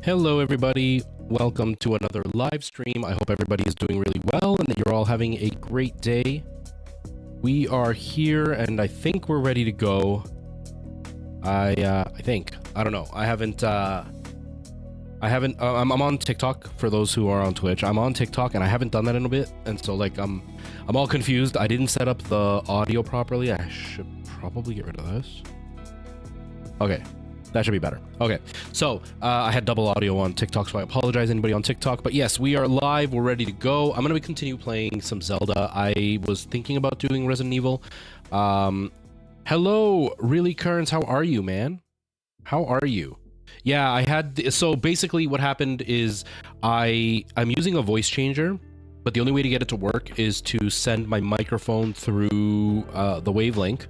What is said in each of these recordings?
Hello, everybody. Welcome to another live stream. I hope everybody is doing really well and that you're all having a great day. We are here, and I think we're ready to go. I think. I don't know. I'm on TikTok for those who are on Twitch. I'm on TikTok, and I haven't done that in a bit, and so like I'm all confused. I didn't set up the audio properly. I should probably get rid of this. Okay. That should be better. Okay, so I had double audio on TikTok, so I apologize anybody on TikTok. But yes, we are live. We're ready to go. I'm going to continue playing some Zelda. I was thinking about doing Resident Evil. Hello, really, Kearns. How are you, man? How are you? Yeah, I had... So basically what happened is I'm using a voice changer, but the only way to get it to work is to send my microphone through the Wavelink,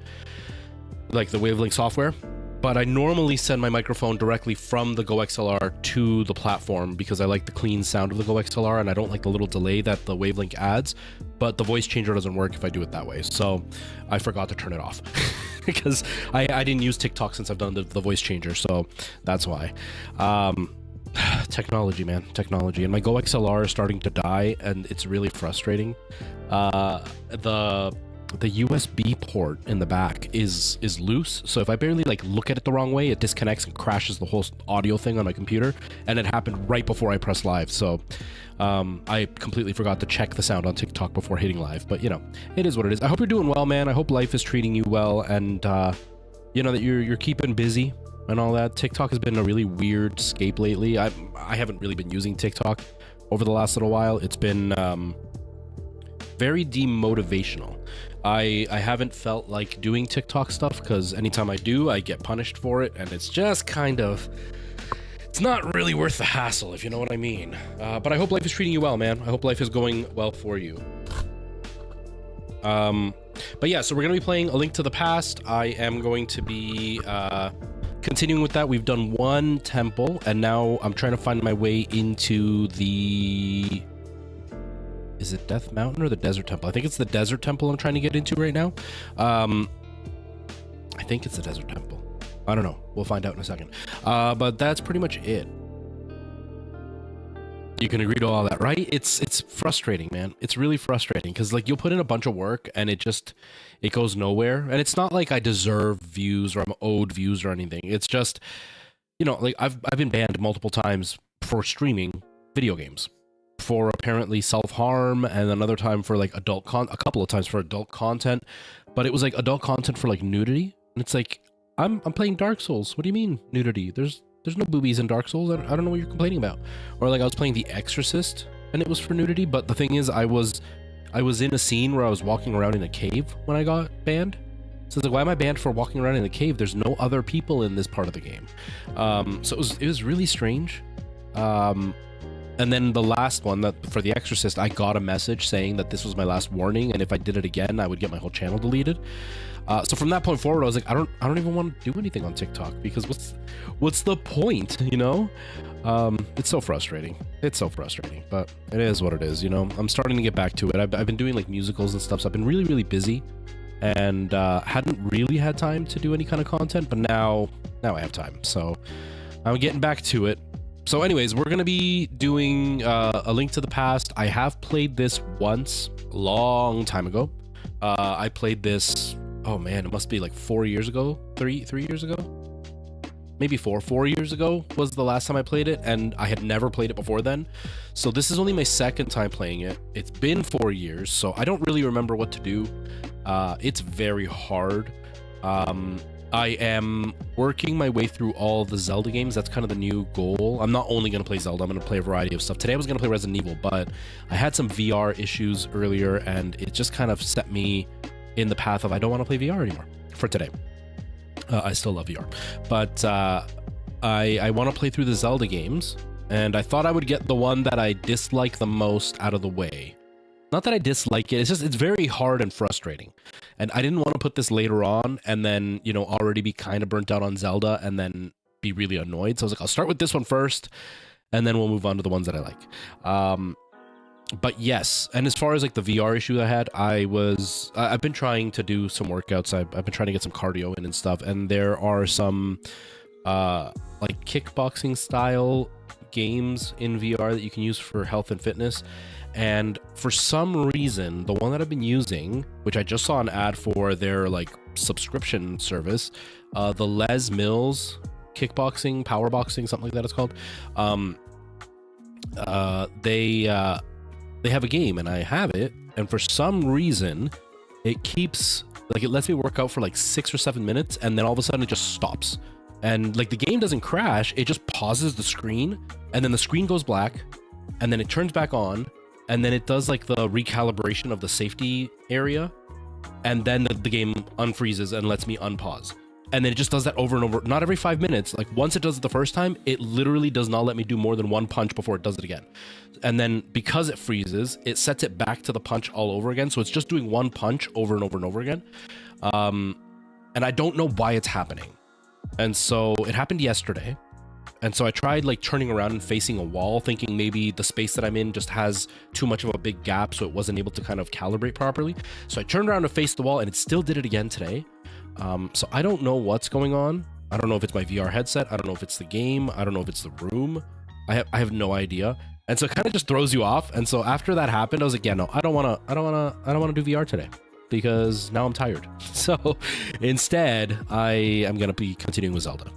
like the Wavelink software. But I normally send my microphone directly from the Go XLR to the platform because I like the clean sound of the Go XLR and I don't like the little delay that the Wavelink adds. But the voice changer doesn't work if I do it that way. So I forgot to turn it off because I didn't use TikTok since I've done the voice changer. So that's why. Technology, man. Technology. And my Go XLR is starting to die and it's really frustrating. The USB port in the back is loose, so if I barely like look at it the wrong way, it disconnects and crashes the whole audio thing on my computer, and it happened right before I pressed live. So I completely forgot to check the sound on TikTok before hitting live, but you know, it is what it is. I hope you're doing well, man. I hope life is treating you well, and you know that you're keeping busy and all that. TikTok has been a really weird scape lately. I haven't really been using TikTok over the last little while. It's been very demotivational. I haven't felt like doing TikTok stuff because anytime I do, I get punished for it, and it's just kind of, it's not really worth the hassle, if you know what I mean. But I hope life is treating you well, man. I hope life is going well for you. But yeah, so we're gonna be playing A Link to the Past. I am going to be continuing with that. We've done one temple, and now I'm trying to find my way into the... Is it Death Mountain or the Desert Temple? I think it's the Desert Temple I'm trying to get into right now. I think it's the Desert Temple. I don't know. We'll find out in a second. But that's pretty much it. You can agree to all that, right? It's frustrating, man. It's really frustrating because like you'll put in a bunch of work and it goes nowhere. And it's not like I deserve views or I'm owed views or anything. It's just, you know, like I've been banned multiple times for streaming video games, for apparently self-harm, and another time for like a couple of times for adult content, but it was like adult content for like nudity, and it's like I'm playing Dark Souls. What do you mean nudity? There's no boobies in Dark Souls. I don't know what you're complaining about. Or like I was playing The Exorcist and it was for nudity, but the thing is I was in a scene where I was walking around in a cave when I got banned. So it's like, why am I banned for walking around in a cave? There's no other people in this part of the game. So it was really strange. And then the last one, that for The Exorcist, I got a message saying that this was my last warning, and if I did it again, I would get my whole channel deleted. So from that point forward, I was like, I don't even want to do anything on TikTok because what's the point, you know? It's so frustrating. It's so frustrating, but it is what it is, you know? I'm starting to get back to it. I've been doing like musicals and stuff, so I've been really, really busy, and hadn't really had time to do any kind of content, but now I have time, so I'm getting back to it. So anyways, we're going to be doing A Link to the Past. I have played this once, a long time ago. I played this, oh man, it must be like 4 years ago, three years ago? Maybe 4 years ago was the last time I played it, and I had never played it before then. So this is only my second time playing it. It's been 4 years, so I don't really remember what to do. It's very hard. I am working my way through all the Zelda games. That's kind of the new goal. I'm not only going to play Zelda, I'm going to play a variety of stuff. Today I was going to play Resident Evil, but I had some VR issues earlier, and it just kind of set me in the path of I don't want to play VR anymore for today. I still love VR, but I want to play through the Zelda games, and I thought I would get the one that I dislike the most out of the way. Not that I dislike it, it's just, it's very hard and frustrating. And I didn't want to put this later on and then, you know, already be kind of burnt out on Zelda and then be really annoyed. So I was like, I'll start with this one first, and then we'll move on to the ones that I like. But yes, and as far as like the VR issue I had, I've been trying to do some workouts. I've been trying to get some cardio in and stuff, and there are some like kickboxing style games in VR that you can use for health and fitness. And for some reason, the one that I've been using, which I just saw an ad for their like subscription service, the Les Mills kickboxing, powerboxing, something like that it's called. They have a game and I have it, and for some reason it keeps like, it lets me work out for like 6 or 7 minutes, and then all of a sudden it just stops. And like the game doesn't crash, it just pauses the screen, and then the screen goes black, and then it turns back on, and then it does like the recalibration of the safety area, and then the game unfreezes and lets me unpause. And then it just does that over and over, not every 5 minutes. Like once it does it the first time, it literally does not let me do more than one punch before it does it again. And then because it freezes, it sets it back to the punch all over again. So it's just doing one punch over and over and over again. And I don't know why it's happening. And so it happened yesterday. And so I tried like turning around and facing a wall, thinking maybe the space that I'm in just has too much of a big gap, so it wasn't able to kind of calibrate properly. So I turned around to face the wall, and it still did it again today. So I don't know what's going on. I don't know if it's my VR headset. I don't know if it's the game. I don't know if it's the room. I have no idea. And so it kind of just throws you off. And so after that happened, I was like, yeah, no, I don't want to do VR today, because now I'm tired. So instead, I am going to be continuing with Zelda.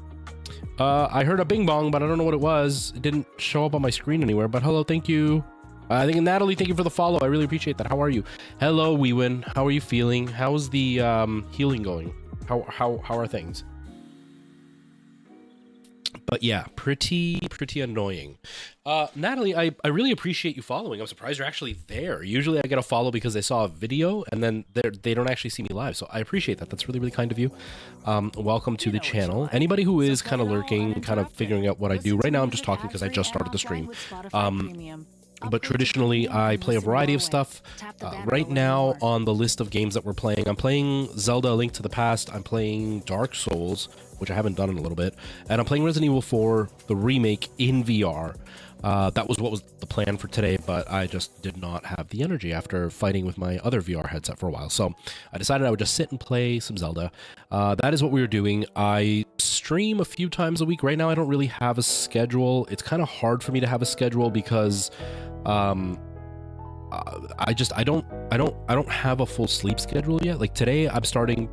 I heard a bing bong, but I don't know what it was. It didn't show up on my screen anywhere, but hello, thank you. I think Natalie, thank you for the follow. I really appreciate that. How are you? Hello, Weewin. How are you feeling? How's the healing going? How are things? But yeah, pretty annoying. Natalie, I really appreciate you following. I'm surprised you're actually there. Usually I get a follow because they saw a video and then they don't actually see me live. So I appreciate that. That's really, really kind of you. Welcome to the channel. Anybody who is kind of lurking, kind of figuring out what I do. Right now I'm just talking because I just started the stream. But traditionally, I play a variety of stuff. Right now, on the list of games that we're playing, I'm playing Zelda: A Link to the Past, I'm playing Dark Souls, which I haven't done in a little bit, and I'm playing Resident Evil 4, the remake, in VR. That was what was the plan for today, but I just did not have the energy after fighting with my other VR headset for a while. So I decided I would just sit and play some Zelda. That is what we were doing. I stream a few times a week. Right now, I don't really have a schedule. It's kind of hard for me to have a schedule because I don't have a full sleep schedule yet. Like today, I'm starting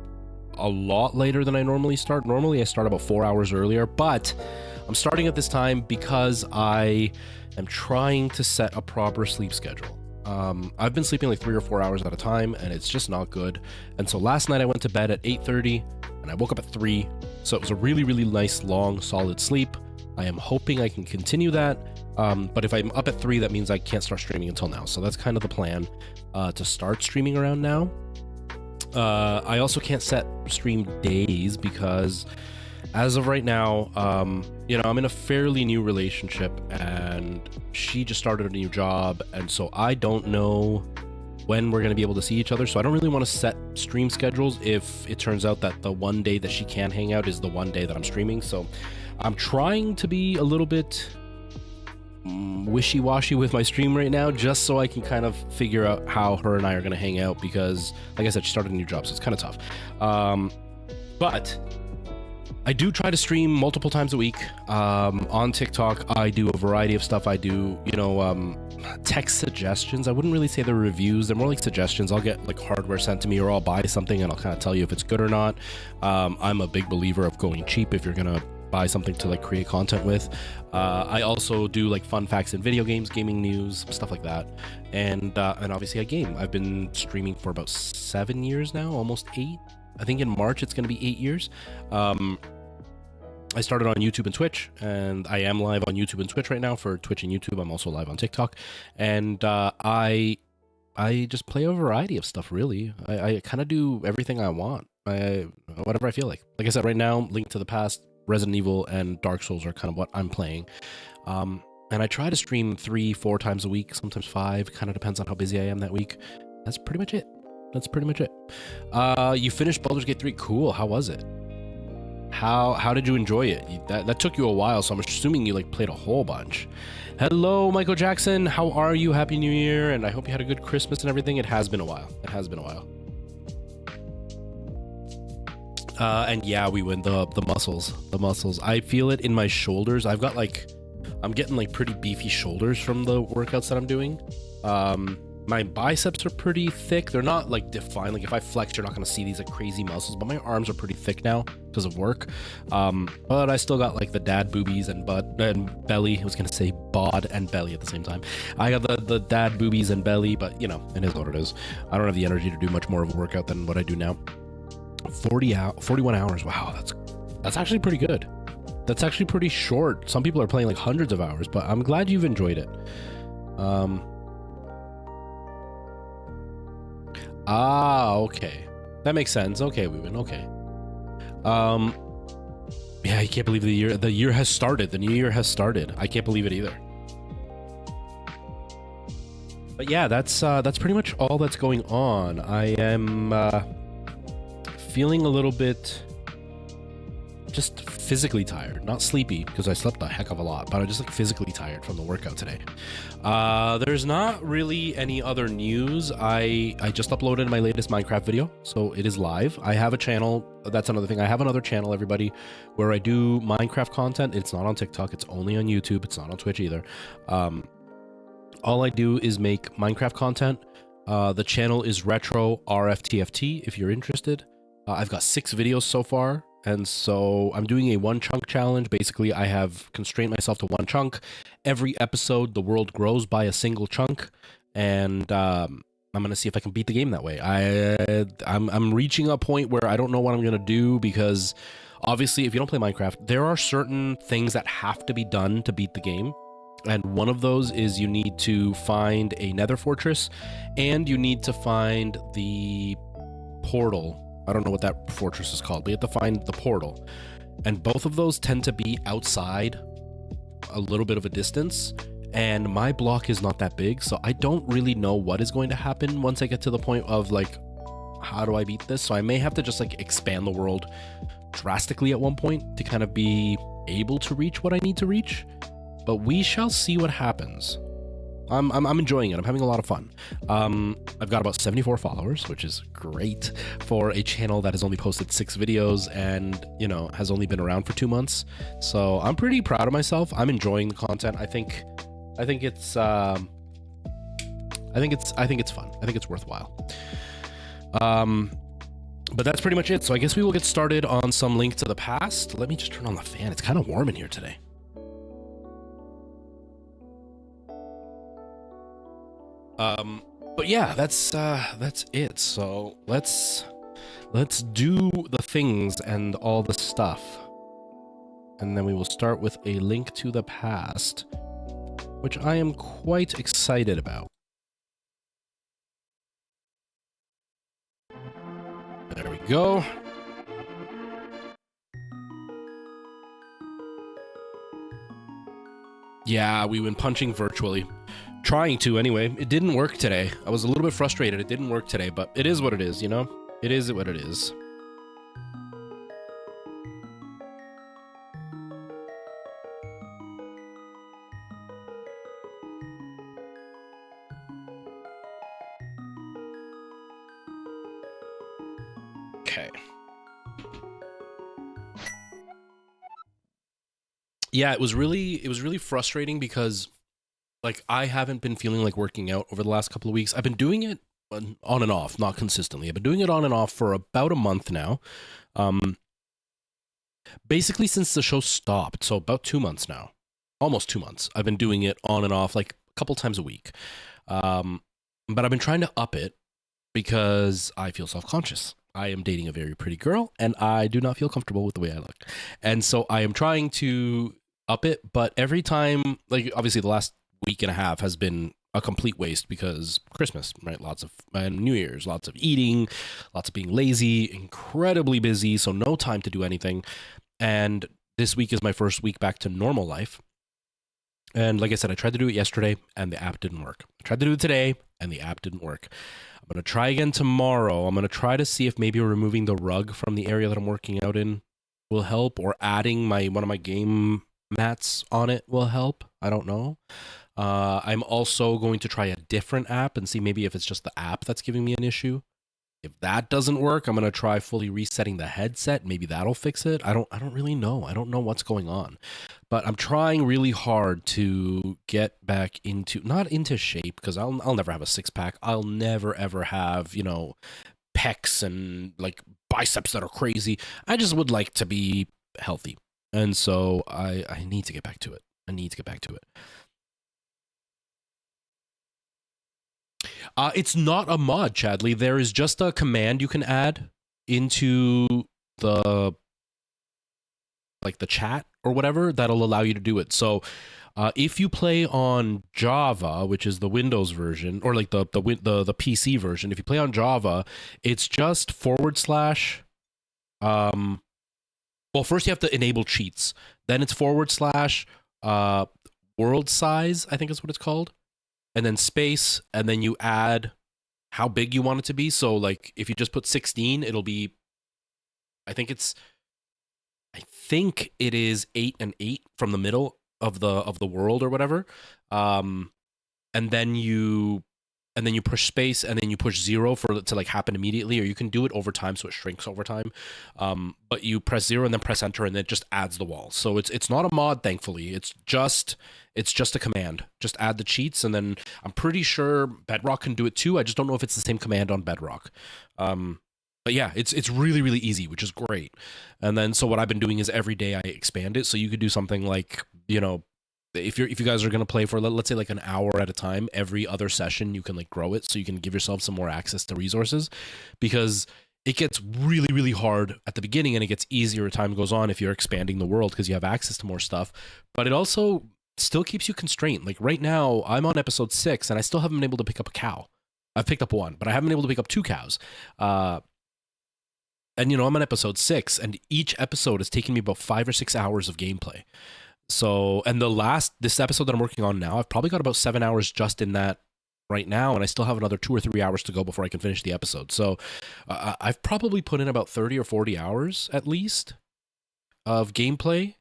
a lot later than I normally start. Normally, I start about 4 hours earlier, but I'm starting at this time because I am trying to set a proper sleep schedule. I've been sleeping like 3 or 4 hours at a time, and it's just not good. And so last night I went to bed at 8:30, and I woke up at 3. So it was a really, really nice, long, solid sleep. I am hoping I can continue that. But if I'm up at 3, that means I can't start streaming until now. So that's kind of the plan, to start streaming around now. I also can't set stream days because as of right now, I'm in a fairly new relationship and she just started a new job. And so I don't know when we're going to be able to see each other. So I don't really want to set stream schedules if it turns out that the one day that she can hang out is the one day that I'm streaming. So I'm trying to be a little bit wishy-washy with my stream right now, just so I can kind of figure out how her and I are going to hang out, because like I said, she started a new job, so it's kind of tough. But I do try to stream multiple times a week. On TikTok, I do a variety of stuff. I do, tech suggestions. I wouldn't really say they're reviews. They're more like suggestions. I'll get like hardware sent to me, or I'll buy something and I'll kind of tell you if it's good or not. I'm a big believer of going cheap if you're going to buy something to like create content with. I also do like fun facts in video games, gaming news, stuff like that. And obviously I game. I've been streaming for about 7 years now, almost 8. I think in March it's going to be 8 years. I started on YouTube and Twitch, and I am live on YouTube and Twitch right now for Twitch and YouTube. I'm also live on TikTok, and I just play a variety of stuff, really. I kind of do everything I want, whatever I feel like. Like I said, right now, Link to the Past, Resident Evil, and Dark Souls are kind of what I'm playing. And I try to stream 3-4 times a week, sometimes 5, kind of depends on how busy I am that week. That's pretty much it. You finished Baldur's Gate 3. Cool. How was it? How did you enjoy it? That took you a while, so I'm assuming you like played a whole bunch. Hello, Michael Jackson. How are you? Happy New Year, and I hope you had a good Christmas and everything. It has been a while. And yeah, we win the muscles. I feel it in my shoulders. I've got like I'm getting like pretty beefy shoulders from the workouts that I'm doing. My biceps are pretty thick. They're not like defined. Like if I flex, you're not going to see these like crazy muscles, but my arms are pretty thick now because of work. But I still got like the dad boobies and butt and belly. I was going to say bod and belly at the same time. I got the dad boobies and belly, but you know, it is what it is. I don't have the energy to do much more of a workout than what I do now. 41 hours. Wow. That's actually pretty good. That's actually pretty short. Some people are playing like hundreds of hours, but I'm glad you've enjoyed it. Okay. That makes sense. Okay, we win. Okay. Yeah, I can't believe the year has started. The new year has started. I can't believe it either. But yeah, that's pretty much all that's going on. I am feeling a little bit just physically tired, not sleepy because I slept a heck of a lot, but I'm just like physically tired from the workout today. There's not really any other news. I just uploaded my latest Minecraft video, so it is live. I have a channel. That's another thing. I have another channel, everybody, where I do Minecraft content. It's not on TikTok. It's only on YouTube. It's not on Twitch either. All I do is make Minecraft content. The channel is Retro RFTFT if you're interested. I've got 6 videos so far. And so I'm doing a 1 chunk challenge. Basically, I have constrained myself to 1 chunk. Every episode, the world grows by a single chunk. And I'm going to see if I can beat the game that way. I'm reaching a point where I don't know what I'm going to do because obviously, if you don't play Minecraft, there are certain things that have to be done to beat the game. And one of those is you need to find a nether fortress and you need to find the portal. I don't know what that fortress is called, but you have to find the portal. And both of those tend to be outside a little bit of a distance. And my block is not that big, so I don't really know what is going to happen once I get to the point of like, how do I beat this? So I may have to just like expand the world drastically at one point to kind of be able to reach what I need to reach. But we shall see what happens. I'm enjoying it. I'm having a lot of fun. I've got about 74 followers, which is great for a channel that has only posted 6 videos and, you know, has only been around for 2 months. So I'm pretty proud of myself. I'm enjoying the content. I think it's fun. I think it's worthwhile. But that's pretty much it. So I guess we will get started on some Link to the Past. Let me just turn on the fan. It's kind of warm in here today. But yeah, that's it. So let's do the things and all the stuff. And then we will start with a Link to the Past, which I am quite excited about. There we go. Yeah, we went punching virtually. Trying to anyway. It didn't work today. I was a little bit frustrated. It didn't work today, but it is what it is, you know? It is what it is. Okay. Yeah, it was really frustrating because like I haven't been feeling like working out over the last couple of weeks. I've been doing it on and off, not consistently. I've been doing it on and off for about a month now. Basically since the show stopped, so about 2 months now. Almost 2 months. I've been doing it on and off like a couple times a week. But I've been trying to up it because I feel self-conscious. I am dating a very pretty girl and I do not feel comfortable with the way I look. And so I am trying to up it, but every time, like obviously the last week and a half has been a complete waste because Christmas, right? Lots of, and New Year's, lots of eating, lots of being lazy, incredibly busy, so no time to do anything. And this week is my first week back to normal life. And like I said, I tried to do it yesterday and the app didn't work. I tried to do it today and the app didn't work. I'm going to try again tomorrow. I'm going to try to see if maybe removing the rug from the area that I'm working out in will help, or adding one of my game mats on it will help. I don't know. I'm also going to try a different app and see maybe if it's just the app that's giving me an issue. If that doesn't work, I'm gonna try fully resetting the headset. Maybe that'll fix it. I don't really know. I don't know what's going on. But I'm trying really hard to get back into, not into shape, because I'll never have a six pack. I'll never ever have, pecs and like biceps that are crazy. I just would like to be healthy. And so I need to get back to it. I need to get back to it. It's not a mod, Chadley. There is just a command you can add into the the chat or whatever that'll allow you to do it. So if you play on Java, which is the Windows version, or like the PC version, if you play on Java, it's just forward slash. Well, first you have to enable cheats. Then it's forward slash world size, I think is what it's called, and then space, and then you add how big you want it to be. So like if you just put 16, it'll be, I think it is 8 and 8 from the middle of the world or whatever. And then you push space, and then you push 0 for it to like happen immediately, or you can do it over time so it shrinks over time. But you press 0 and then press enter, and then it just adds the walls. So it's not a mod, thankfully. It's just a command. Just add the cheats, and then I'm pretty sure Bedrock can do it too. I just don't know if it's the same command on Bedrock. But yeah, it's really, really easy, which is great. And then so what I've been doing is every day I expand it. So you could do something like, if you guys are going to play for, let's say, like an hour at a time, every other session you can like grow it, so you can give yourself some more access to resources, because it gets really, really hard at the beginning, and it gets easier as time goes on if you're expanding the world because you have access to more stuff. But it also still keeps you constrained. Like right now, I'm on episode 6, and I still haven't been able to pick up a cow. I've picked up 1, but I haven't been able to pick up 2 cows. And I'm on episode 6, and each episode has taken me about 5 or 6 hours of gameplay. So, and this episode that I'm working on now, I've probably got about 7 hours just in that right now, and I still have another 2 or 3 hours to go before I can finish the episode. So I've probably put in about 30 or 40 hours at least of gameplay,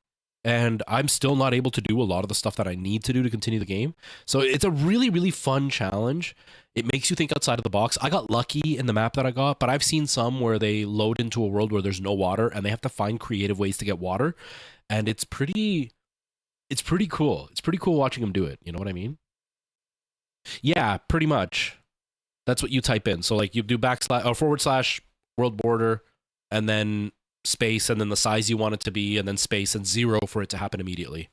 and I'm still not able to do a lot of the stuff that I need to do to continue the game. So it's a really, really fun challenge. It makes you think outside of the box. I got lucky in the map that I got, but I've seen some where they load into a world where there's no water, and they have to find creative ways to get water, and it's pretty cool. It's pretty cool watching them do it. You know what I mean? Yeah, pretty much. That's what you type in. So like you do backslash or forward slash world border, and then space, and then the size you want it to be, and then space and 0 for it to happen immediately.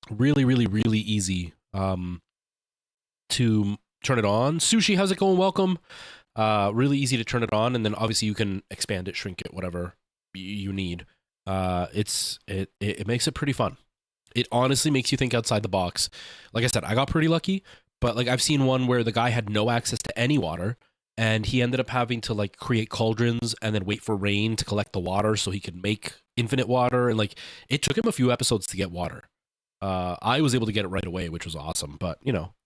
Really, really, really easy to turn it on. Sushi, how's it going? Welcome. Really easy to turn it on, and then obviously you can expand it, shrink it, whatever you need. It makes it pretty fun. It honestly makes you think outside the box. Like I said, I got pretty lucky, but like I've seen one where the guy had no access to any water, and he ended up having to like create cauldrons and then wait for rain to collect the water so he could make infinite water. And like it took him a few episodes to get water. I was able to get it right away, which was awesome. But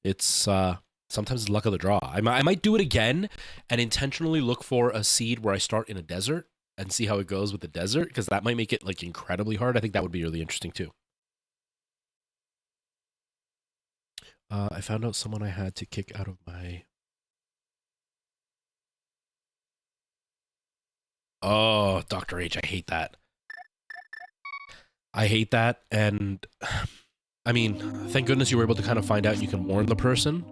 it's sometimes it's luck of the draw. I might do it again and intentionally look for a seed where I start in a desert and see how it goes with the desert, because that might make it like incredibly hard. I think that would be really interesting too. I found out someone I had to kick out of my... Oh, Dr. H, I hate that. I hate that, and I mean, thank goodness you were able to kind of find out and you can warn the person.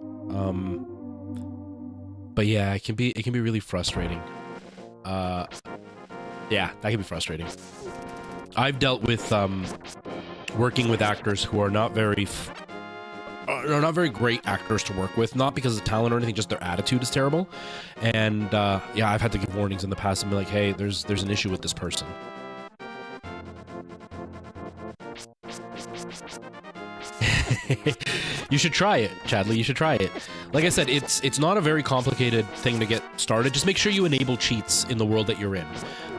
But yeah, it can be really frustrating. Yeah, that can be frustrating. I've dealt with working with actors who are not very great actors to work with, not because of talent or anything, just their attitude is terrible. And yeah, I've had to give warnings in the past and be like, hey, there's an issue with this person. You should try it, Chadley. You should try it. Like I said, it's not a very complicated thing to get started. Just make sure you enable cheats in the world that you're in.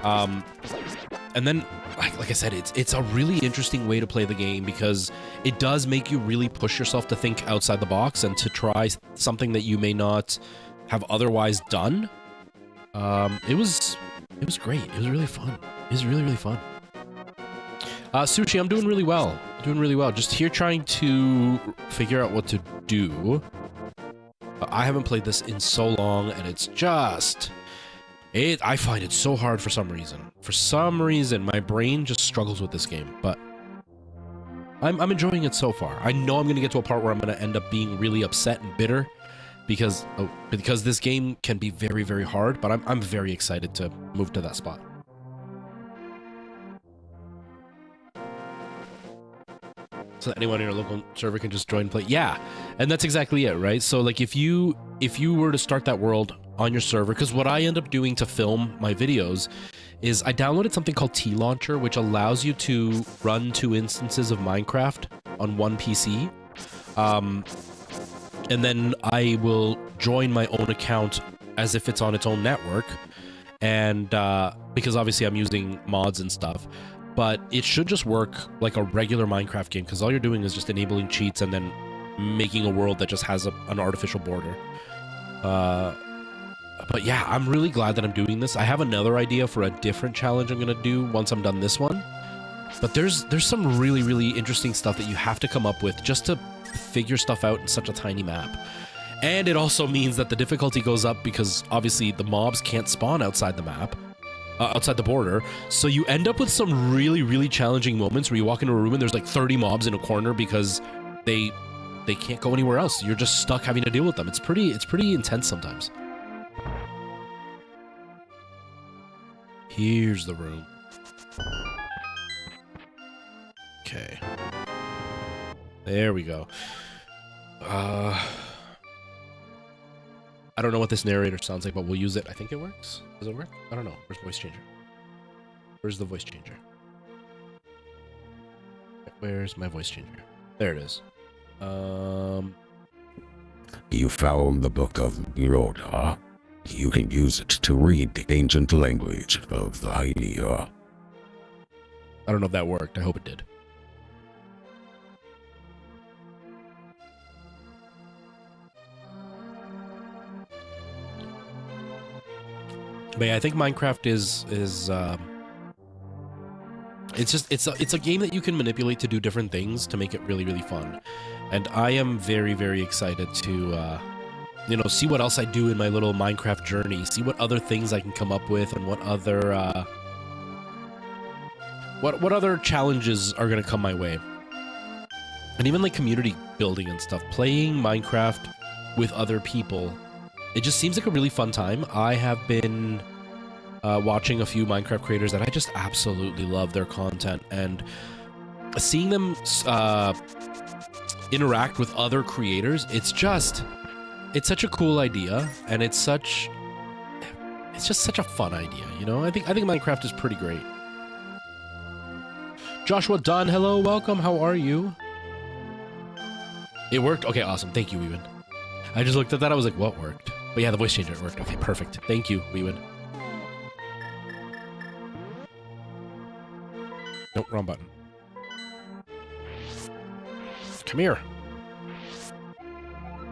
And then, like I said, it's a really interesting way to play the game because it does make you really push yourself to think outside the box and to try something that you may not have otherwise done. It was great. It was really fun. It was really, really fun. Sushi, I'm doing really well. Just here trying to figure out what to do. I haven't played this in so long, and it's just... I find it so hard for some reason. For some reason, my brain just struggles with this game, but I'm enjoying it so far. I know I'm going to get to a part where I'm going to end up being really upset and bitter because this game can be very, very hard, but I'm very excited to move to that spot. So that anyone in your local server can just join and play. Yeah, and that's exactly it, right? So like if you were to start that world on your server, because what I end up doing to film my videos is I downloaded something called T-Launcher, which allows you to run 2 instances of Minecraft on one PC. And then I will join my own account as if it's on its own network. And because obviously I'm using mods and stuff, but it should just work like a regular Minecraft game, because all you're doing is just enabling cheats and then making a world that just has an artificial border. But yeah, I'm really glad that I'm doing this. I have another idea for a different challenge I'm gonna do once I'm done this one. But there's some really, really interesting stuff that you have to come up with just to figure stuff out in such a tiny map. And it also means that the difficulty goes up because obviously the mobs can't spawn outside the map. Outside the border, so you end up with some really, really challenging moments where you walk into a room and there's like 30 mobs in a corner because they can't go anywhere else. You're just stuck having to deal with them. It's pretty intense sometimes. Here's the room. Okay. There we go. I don't know what this narrator sounds like, but we'll use it. I think it works. Does it work? I don't know. Where's voice changer? Where's the voice changer? Where's my voice changer? There it is. You found the Book of Yoda. You can use it to read the ancient language of the Hylia. I don't know if that worked. I hope it did. But yeah, I think Minecraft is it's a game that you can manipulate to do different things to make it really, really fun. And I am very, very excited to see what else I do in my little Minecraft journey, see what other things I can come up with, and what other challenges are going to come my way. And even like community building and stuff, playing Minecraft with other people, it just seems like a really fun time. I have been watching a few Minecraft creators that I just absolutely love their content, and seeing them interact with other creators, it's such a cool idea, and it's just such a fun idea, you know? I think Minecraft is pretty great. Joshua Dunn, hello, welcome, how are you? It worked? Okay, awesome, thank you, Weewan. I just looked at that, I was like, what worked? But yeah, the voice changer worked. Okay, perfect. Thank you, Weewan. Nope, wrong button. Come here.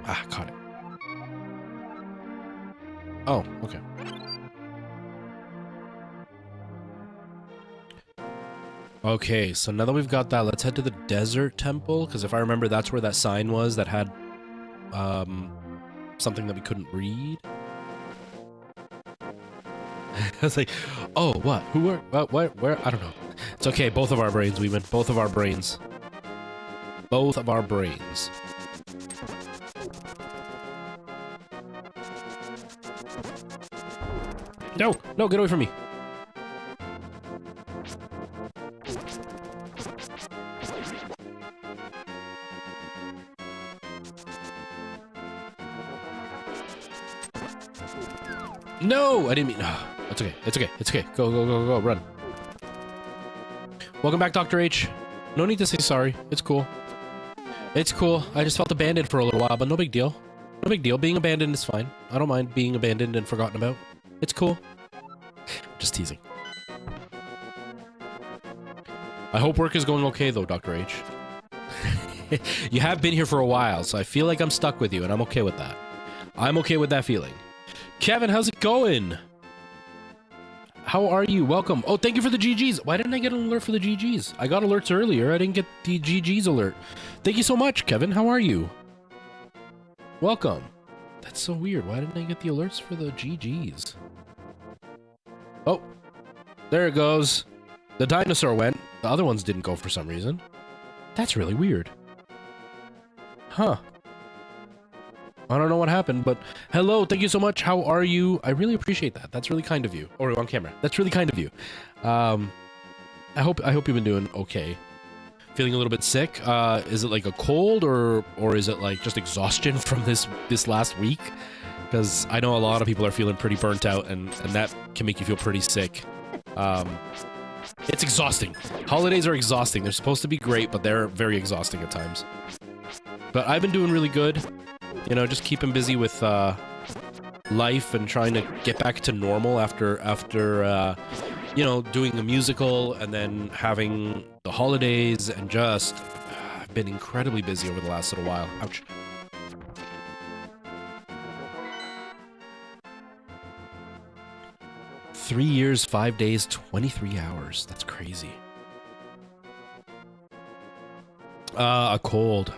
Ah, caught it. Oh, okay. Okay, so now that we've got that, let's head to the desert temple, because if I remember, that's where that sign was that had something that we couldn't read. I was like, oh, what? Who were? What? Where? I don't know. It's okay. Both of our brains, we went. Both of our brains. Both of our brains. No! No, get away from me. No! I didn't mean... Oh, it's okay. It's okay. It's okay. Go, go, go, go. Run. Welcome back, Dr. H. No need to say sorry. It's cool. It's cool. I just felt abandoned for a little while, but no big deal. No big deal. Being abandoned is fine. I don't mind being abandoned and forgotten about. It's cool. Just teasing. I hope work is going okay, though, Dr. H. You have been here for a while, so I feel like I'm stuck with you, and I'm okay with that. I'm okay with that feeling. Kevin, how's it going? How are you? Welcome. Oh, thank you for the GGs. Why didn't I get an alert for the GGs? I got alerts earlier. I didn't get the GGs alert. Thank you so much, Kevin. How are you? Welcome. That's so weird. Why didn't I get the alerts for the GGs? Oh, there it goes. The dinosaur went. The other ones didn't go for some reason. That's really weird. Huh. I don't know what happened, but hello, thank you so much. How are you? I really appreciate that. That's really kind of you. Or on camera. That's really kind of you. I hope you've been doing okay. Feeling a little bit sick. Is it like a cold or is it like just exhaustion from this last week? Because I know a lot of people are feeling pretty burnt out, and that can make you feel pretty sick. It's exhausting. Holidays are exhausting. They're supposed to be great, but they're very exhausting at times. But I've been doing really good. You know, just keeping busy with life and trying to get back to normal after you know, doing a musical and then having the holidays, and just I've been incredibly busy over the last little while. Ouch. Three years, 5 days, 23 hours. That's crazy. A cold.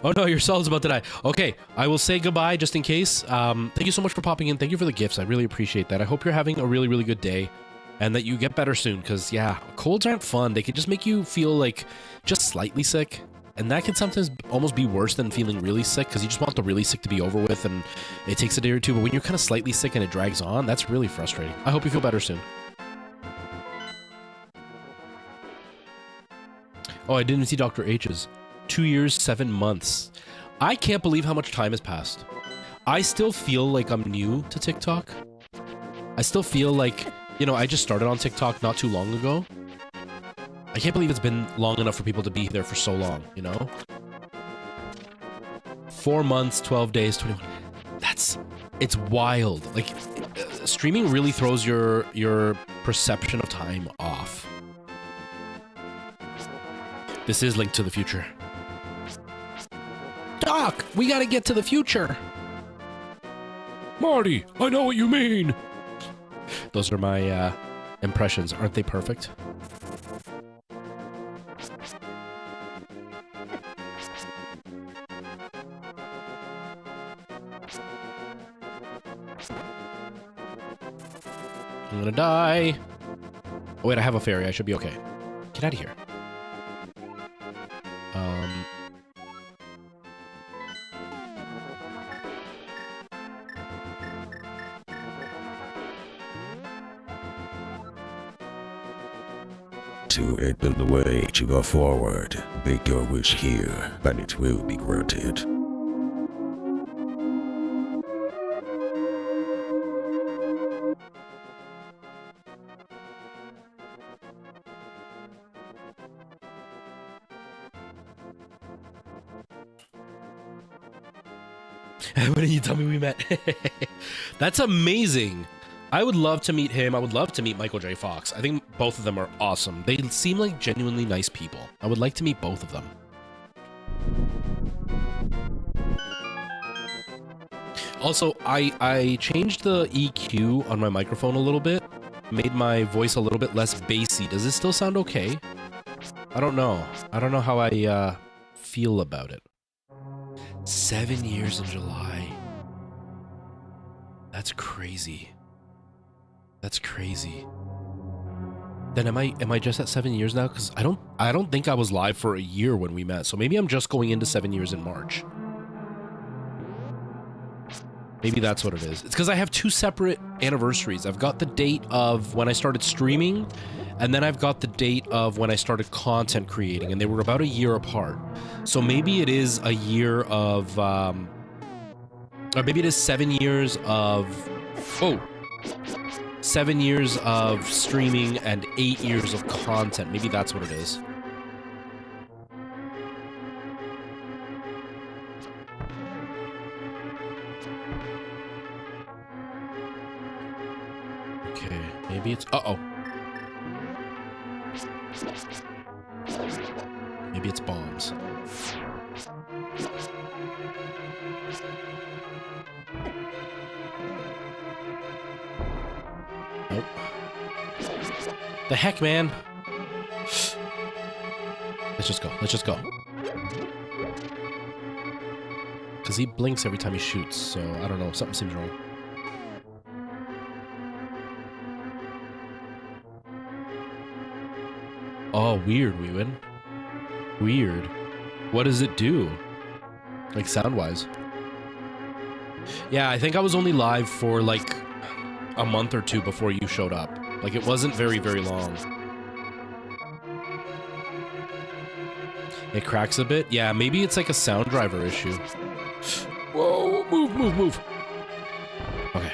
Oh no, your cell's about to die. Okay, I will say goodbye just in case. Thank you so much for popping in. Thank you for the gifts. I really appreciate that. I hope you're having a really, really good day and that you get better soon, because, yeah, colds aren't fun. They can just make you feel like just slightly sick, and that can sometimes almost be worse than feeling really sick, because you just want the really sick to be over with and it takes a day or two. But when you're kind of slightly sick and it drags on, that's really frustrating. I hope you feel better soon. Oh, I didn't see Dr. H's. 2 years, 7 months. I can't believe how much time has passed. I still feel like I'm new to TikTok. I still feel like, you know, I just started on TikTok not too long ago. I can't believe it's been long enough for people to be there for so long, you know? 4 months, 12 days, 21. It's wild. Like, streaming really throws your perception of time off. This is Link to the Future. Doc, we gotta get to the future. Marty, I know what you mean. Those are my impressions. Aren't they perfect? I'm gonna die. Oh wait, I have a fairy. I should be okay. Get out of here. To open the way to go forward, make your wish here, and it will be granted. When did you tell me we met? That's amazing. I would love to meet him. I would love to meet Michael J. Fox. I think both of them are awesome. They seem like genuinely nice people. I would like to meet both of them. Also, I changed the EQ on my microphone a little bit. Made my voice a little bit less bassy. Does it still sound okay? I don't know. I don't know how I feel about it. 7 years in July. That's crazy. That's crazy. Then am I just at 7 years now? Because I don't think I was live for a year when we met. So maybe I'm just going into 7 years in March. Maybe that's what it is. It's because I have two separate anniversaries. I've got the date of when I started streaming, and then I've got the date of when I started content creating, and they were about a year apart. So maybe it is a year of, or maybe it is 7 years of, 7 years of streaming and 8 years of content. Maybe that's what it is. Okay, maybe it's, maybe it's bombs. Nope. The heck, man? Let's just go. Let's just go. Because he blinks every time he shoots, so I don't know. Something seems wrong. Oh, weird, Weewin. Weird. What does it do? Like, sound-wise? Yeah, I think I was only live for, like, a month or two before you showed up. Like, it wasn't very, very long. It cracks a bit? Yeah, maybe it's like a sound driver issue. Whoa, move, move, move. Okay.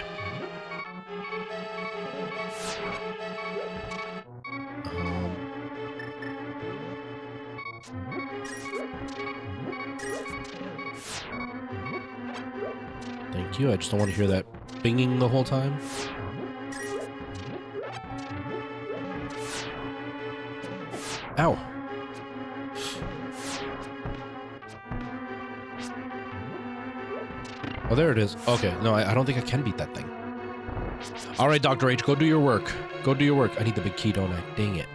Thank you. I just don't want to hear that binging the whole time. Ow. Oh, there it is. Okay, no, I don't think I can beat that thing. All right, Dr. H, go do your work. Go do your work. I need the big key, don't I? Dang it.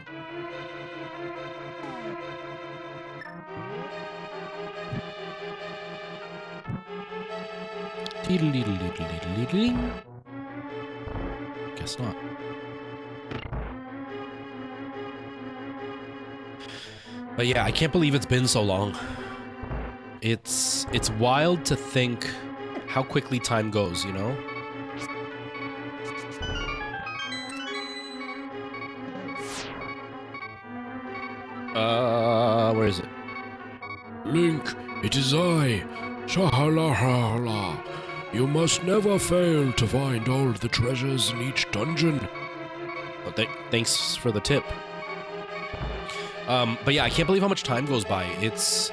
Guess not. But yeah, I can't believe it's been so long. It's wild to think how quickly time goes, you know? Where is it? Link, it is I, Shahalahala. You must never fail to find all the treasures in each dungeon. Well, thanks for the tip. But yeah, I can't believe how much time goes by. It's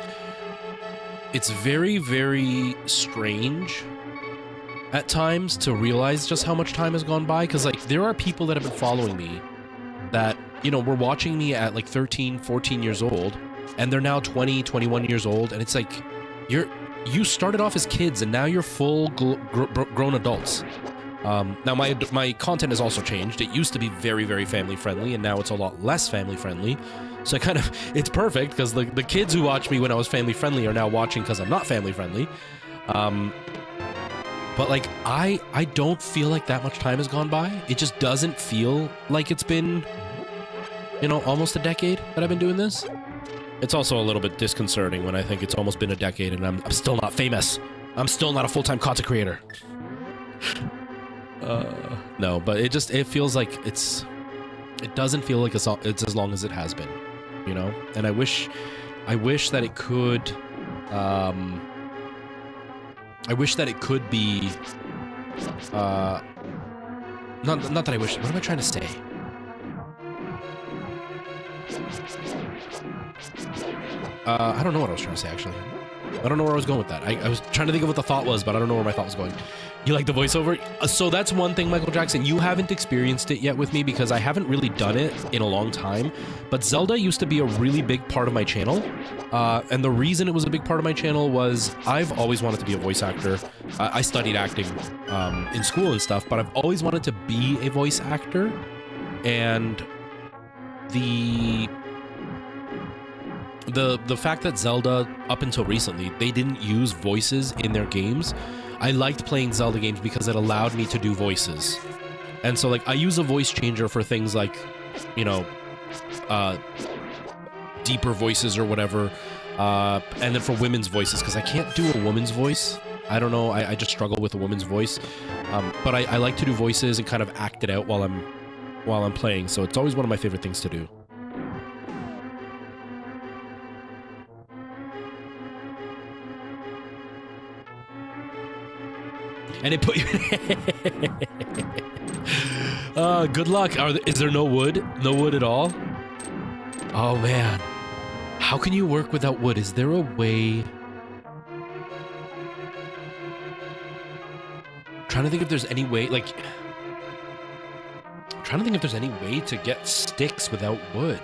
very, very strange at times to realize just how much time has gone by. Because, like, there are people that have been following me that, you know, were watching me at, like, 13, 14 years old. And they're now 20, 21 years old. And it's like, you started off as kids and now you're full grown adults. Now, my content has also changed. It used to be very, very family friendly. And now it's a lot less family friendly. So it's perfect because the kids who watched me when I was family friendly are now watching because I'm not family friendly. But like, I don't feel like that much time has gone by. It just doesn't feel like it's been, you know, almost a decade that I've been doing this. It's also a little bit disconcerting when I think it's almost been a decade and I'm still not famous. I'm still not a full-time content creator. No, but it feels like it doesn't feel like it's as long as it has been, you know? And I wish that it could, I wish that it could be, not that I wish, what am I trying to say? I don't know what I was trying to say, actually. I don't know where I was going with that. I was trying to think of what the thought was, but I don't know where my thought was going. You like the voiceover? So that's one thing, Michael Jackson. You haven't experienced it yet with me because I haven't really done it in a long time. But Zelda used to be a really big part of my channel. And the reason it was a big part of my channel was I've always wanted to be a voice actor. I studied acting in school and stuff, but I've always wanted to be a voice actor. And the fact that Zelda, up until recently, they didn't use voices in their games. I liked playing Zelda games because it allowed me to do voices. And so, like, I use a voice changer for things like, you know, deeper voices or whatever. And then for women's voices, because I can't do a woman's voice. I don't know, I just struggle with a woman's voice. But I like to do voices and kind of act it out while I'm playing. So it's always one of my favorite things to do. And it put you... good luck. Is there no wood? No wood at all? Oh, man. How can you work without wood? Is there a way... I'm trying to think if there's any way, like... I'm trying to think if there's any way to get sticks without wood.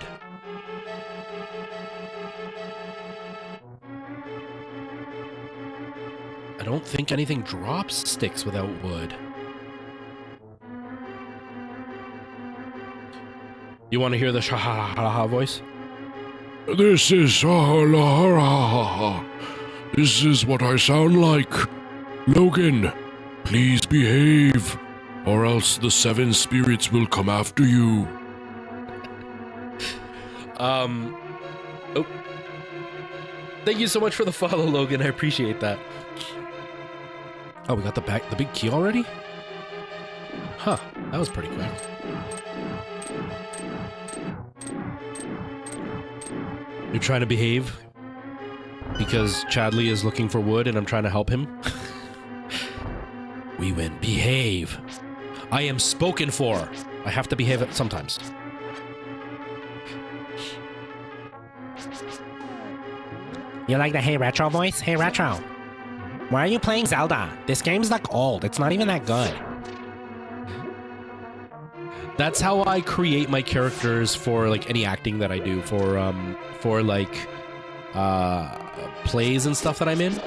I don't think anything drops sticks without wood. You want to hear the shahaha voice? This is Shahalaha. This is what I sound like. Logan, please behave, or else the 7 spirits will come after you. Oh. Thank you so much for the follow, Logan. I appreciate that. Oh, we got the big key already? Huh, that was pretty quick. You're trying to behave because Chadley is looking for wood and I'm trying to help him. We win. Behave. I am spoken for. I have to behave sometimes. You like the Hey Retro voice? Hey Retro, why are you playing Zelda? This game's like old. It's not even that good. That's how I create my characters for like any acting that I do for like plays and stuff that I'm in.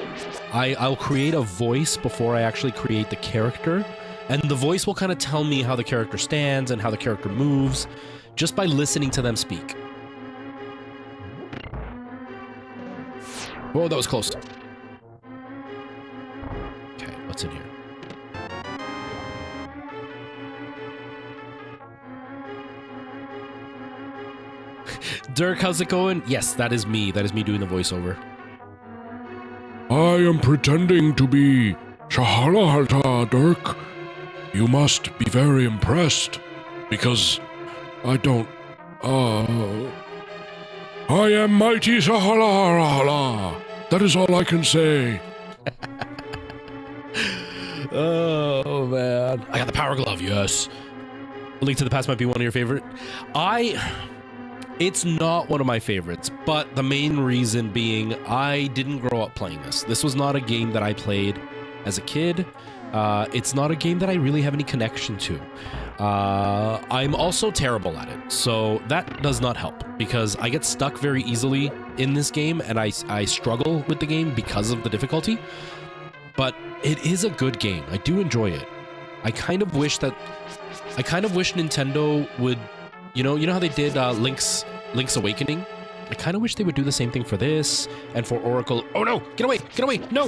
I'll create a voice before I actually create the character, and the voice will kind of tell me how the character stands and how the character moves just by listening to them speak. Whoa, that was close. Okay, what's in here? Dirk, how's it going? Yes, that is me. That is me doing the voiceover. I am pretending to be Shahalahalta, Dirk. You must be very impressed, because I don't... I am mighty Shahalahala. That is all I can say. Oh, man. I got the power glove, yes. A Link to the Past might be one of your favorite. It's not one of my favorites, but the main reason being I didn't grow up playing this. This was not a game that I played as a kid. It's not a game that I really have any connection to. I'm also terrible at it, so that does not help because I get stuck very easily in this game and I struggle with the game because of the difficulty. But it is a good game. I do enjoy it. I kind of wish Nintendo would, you know how they did Link's Awakening? I kind of wish they would do the same thing for this and for Oracle. Oh no, get away, no.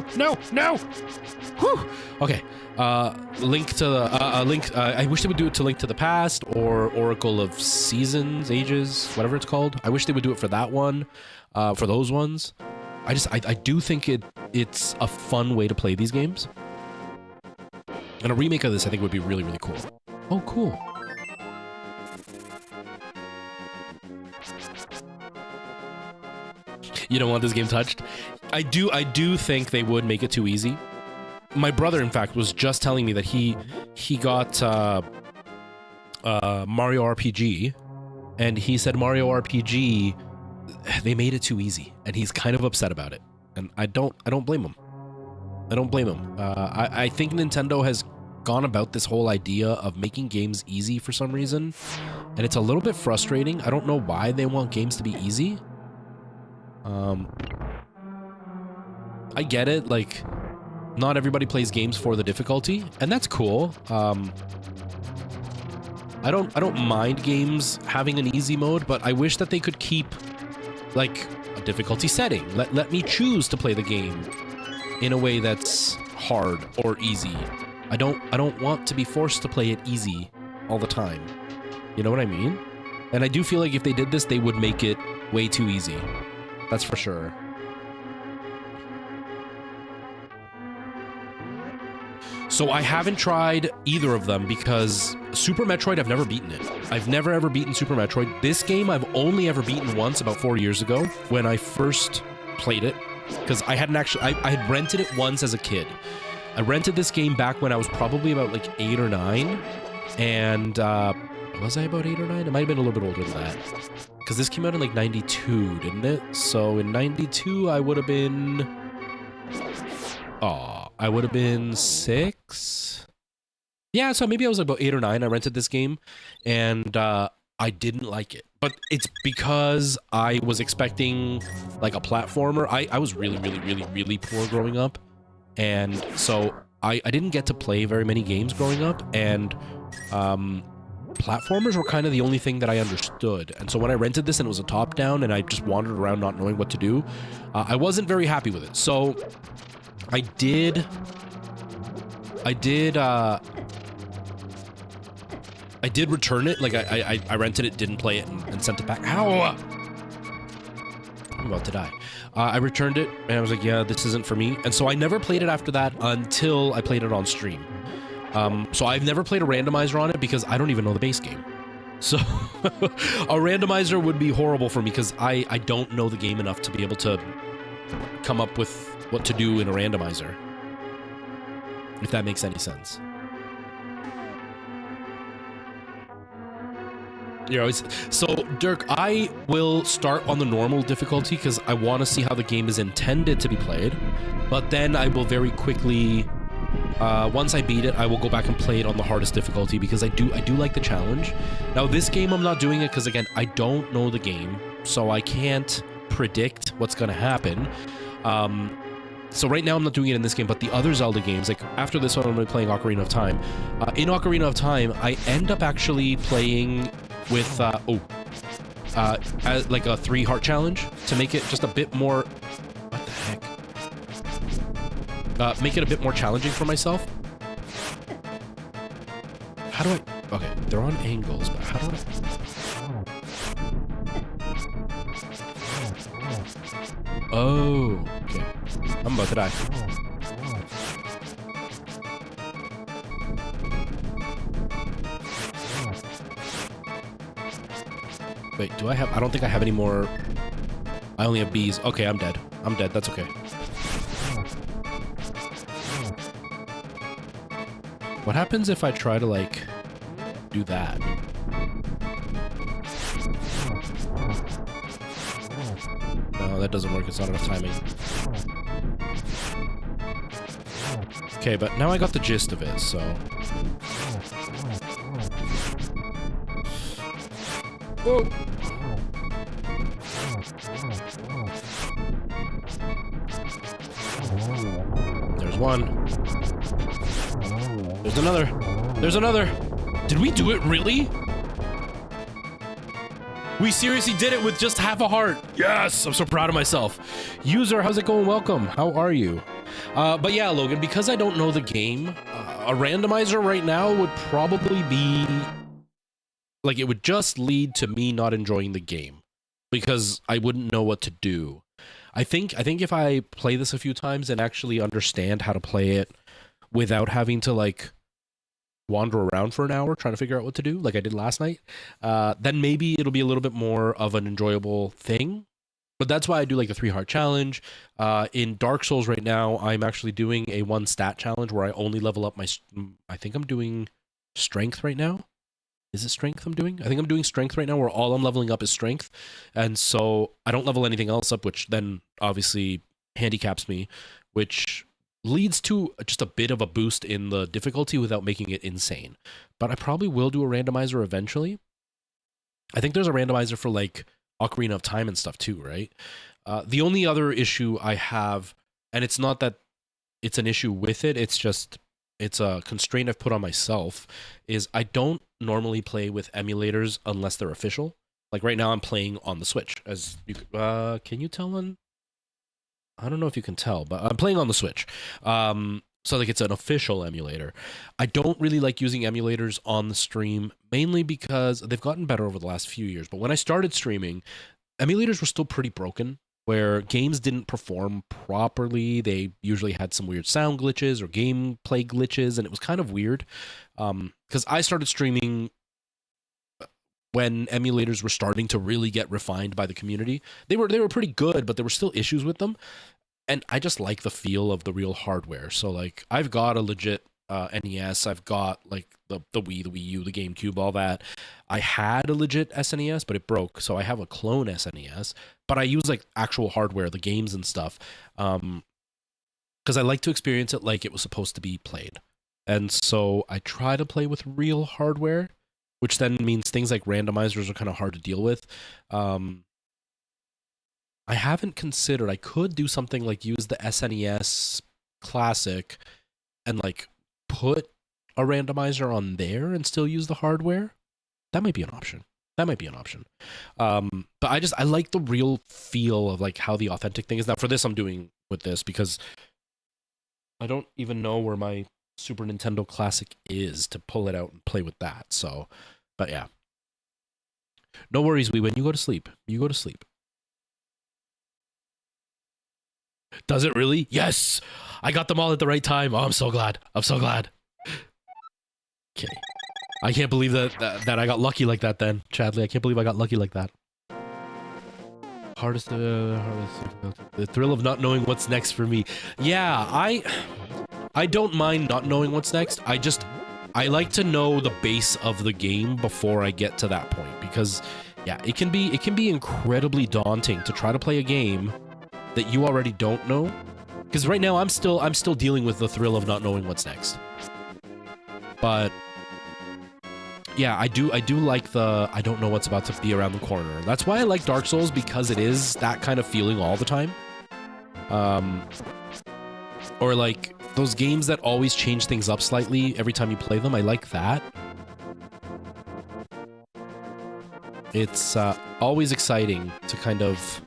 Whew. Okay, Link to the, I wish they would do it to Link to the Past or Oracle of Seasons, Ages, whatever it's called. I wish they would do it for that one, for those ones. I do think it's a fun way to play these games. And a remake of this I think would be really, really cool. Oh, cool. You don't want this game touched? I do think they would make it too easy. My brother, in fact, was just telling me that he got Mario RPG, and he said Mario RPG, they made it too easy, and he's kind of upset about it. And I don't blame him. I think Nintendo has gone about this whole idea of making games easy for some reason, and it's a little bit frustrating. I don't know why they want games to be easy. I get it, like, not everybody plays games for the difficulty, and that's cool. I don't mind games having an easy mode, but I wish that they could keep, like, a difficulty setting. Let me choose to play the game in a way that's hard or easy. I don't want to be forced to play it easy all the time. You know what I mean? And I do feel like if they did this, they would make it way too easy. That's for sure. So I haven't tried either of them because Super Metroid, I've never beaten it. I've never ever beaten Super Metroid. This game I've only ever beaten once about 4 years ago when I first played it, because I hadn't actually, I had rented it once as a kid. I rented this game back when I was probably about like 8 or 9, and was I about 8 or 9? It might have been a little bit older than that. Because this came out in like 92, didn't it? So in 92, I would have been... I would have been 6? Yeah, so maybe I was about 8 or 9. I rented this game, and I didn't like it. But it's because I was expecting like a platformer. I was really, really, really, really poor growing up. And so I didn't get to play very many games growing up. And platformers were kind of the only thing that I understood. And so when I rented this and it was a top-down and I just wandered around not knowing what to do, I wasn't very happy with it. So I did return it. Like I rented it, didn't play it, and sent it back. Ow! I'm about to die. I returned it, and I was like, yeah, this isn't for me. And so I never played it after that until I played it on stream. So I've never played a randomizer on it because I don't even know the base game. So a randomizer would be horrible for me because I don't know the game enough to be able to come up with what to do in a randomizer. If that makes any sense. You know, so Dirk, I will start on the normal difficulty because I want to see how the game is intended to be played, but then I will very quickly, once I beat it, I will go back and play it on the hardest difficulty because I do like the challenge. Now this game, I'm not doing it because again, I don't know the game, so I can't predict what's going to happen. So right now I'm not doing it in this game, but the other Zelda games, like after this one, I'm going to be playing Ocarina of Time. In Ocarina of Time, I end up actually playing with as like a 3 heart challenge to make it just a bit more, what the heck, make it a bit more challenging for myself. How do I, okay, they're on angles, but how do I, oh, okay, I'm about to die. Wait, do I have... I don't think I have any more... I only have bees. Okay, I'm dead. I'm dead. That's okay. What happens if I try to, like, do that? No, that doesn't work. It's not enough timing. Okay, but now I got the gist of it, so... Whoa! There's one. There's another. There's another. Did we do it really? We seriously did it with just half a heart. Yes! I'm so proud of myself. User, how's it going? Welcome. How are you? But yeah, Logan, because I don't know the game, a randomizer right now would probably be... Like, it would just lead to me not enjoying the game because I wouldn't know what to do. I think if I play this a few times and actually understand how to play it without having to, like, wander around for an hour trying to figure out what to do, like I did last night, then maybe it'll be a little bit more of an enjoyable thing. But that's why I do, like, the 3 heart challenge. In Dark Souls right now, I'm actually doing a 1 stat challenge where I only level up my... I think I'm doing strength right now. Is it strength I'm doing? I think I'm doing strength right now where all I'm leveling up is strength. And so I don't level anything else up, which then obviously handicaps me, which leads to just a bit of a boost in the difficulty without making it insane. But I probably will do a randomizer eventually. I think there's a randomizer for like Ocarina of Time and stuff too, right? The only other issue I have, and it's not that it's an issue with it, it's just... it's a constraint I've put on myself, is I don't normally play with emulators unless they're official. Like right now I'm playing on the Switch. As you can you tell on? I don't know if you can tell, but I'm playing on the Switch. So like it's an official emulator. I don't really like using emulators on the stream, mainly because they've gotten better over the last few years. But when I started streaming, emulators were still pretty broken, where games didn't perform properly. They usually had some weird sound glitches or gameplay glitches, and it was kind of weird. Because I started streaming when emulators were starting to really get refined by the community. They were pretty good, but there were still issues with them. And I just like the feel of the real hardware. So like I've got a legit NES. I've got like the Wii, the Wii U, the GameCube, all that. I had a legit SNES, but it broke. So I have a clone SNES, but I use like actual hardware, the games and stuff. Because I like to experience it like it was supposed to be played. And so I try to play with real hardware, which then means things like randomizers are kind of hard to deal with. I haven't considered, I could do something like use the SNES Classic and like put a randomizer on there and still use the hardware. That might be an option. That might be an option. But I like the real feel of like how the authentic thing is. Now for this, I'm doing with this because I don't even know where my Super Nintendo Classic is to pull it out and play with that. So, but yeah. No worries, when you go to sleep. You go to sleep. Does it really? Yes! I got them all at the right time. Oh, I'm so glad. I'm so glad. Okay. I can't believe that I got lucky like that then, Chadley. I can't believe I got lucky like that. Hardest the thrill of not knowing what's next for me. Yeah, I don't mind not knowing what's next. I like to know the base of the game before I get to that point because yeah, it can be incredibly daunting to try to play a game that you already don't know. Because right now I'm still dealing with the thrill of not knowing what's next. But yeah, I do like the I don't know what's about to be around the corner. That's why I like Dark Souls, because it is that kind of feeling all the time. Or like those games that always change things up slightly every time you play them. I like that. It's always exciting to kind of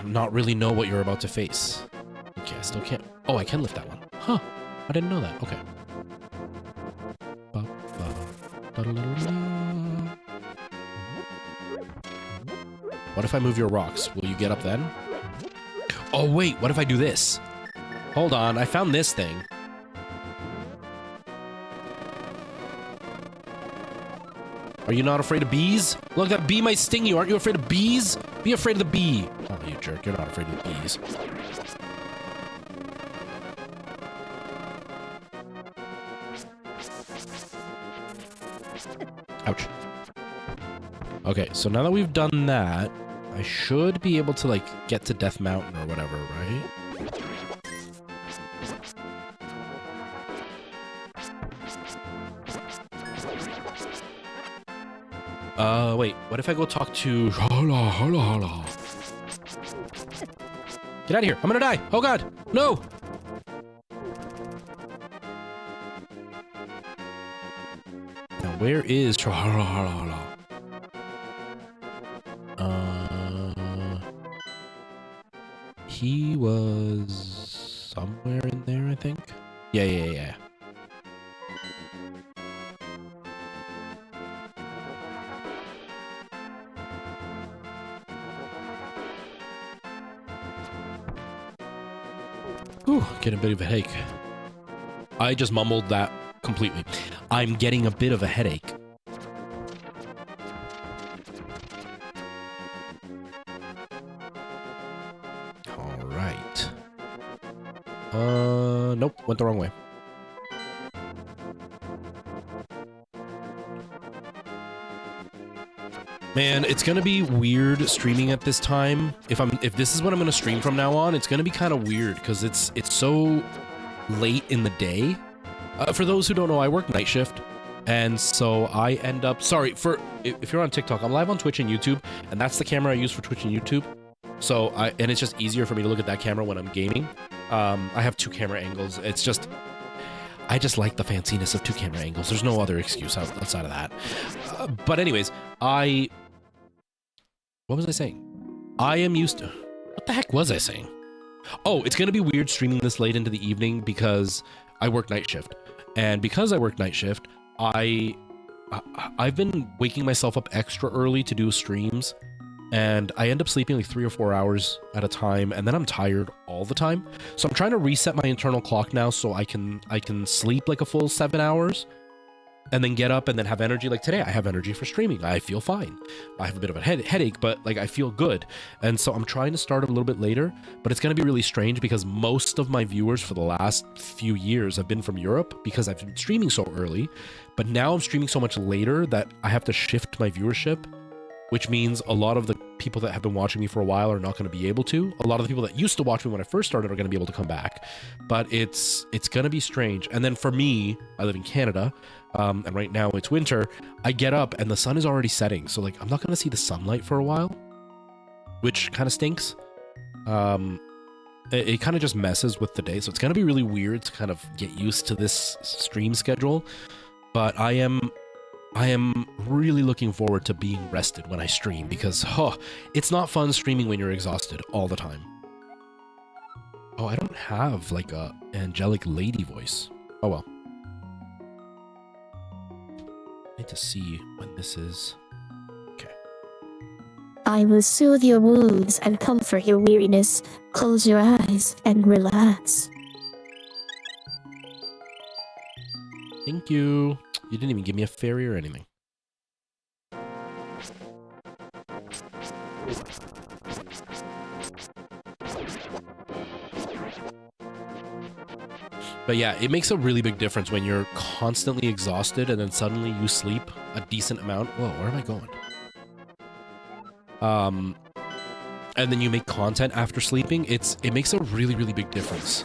not really know what you're about to face. Okay, I still can't. Oh, I can lift that one. Huh. I didn't know that. Okay. What if I move your rocks? Will you get up then? Oh, wait. What if I do this? Hold on. I found this thing. Are you not afraid of bees? Look, that bee might sting you. Aren't you afraid of bees? Be afraid of the bee. Oh, you jerk. You're not afraid of the bees. Ouch. Okay, so now that we've done that, I should be able to, like, get to Death Mountain or whatever, right? Wait, what if I go talk to... Hala, hala, hala. Get out of here. I'm gonna die. Oh, God. No. Now, where is... Hala, hala, hala. He was somewhere in there, I think. Yeah. Ooh, getting a bit of a headache. I just mumbled that completely. I'm getting a bit of a headache. All right. Nope, went the wrong way. Man, it's gonna be weird streaming at this time. If this is what I'm gonna stream from now on, it's gonna be kind of weird because it's so late in the day. For those who don't know, I work night shift, and so I end up. Sorry for if you're on TikTok, I'm live on Twitch and YouTube, and that's the camera I use for Twitch and YouTube. So and it's just easier for me to look at that camera when I'm gaming. I have two camera angles. It's just. I just like the fanciness of two camera angles. There's no other excuse outside of that. But anyways, what was I saying? I am used to... What the heck was I saying? Oh, it's going to be weird streaming this late into the evening because I work night shift. And because I work night shift, I've been waking myself up extra early to do streams. And I end up sleeping like 3 or 4 hours at a time, and then I'm tired all the time. So I'm trying to reset my internal clock now so I can sleep like a full 7 hours and then get up and then have energy. Like today, I have energy for streaming. I feel fine. I have a bit of a headache, but like I feel good. And so I'm trying to start a little bit later, but it's going to be really strange because most of my viewers for the last few years have been from Europe because I've been streaming so early. But now I'm streaming so much later that I have to shift my viewership, which means a lot of the people that have been watching me for a while are not going to be able to. A lot of the people that used to watch me when I first started are going to be able to come back. But it's going to be strange. And then for me, I live in Canada, and right now it's winter. I get up and the sun is already setting. So like I'm not going to see the sunlight for a while, which kind of stinks. It kind of just messes with the day. So it's going to be really weird to kind of get used to this stream schedule. But I am I am really looking forward to being rested when I stream because, it's not fun streaming when you're exhausted all the time. Oh, I don't have like a angelic lady voice. Oh well. I need to see when this is. Okay. I will soothe your wounds and comfort your weariness. Close your eyes and relax. Thank you. You didn't even give me a fairy or anything. But yeah, it makes a really big difference when you're constantly exhausted and then suddenly you sleep a decent amount. Whoa, where am I going? And then you make content after sleeping. It makes a really, really big difference.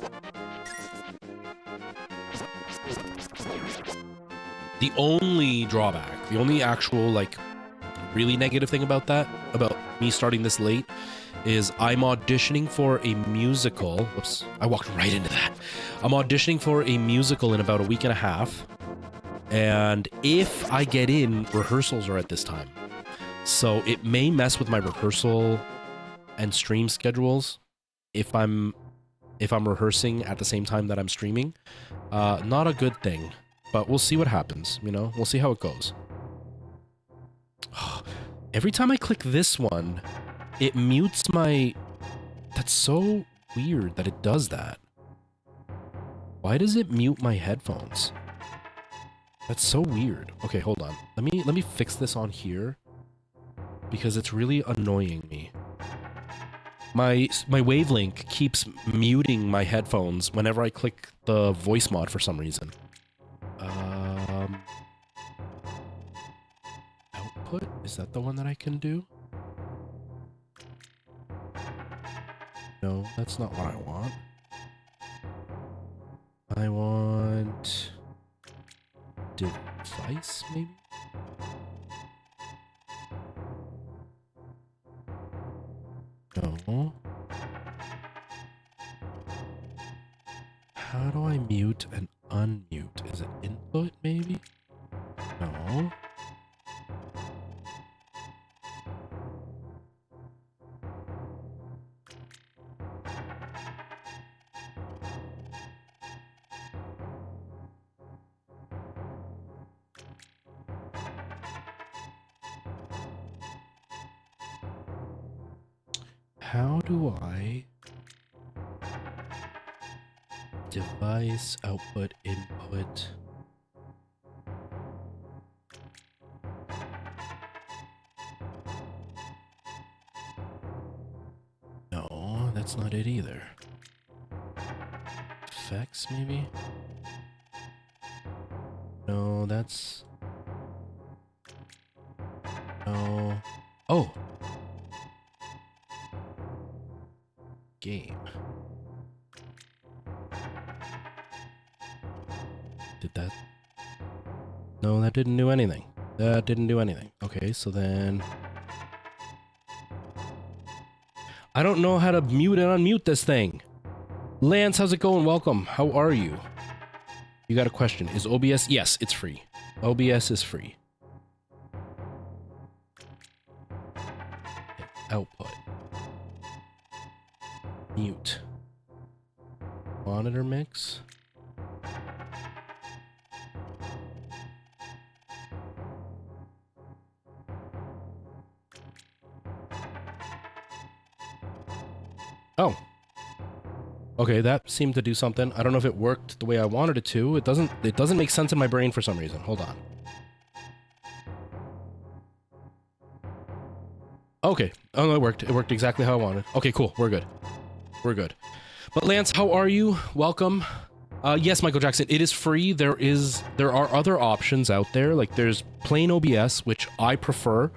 The only drawback, the only actual like really negative thing about that, about me starting this late, is I'm auditioning for a musical. Whoops, I walked right into that. I'm auditioning for a musical in about a week and a half. And if I get in, rehearsals are at this time. So it may mess with my rehearsal and stream schedules if I'm rehearsing at the same time that I'm streaming. Not a good thing, but we'll see what happens, you know? We'll see how it goes. Every time I click this one, it mutes my... That's so weird that it does that. Why does it mute my headphones? That's so weird. Okay, hold on. Let me fix this on here because it's really annoying me. My wavelength keeps muting my headphones whenever I click the voice mod for some reason. Output? Is that the one that I can do? No, that's not what I want. I want... device, maybe? No. How do I mute and unmute? Is it input, maybe? No. How do I... device, output, input... No, that's not it either. Effects, maybe? No, that's... No... Oh! Game. Did that? No, that didn't do anything. That didn't do anything. Okay, so then... I don't know how to mute and unmute this thing. Lance, how's it going? Welcome. How are you? You got a question. Is OBS? Yes, it's free. OBS is free. Okay, output. Mute. Monitor mix. Oh. Okay, that seemed to do something. I don't know if it worked the way I wanted it to. It doesn't make sense in my brain for some reason. Hold on. Okay. Oh no, it worked. It worked exactly how I wanted. Okay, cool. We're good. We're good. But Lance, how are you? Welcome. Yes, Michael Jackson, it is free. There are other options out there. Like there's plain OBS, which I prefer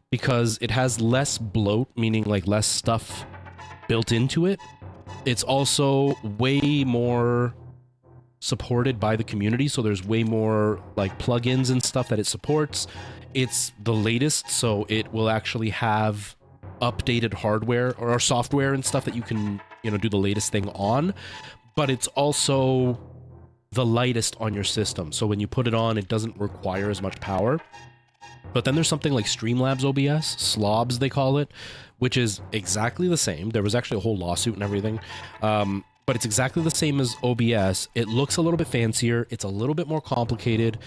because it has less bloat, meaning like less stuff built into it. It's also way more supported by the community, so there's way more like plugins and stuff that it supports. It's the latest, so it will actually have updated hardware or software and stuff that you can, you know, do the latest thing on. But it's also the lightest on your system. So when you put it on, it doesn't require as much power. But then there's something like Streamlabs OBS, Slobs they call it, which is exactly the same. There was actually a whole lawsuit and everything. But it's exactly the same as OBS. It looks a little bit fancier. It's a little bit more complicated.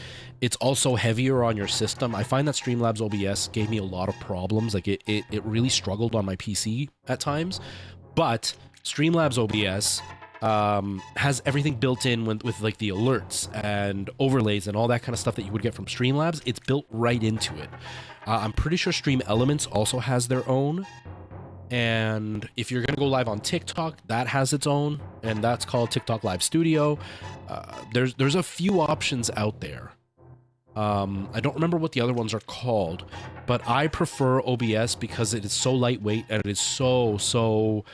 It's also heavier on your system. I find that Streamlabs OBS gave me a lot of problems. Like it really struggled on my PC at times. But Streamlabs OBS has everything built in with like the alerts and overlays and all that kind of stuff that you would get from Streamlabs. It's built right into it. I'm pretty sure Stream Elements also has their own. And if you're going to go live on TikTok, that has its own, and that's called TikTok Live Studio. There's a few options out there. I don't remember what the other ones are called, but I prefer OBS because it is so lightweight and it is so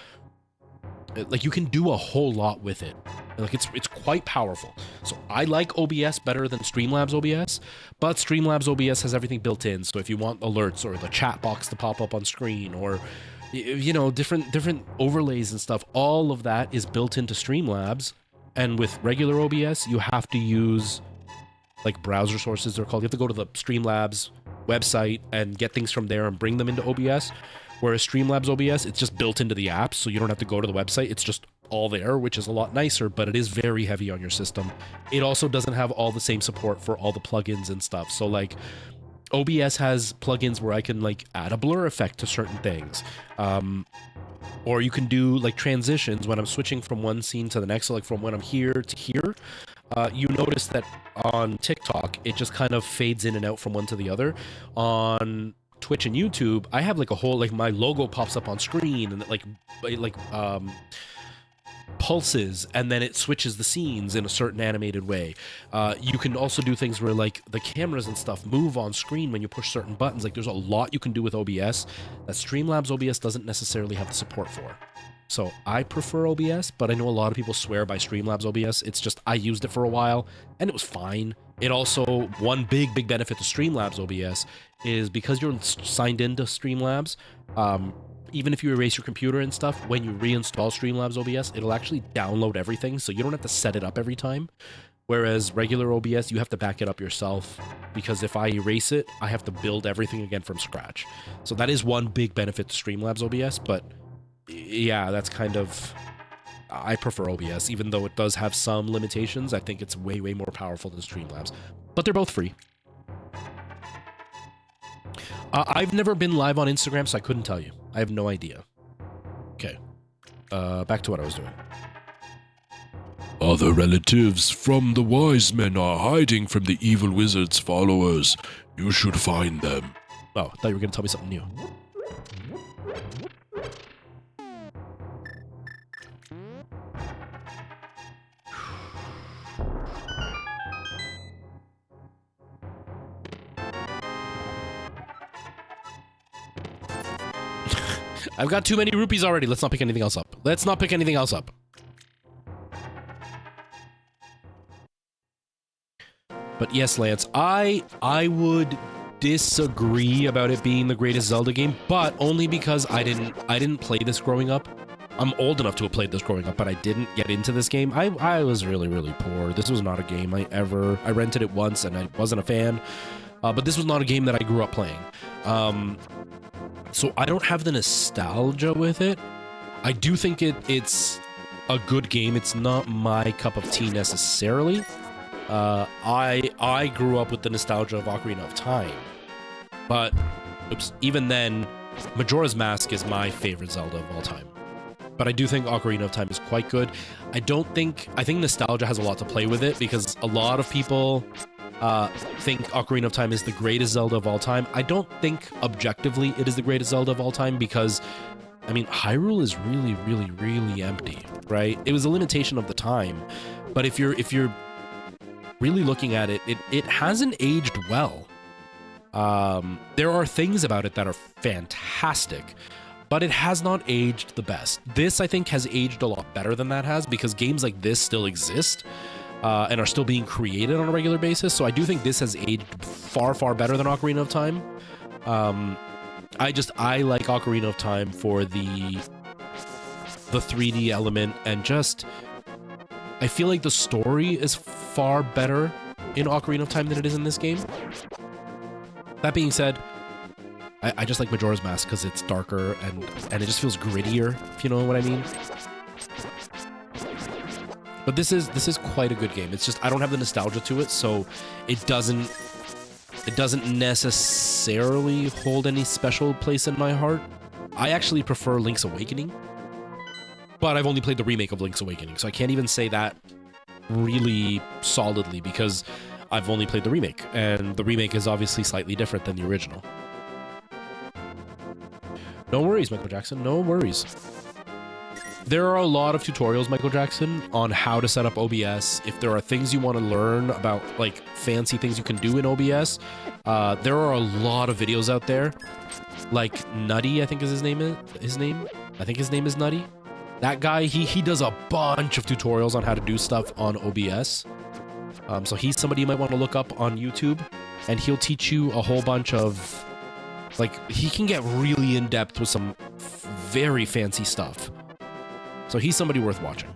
like you can do a whole lot with it. Like it's quite powerful. So I like OBS better than Streamlabs OBS, but Streamlabs OBS has everything built in. So if you want alerts or the chat box to pop up on screen, or you know, different overlays and stuff, all of that is built into Streamlabs. And with regular OBS, you have to use like browser sources, they're called. You have to go to the Streamlabs website and get things from there and bring them into OBS. Whereas Streamlabs OBS, it's just built into the app, so you don't have to go to the website. It's just all there, which is a lot nicer, but it is very heavy on your system. It also doesn't have all the same support for all the plugins and stuff. So like OBS has plugins where I can like add a blur effect to certain things. Or you can do like transitions when I'm switching from one scene to the next. So like from when I'm here to here, you notice that on TikTok, it just kind of fades in and out from one to the other. On Twitch and YouTube, I have like a whole, like my logo pops up on screen and it pulses, and then it switches the scenes in a certain animated way. You can also do things where like the cameras and stuff move on screen when you push certain buttons. Like there's a lot you can do with OBS that Streamlabs OBS doesn't necessarily have the support for. So I prefer OBS, but I know a lot of people swear by Streamlabs OBS. It's just, I used it for a while and it was fine. It also, one big benefit to Streamlabs OBS is because you're signed into Streamlabs, even if you erase your computer and stuff, when you reinstall Streamlabs OBS, it'll actually download everything, so you don't have to set it up every time. Whereas regular OBS, you have to back it up yourself, because if I erase it, I have to build everything again from scratch. So that is one big benefit to Streamlabs OBS, but yeah, that's kind of... I prefer OBS, even though it does have some limitations. I think it's way more powerful than Streamlabs. But they're both free. I've never been live on Instagram, so I couldn't tell you. I have no idea. Okay. Back to what I was doing. Other relatives from the wise men are hiding from the evil wizard's followers. You should find them. Oh, I thought you were going to tell me something new. I've got too many rupees already. Let's not pick anything else up. Let's not pick anything else up. But yes, Lance, I would disagree about it being the greatest Zelda game, but only because I didn't play this growing up. I'm old enough to have played this growing up, but I didn't get into this game. I was really poor. This was not a game I rented it once and I wasn't a fan. But this was not a game that I grew up playing. So I don't have the nostalgia with it. I do think it's a good game. It's not my cup of tea necessarily. I grew up with the nostalgia of Ocarina of Time. But even then, Majora's Mask is my favorite Zelda of all time. But I do think Ocarina of Time is quite good. I think nostalgia has a lot to play with it, because a lot of people think Ocarina of Time is the greatest Zelda of all time. I don't think objectively it is the greatest Zelda of all time, because I mean, Hyrule is really empty, right? It was a limitation of the time, but if you're really looking at it, it hasn't aged well. There are things about it that are fantastic, but it has not aged the best. This, I think, has aged a lot better than that has, because games like this still exist. And are still being created on a regular basis. So I do think this has aged far better than Ocarina of Time. I like Ocarina of Time for the 3D element, and just I feel like the story is far better in Ocarina of Time than it is in this game. That being said, I just like Majora's Mask because it's darker and it just feels grittier, if you know what I mean. But this is quite a good game. It's just I don't have the nostalgia to it, so it doesn't necessarily hold any special place in my heart. I actually prefer Link's Awakening, but I've only played the remake of Link's Awakening, so I can't even say that really solidly because I've only played the remake, and the remake is obviously slightly different than the original. No worries, Michael Jackson, no worries. There are a lot of tutorials, Michael Jackson, on how to set up OBS. If there are things you want to learn about, like, fancy things you can do in OBS, there are a lot of videos out there. Like Nutty, I think is his name. I think his name is Nutty. That guy, he does a bunch of tutorials on how to do stuff on OBS. So he's somebody you might want to look up on YouTube, and he'll teach you a whole bunch of, like, he can get really in-depth with some very fancy stuff. So he's somebody worth watching.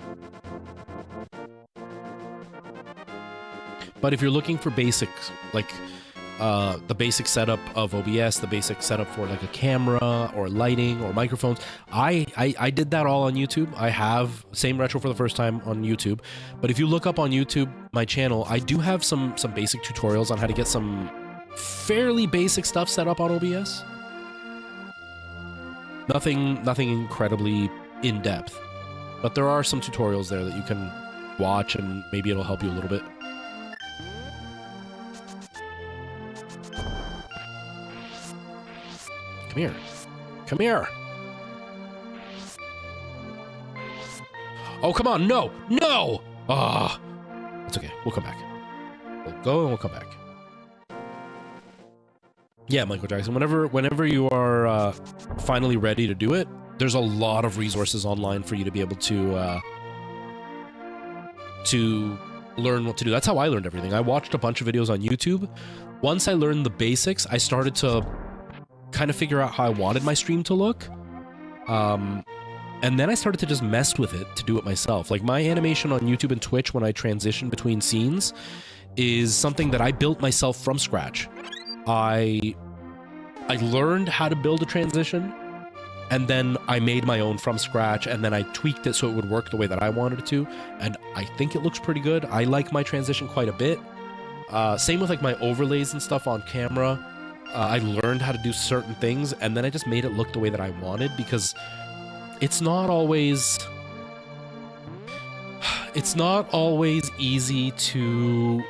But if you're looking for basics, like the basic setup of OBS, the basic setup for like a camera or lighting or microphones, I did that all on YouTube. I have same retro for the first time on YouTube. But if you look up on YouTube, my channel, I do have some basic tutorials on how to get some fairly basic stuff set up on OBS. Nothing incredibly in-depth. But there are some tutorials there that you can watch, and maybe it'll help you a little bit. Come here. Come here. Oh, come on. No. No. Ah. It's okay. We'll come back. We'll go and we'll come back. Yeah, Michael Jackson, whenever you are finally ready to do it, there's a lot of resources online for you to be able to learn what to do. That's how I learned everything. I watched a bunch of videos on YouTube. Once I learned the basics, I started to kind of figure out how I wanted my stream to look. And then I started to just mess with it to do it myself. Like my animation on YouTube and Twitch when I transition between scenes is something that I built myself from scratch. I learned how to build a transition, and then I made my own from scratch, and then I tweaked it so it would work the way that I wanted it to, and I think it looks pretty good. I like my transition quite a bit. Same with like my overlays and stuff on camera. I learned how to do certain things, and then I just made it look the way that I wanted, because it's not always easy to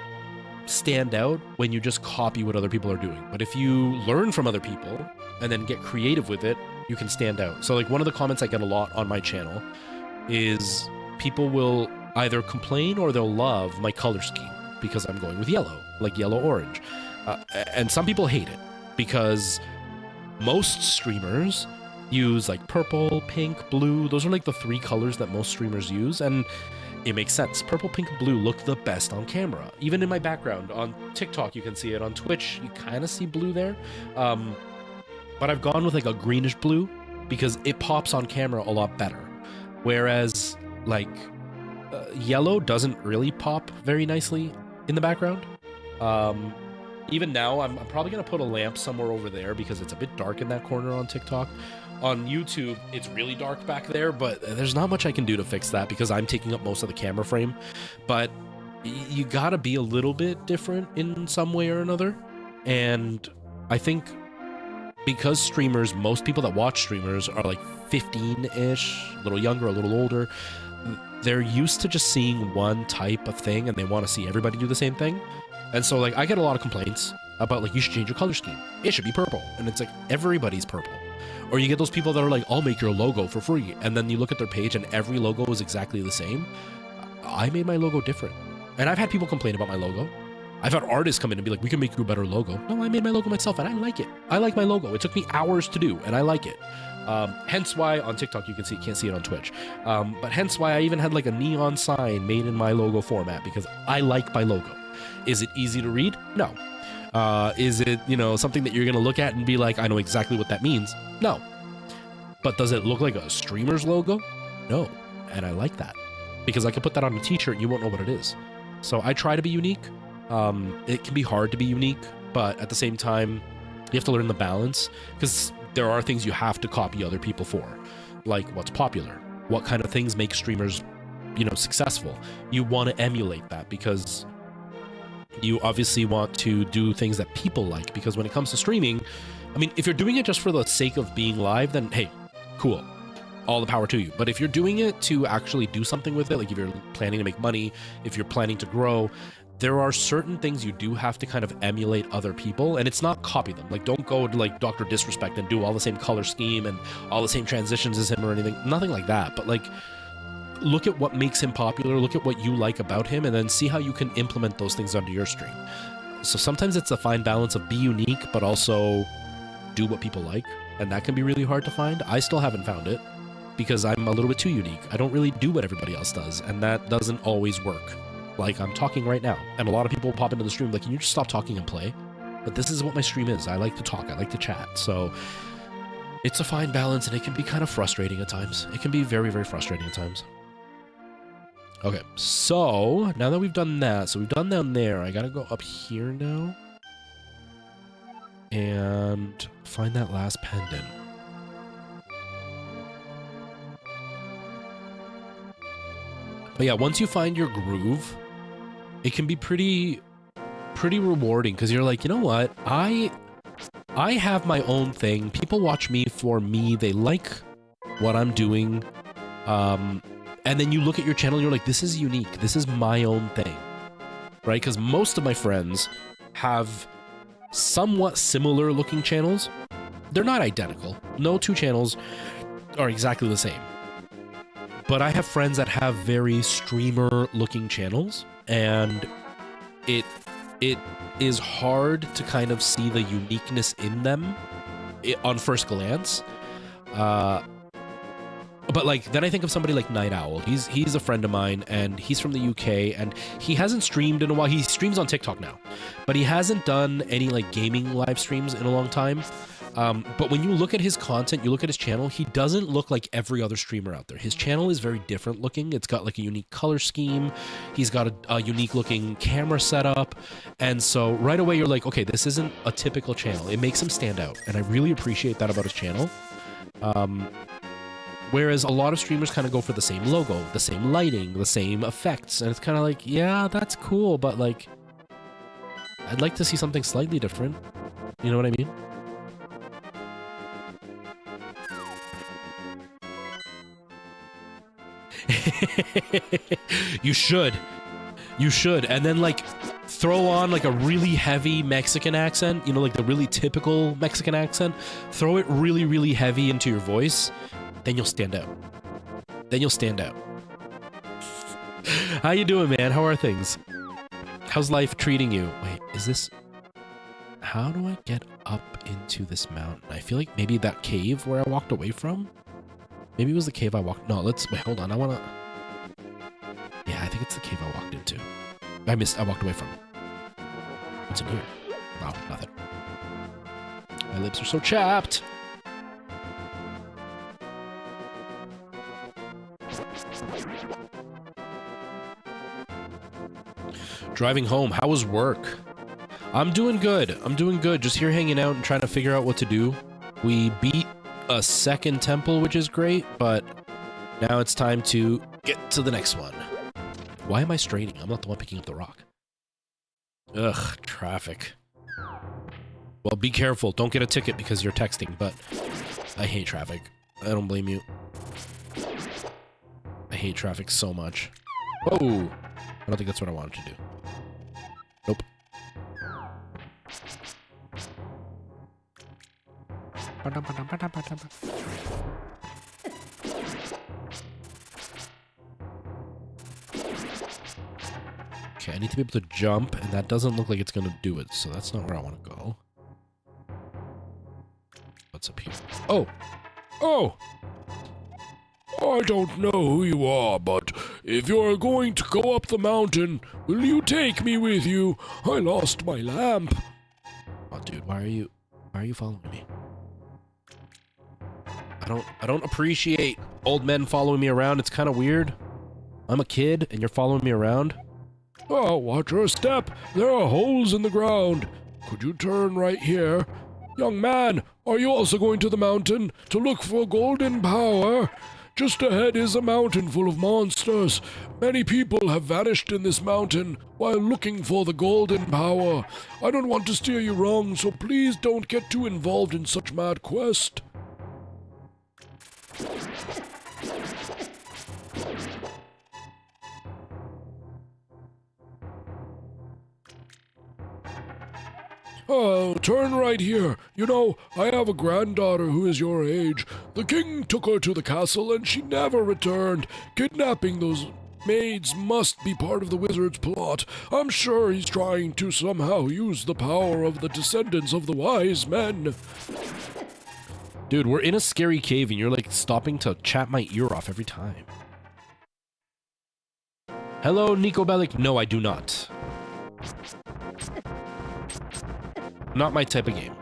stand out when you just copy what other people are doing. But if you learn from other people and then get creative with it, you can stand out. So like one of the comments I get a lot on my channel is people will either complain or they'll love my color scheme because I'm going with yellow, like yellow-orange. And some people hate it because most streamers use like purple, pink, blue. Those are like the three colors that most streamers use, and it makes sense. Purple, pink, and blue look the best on camera. Even in my background on TikTok, you can see it. On Twitch, you kind of see blue there. But I've gone with like a greenish blue because it pops on camera a lot better. Whereas like yellow doesn't really pop very nicely in the background. Even now, I'm probably going to put a lamp somewhere over there because it's a bit dark in that corner on TikTok. On YouTube, it's really dark back there, but there's not much I can do to fix that because I'm taking up most of the camera frame. But you gotta be a little bit different in some way or another. And I think because streamers, most people that watch streamers are like 15-ish, a little younger, a little older, they're used to just seeing one type of thing and they want to see everybody do the same thing. And so like I get a lot of complaints about like, you should change your color scheme. It should be purple. And it's like, everybody's purple. Or you get those people that are like, I'll make your logo for free. And then you look at their page and every logo is exactly the same. I made my logo different. And I've had people complain about my logo. I've had artists come in and be like, we can make you a better logo. No, I made my logo myself and I like it. I like my logo. It took me hours to do and I like it. Hence why on TikTok you can't see it on Twitch. But hence why I even had like a neon sign made in my logo format because I like my logo. Is it easy to read? No. Is it, something that you're going to look at and be like, I know exactly what that means? No. But does it look like a streamer's logo? No. And I like that. because I could put that on a t-shirt and you won't know what it is. So I try to be unique. It can be hard to be unique, but at the same time, you have to learn the balance, because there are things you have to copy other people for, like what's popular, what kind of things make streamers, successful. You want to emulate that because you obviously want to do things that people like, because when it comes to streaming, I mean, if you're doing it just for the sake of being live, then hey, cool. All the power to you. But if you're doing it to actually do something with it, like if you're planning to make money, if you're planning to grow, there are certain things you do have to kind of emulate other people, and it's not copy them. Like, don't go to like Dr. Disrespect and do all the same color scheme and all the same transitions as him or anything. Nothing like that. But like, look at what makes him popular, look at what you like about him, and then see how you can implement those things onto your stream. So sometimes it's a fine balance of be unique, but also do what people like, and that can be really hard to find. I still haven't found it, because I'm a little bit too unique. I don't really do what everybody else does, and that doesn't always work. Like, I'm talking right now, and a lot of people pop into the stream like, can you just stop talking and play? But this is what my stream is. I like to talk, I like to chat, so it's a fine balance, and it can be kind of frustrating at times. It can be very, very frustrating at times. Okay, so now that we've done that, so we've done down there, I gotta go up here now and find that last pendant. But yeah, once you find your groove, it can be pretty rewarding, because you're like, you know what? I have my own thing. People watch me for me. They like what I'm doing. And then you look at your channel and you're like, this is unique. This is my own thing, right? Because most of my friends have somewhat similar looking channels. They're not identical. No two channels are exactly the same. But I have friends that have very streamer looking channels, and it is hard to kind of see the uniqueness in them on first glance. But like, then I think of somebody like Night Owl. He's a friend of mine, and he's from the UK, and he hasn't streamed in a while. He streams on TikTok now, but he hasn't done any like gaming live streams in a long time. But when you look at his content, you look at his channel, he doesn't look like every other streamer out there. His channel is very different looking. It's got like a unique color scheme. He's got a unique looking camera setup. And so right away you're like, okay, this isn't a typical channel. It makes him stand out. And I really appreciate that about his channel. Whereas a lot of streamers kind of go for the same logo, the same lighting, the same effects. And it's kind of like, yeah, that's cool, but like, I'd like to see something slightly different. You know what I mean? You should. And then like throw on like a really heavy Mexican accent, like the really typical Mexican accent. Throw it really, really heavy into your voice. Then you'll stand out. How you doing, man? How are things? How's life treating you? Wait, is this... How do I get up into this mountain? I feel like maybe that cave where I walked away from? Maybe it was the cave I walked... No, let's... Wait, hold on. I wanna... Yeah, I think it's the cave I walked into. I walked away from. What's in here? Wow, nothing. My lips are so chapped! Driving home, how was work? I'm doing good. Just here hanging out and trying to figure out what to do. We beat a second temple, which is great, but now it's time to get to the next one. Why am I straining? I'm not the one picking up the rock. Ugh, traffic. Well, be careful. Don't get a ticket because you're texting, but I hate traffic. I don't blame you. I hate traffic so much. Whoa! I don't think that's what I wanted to do. Nope. Okay, I need to be able to jump, and that doesn't look like it's gonna do it, so that's not where I want to go. What's up here? Oh! Oh! I don't know who you are, but if you're going to go up the mountain, will you take me with you? I lost my lamp. Oh, dude, why are you following me? I don't appreciate old men following me around. It's kind of weird. I'm a kid and you're following me around? Oh, watch your step. There are holes in the ground. Could you turn right here? Young man, are you also going to the mountain to look for golden power? Just ahead is a mountain full of monsters. Many people have vanished in this mountain while looking for the golden power. I don't want to steer you wrong, so please don't get too involved in such mad quest. Oh, turn right here. You know, I have a granddaughter who is your age. The king took her to the castle and she never returned. Kidnapping those maids must be part of the wizard's plot. I'm sure he's trying to somehow use the power of the descendants of the wise men. Dude, we're in a scary cave and you're like stopping to chat my ear off every time. Hello, Nico Bellic. No, I do not. Not my type of game.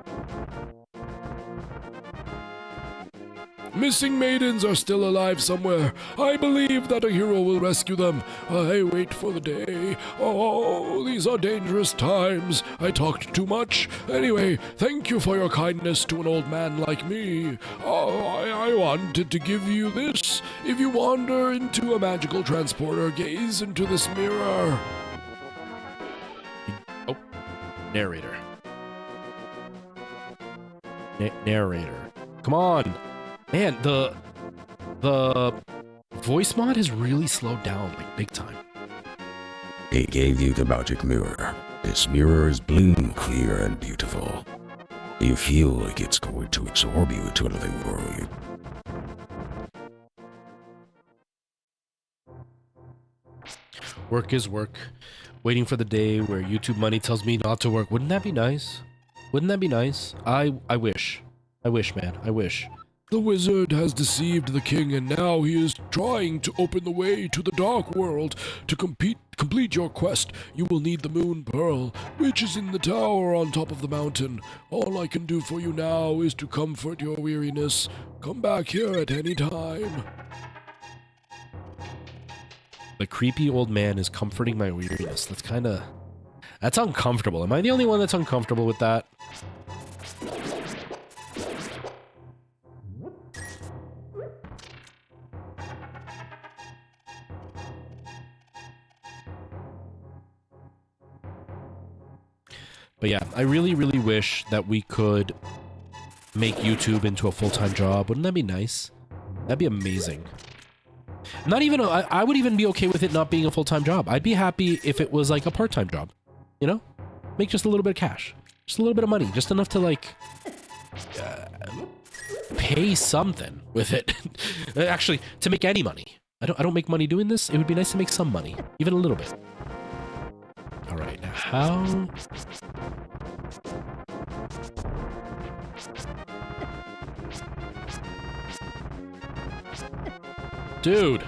Missing maidens are still alive somewhere. I believe that a hero will rescue them. I wait for the day. Oh, these are dangerous times. I talked too much. Anyway, thank you for your kindness to an old man like me. Oh, I wanted to give you this. If you wander into a magical transporter, gaze into this mirror. Oh, narrator. Narrator. Come on. Man, the voice mod has really slowed down, like, big time. They gave you the magic mirror. This mirror is blue, clear, and beautiful. You feel like it's going to absorb you into another world. Work is work. Waiting for the day where YouTube money tells me not to work. Wouldn't that be nice? Wouldn't that be nice? I wish. I wish, man. I wish. The wizard has deceived the king, and now he is trying to open the way to the dark world. To complete your quest, you will need the moon pearl, which is in the tower on top of the mountain. All I can do for you now is to comfort your weariness. Come back here at any time. The creepy old man is comforting my weariness. That's uncomfortable. Am I the only one that's uncomfortable with that? But yeah, I really, really wish that we could make YouTube into a full-time job. Wouldn't that be nice? That'd be amazing. Not even, I would even be okay with it not being a full-time job. I'd be happy if it was like a part-time job, you know? Make just a little bit of cash, just a little bit of money, just enough to like pay something with it. Actually, to make any money. I don't make money doing this. It would be nice to make some money, even a little bit. All right, now how? Dude!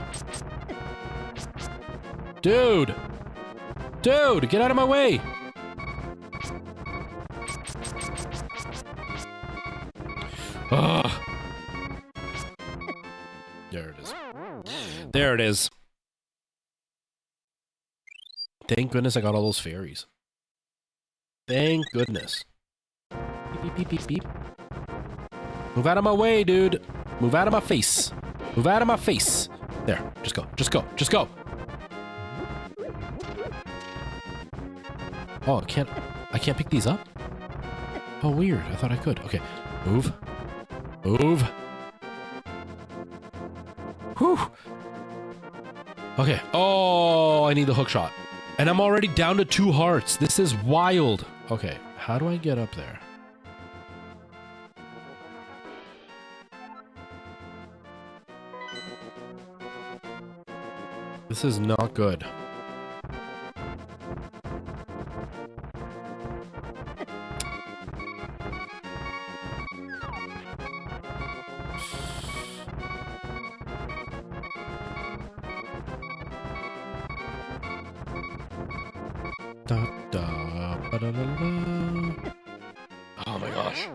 Dude! Dude, get out of my way! Ugh. There it is. There it is. Thank goodness I got all those fairies. Thank goodness. Beep, beep, beep, beep. Move out of my way, dude. Move out of my face. Move out of my face. There. Just go. Just go. Just go. Oh, I can't pick these up? Oh, weird. I thought I could. Okay. Move. Move. Whew. Okay. Oh, I need the hook shot. And I'm already down to 2 hearts. This is wild. Okay. How do I get up there? This is not good. Oh my gosh.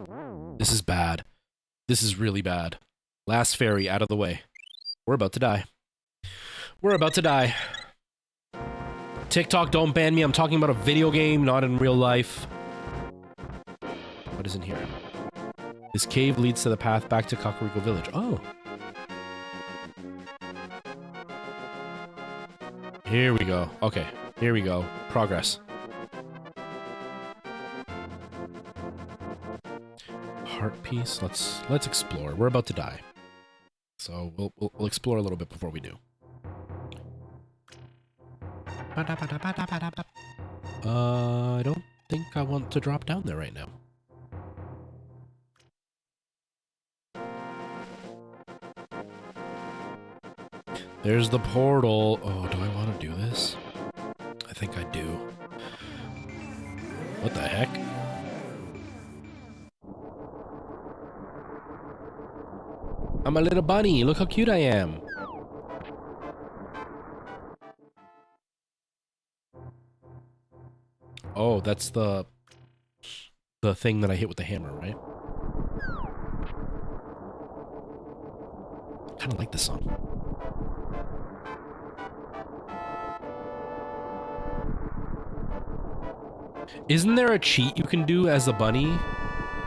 This is bad. This is really bad. Last fairy out of the way. We're about to die. We're about to die. TikTok, don't ban me. I'm talking about a video game, not in real life. What is in here? This cave leads to the path back to Kakariko Village. Oh. Here we go. Okay, here we go. Progress. Heart piece. Let's explore. We're about to die, so we'll explore a little bit before we do. I don't think I want to drop down there right now. There's the portal. Oh, do I want to do this? I think I do. What the heck? I'm a little bunny. Look how cute I am. Oh, that's the thing that I hit with the hammer, right? I kind of like this song. Isn't there a cheat you can do as a bunny?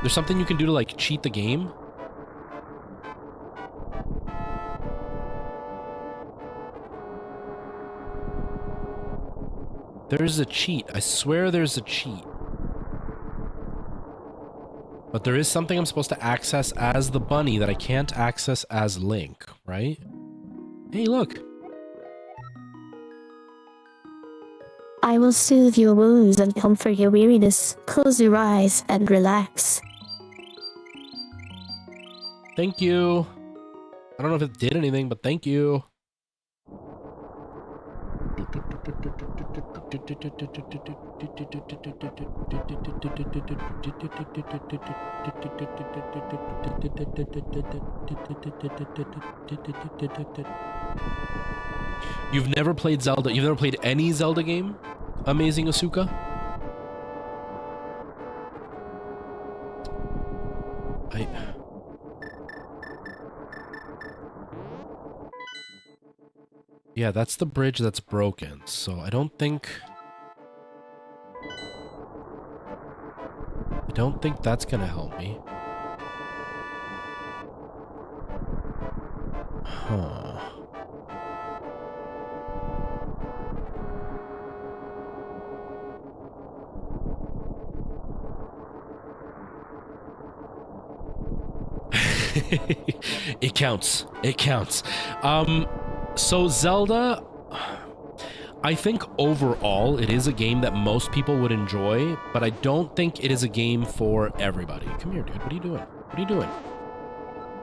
There's something you can do to, like, cheat the game? There's a cheat. I swear there's a cheat. But there is something I'm supposed to access as the bunny that I can't access as Link, right? Hey, look. I will soothe your wounds and comfort your weariness. Close your eyes and relax. Thank you. I don't know if it did anything, but thank you. You've never played Zelda? You've never played any Zelda game? Amazing Asuka? Yeah, that's the bridge that's broken, so I don't think that's gonna help me. Huh. It counts. It counts. So Zelda, I think overall it is a game that most people would enjoy, but I don't think it is a game for everybody. Come here, dude. What are you doing? What are you doing?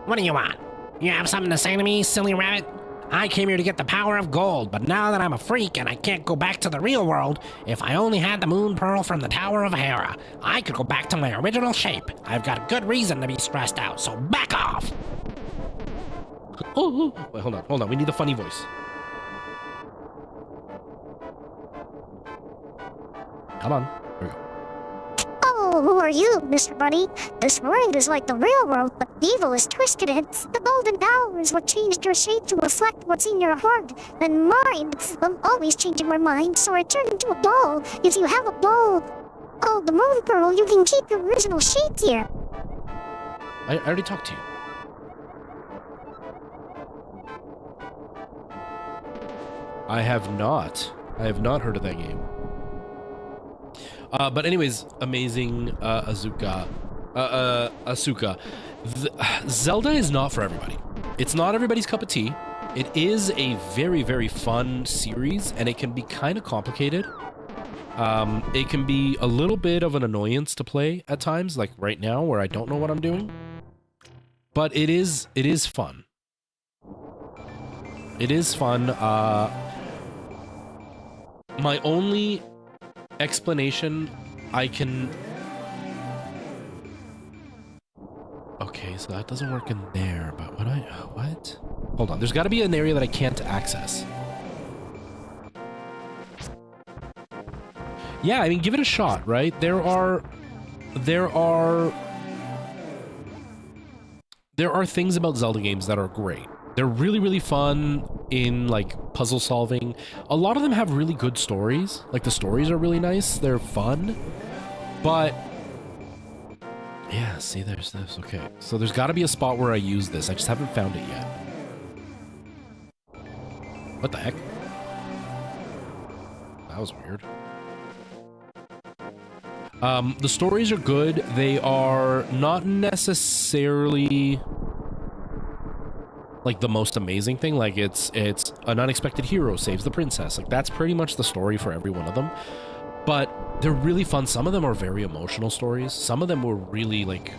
What do you want? You have something to say to me, silly rabbit? I came here to get the power of gold, but now that I'm a freak and I can't go back to the real world, if I only had the moon pearl from the Tower of Hera, I could go back to my original shape. I've got a good reason to be stressed out, so back off! Oh, wait, hold on. We need the funny voice. Come on. Here we go. Oh, who are you, Mr. Bunny? This world is like the real world, but evil is twisted in it. The golden power is what changed your shape to reflect what's in your heart and mind. I'm always changing my mind, so I turn into a ball. If you have a ball, oh, the moon pearl, you can keep your original shape here. I already talked to you. I have not heard of that game. But anyways, amazing Asuka. Zelda is not for everybody. It's not everybody's cup of tea. It is a very, very fun series, and it can be kind of complicated. It can be a little bit of an annoyance to play at times, like right now, where I don't know what I'm doing. But it is fun. It is fun. My only explanation I can... Okay, so that doesn't work in there, but what? Hold on, there's got to be an area that I can't access. Yeah, I mean, give it a shot, right? There are things about Zelda games that are great. They're really, really fun. in like puzzle solving. A lot of them have really good stories. Like the stories are really nice. They're fun. But yeah, see, there's this. Okay, so there's got to be a spot where I use this. I just haven't found it yet. What the heck? That was weird. The stories are good. They are not necessarily like the most amazing thing. Like it's an unexpected hero saves the princess. Like that's pretty much the story for every one of them. But they're really fun. Some of them are very emotional stories. Some of them will really like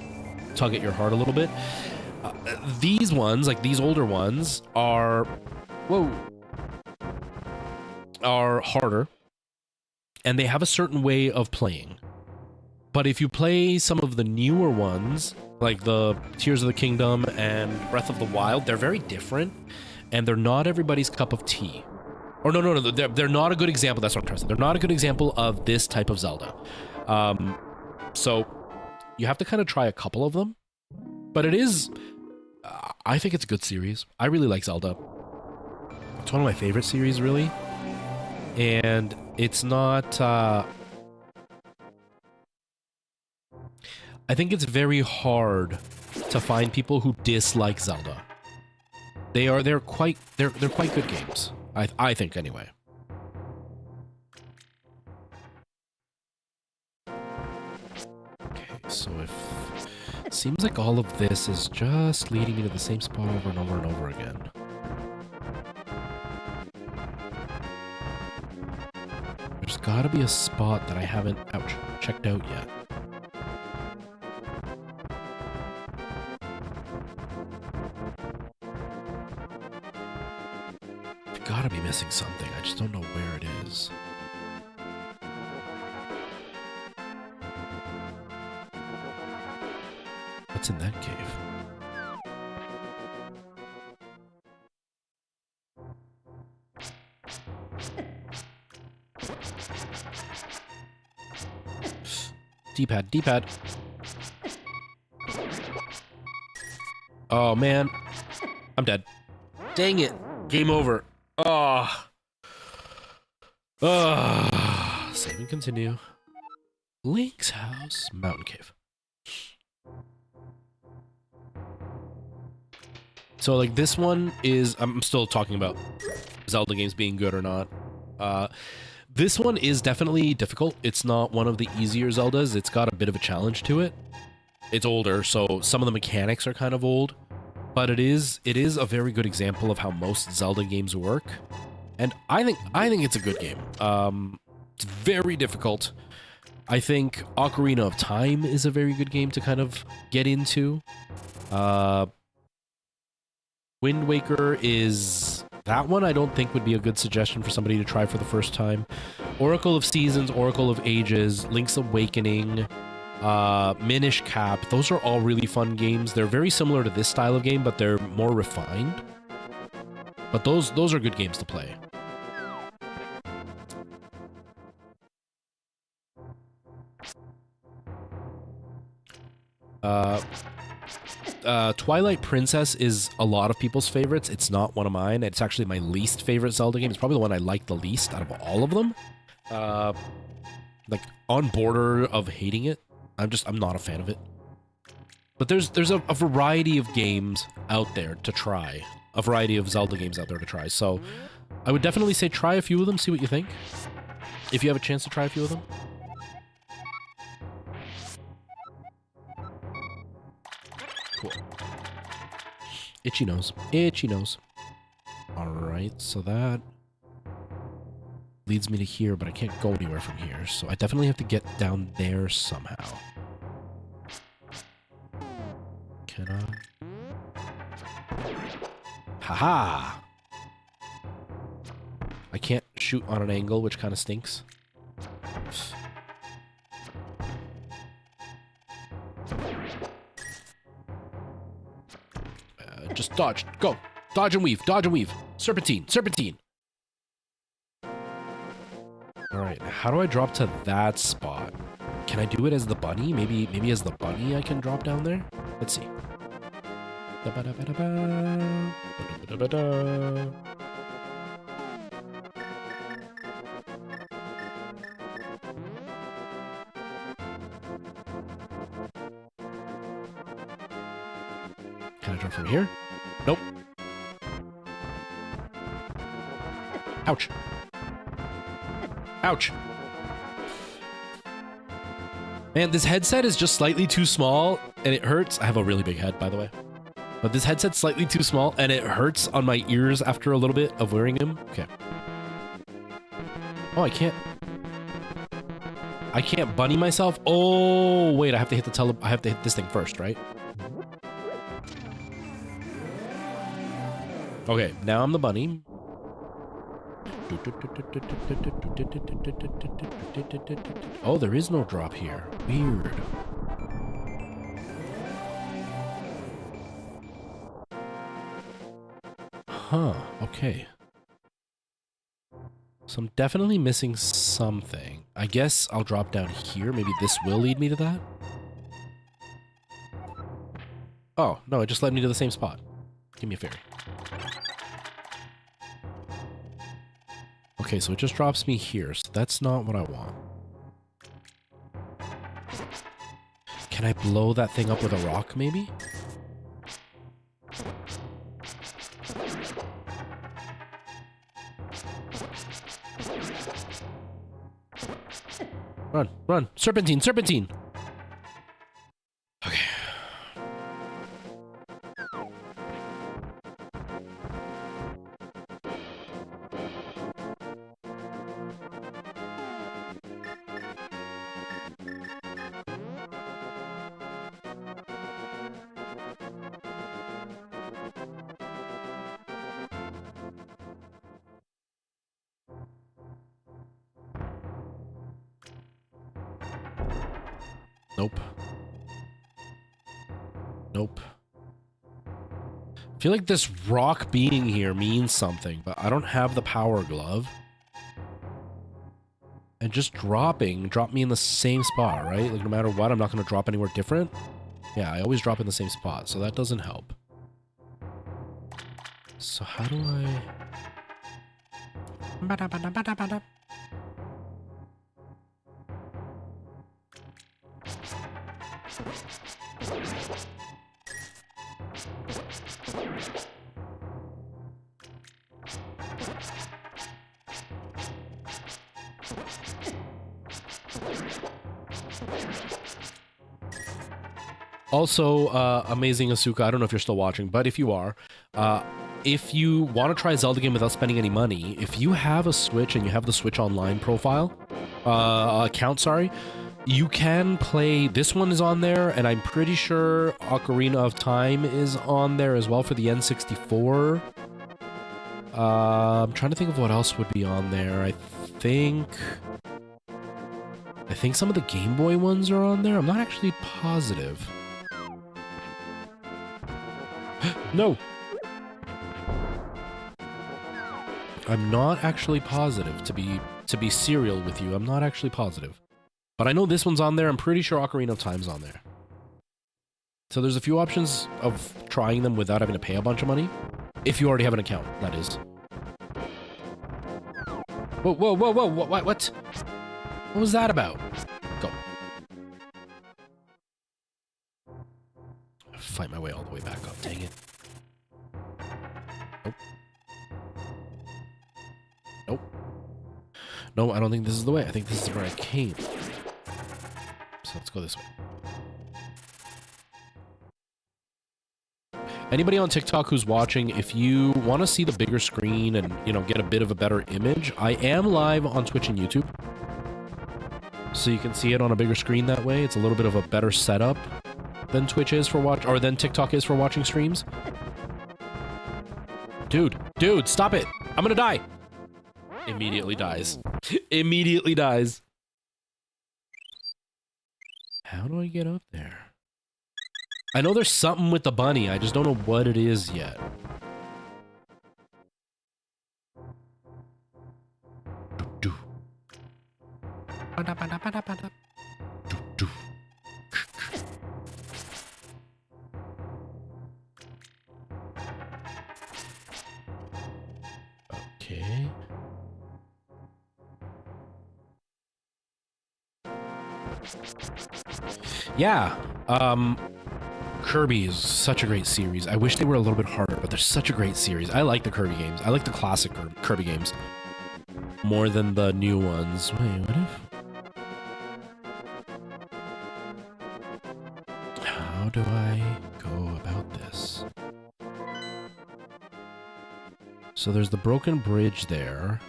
tug at your heart a little bit. These ones, like these older ones, are harder, and they have a certain way of playing. But if you play some of the newer ones, like the Tears of the Kingdom and Breath of the Wild, they're very different, and they're not everybody's cup of tea. Or no, they're not a good example. That's what I'm trying to say. They're not a good example of this type of Zelda. So you have to kind of try a couple of them. But it is, I think it's a good series. I really like Zelda. It's one of my favorite series, really. And it's not... I think it's very hard to find people who dislike Zelda. They're quite good games. I think anyway. Okay, so if it seems like all of this is just leading me to the same spot over and over and over again. There's gotta be a spot that I haven't checked out yet. Gotta be missing something. I just don't know where it is. What's in that cave? D-pad, D-pad. Oh man, I'm dead. Dang it. Game over. Save and continue. Link's house, mountain cave. So like this one is, I'm still talking about Zelda games being good or not. This one is definitely difficult. It's not one of the easier Zeldas. It's got a bit of a challenge to it. It's older, so some of the mechanics are kind of old. But it is a very good example of how most Zelda games work, and I think it's a good game. It's very difficult. I think Ocarina of Time is a very good game to kind of get into. Wind Waker is that one I don't think would be a good suggestion for somebody to try for the first time. Oracle of Seasons, Oracle of Ages, Link's Awakening, Minish Cap, those are all really fun games. They're very similar to this style of game, but they're more refined. But those are good games to play. Twilight Princess is a lot of people's favorites. It's not one of mine. It's actually my least favorite Zelda game. It's probably the one I like the least out of all of them. Like on border of hating it. I'm not a fan of it. But there's a variety of games out there to try. A variety of Zelda games out there to try. So I would definitely say try a few of them, see what you think. If you have a chance to try a few of them. Cool. Itchy nose. Itchy nose. Alright, so that leads me to here, but I can't go anywhere from here. So I definitely have to get down there somehow. Can I? Haha! I can't shoot on an angle, which kind of stinks. Just dodge. Go. Dodge and weave. Dodge and weave. Serpentine. Serpentine. Alright, how do I drop to that spot? Can I do it as the bunny? Maybe as the bunny I can drop down there? Let's see. Can I jump from here? Nope. Ouch. Ouch. Man, this headset is just slightly too small and it hurts. I have a really big head, by the way. But this headset's slightly too small and it hurts on my ears after a little bit of wearing them. Okay. Oh, I can't bunny myself. Oh, wait, I have to hit this thing first, right? Okay, now I'm the bunny. Oh, there is no drop here. Weird. Huh, okay. So I'm definitely missing something. I guess I'll drop down here. Maybe this will lead me to that. Oh, no, it just led me to the same spot. Give me a fairy. Okay, so it just drops me here, so that's not what I want. Can I blow that thing up with a rock, maybe? Run, run, serpentine, serpentine! Okay. Nope. Nope. I feel like this rock being here means something, but I don't have the power glove. And just dropped me in the same spot, right? Like no matter what, I'm not going to drop anywhere different. Yeah, I always drop in the same spot, so that doesn't help. So how do I... Also, amazing Asuka, I don't know if you're still watching, but if you are, if you want to try Zelda game without spending any money, if you have a Switch and you have the Switch Online profile, account, sorry, you can play, this one is on there, and I'm pretty sure Ocarina of Time is on there as well for the N64. I'm trying to think of what else would be on there. I think some of the Game Boy ones are on there. I'm not actually positive. No! I'm not actually positive, to be serial with you. I'm not actually positive. But I know this one's on there. I'm pretty sure Ocarina of Time's on there. So there's a few options of trying them without having to pay a bunch of money. If you already have an account, that is. Whoa, whoa, whoa, whoa, what? What was that about? Go. Fight my way all the way back up, dang it. Nope. Nope. No, I don't think this is the way. I think this is where I came. So let's go this way. Anybody on TikTok who's watching, if you want to see the bigger screen and, you know, get a bit of a better image, I am live on Twitch and YouTube. So you can see it on a bigger screen that way. It's a little bit of a better setup than Twitch is for than TikTok is for watching streams. Dude, stop it. I'm gonna die. Immediately dies. Immediately dies. How do I get up there? I know there's something with the bunny. I just don't know what it is yet. Do. Do. Okay. Yeah. Kirby is such a great series. I wish they were a little bit harder, but they're such a great series. I like the Kirby games. I like the classic Kirby games more than the new ones. Wait, what if? How do I go about this? So there's the broken bridge there.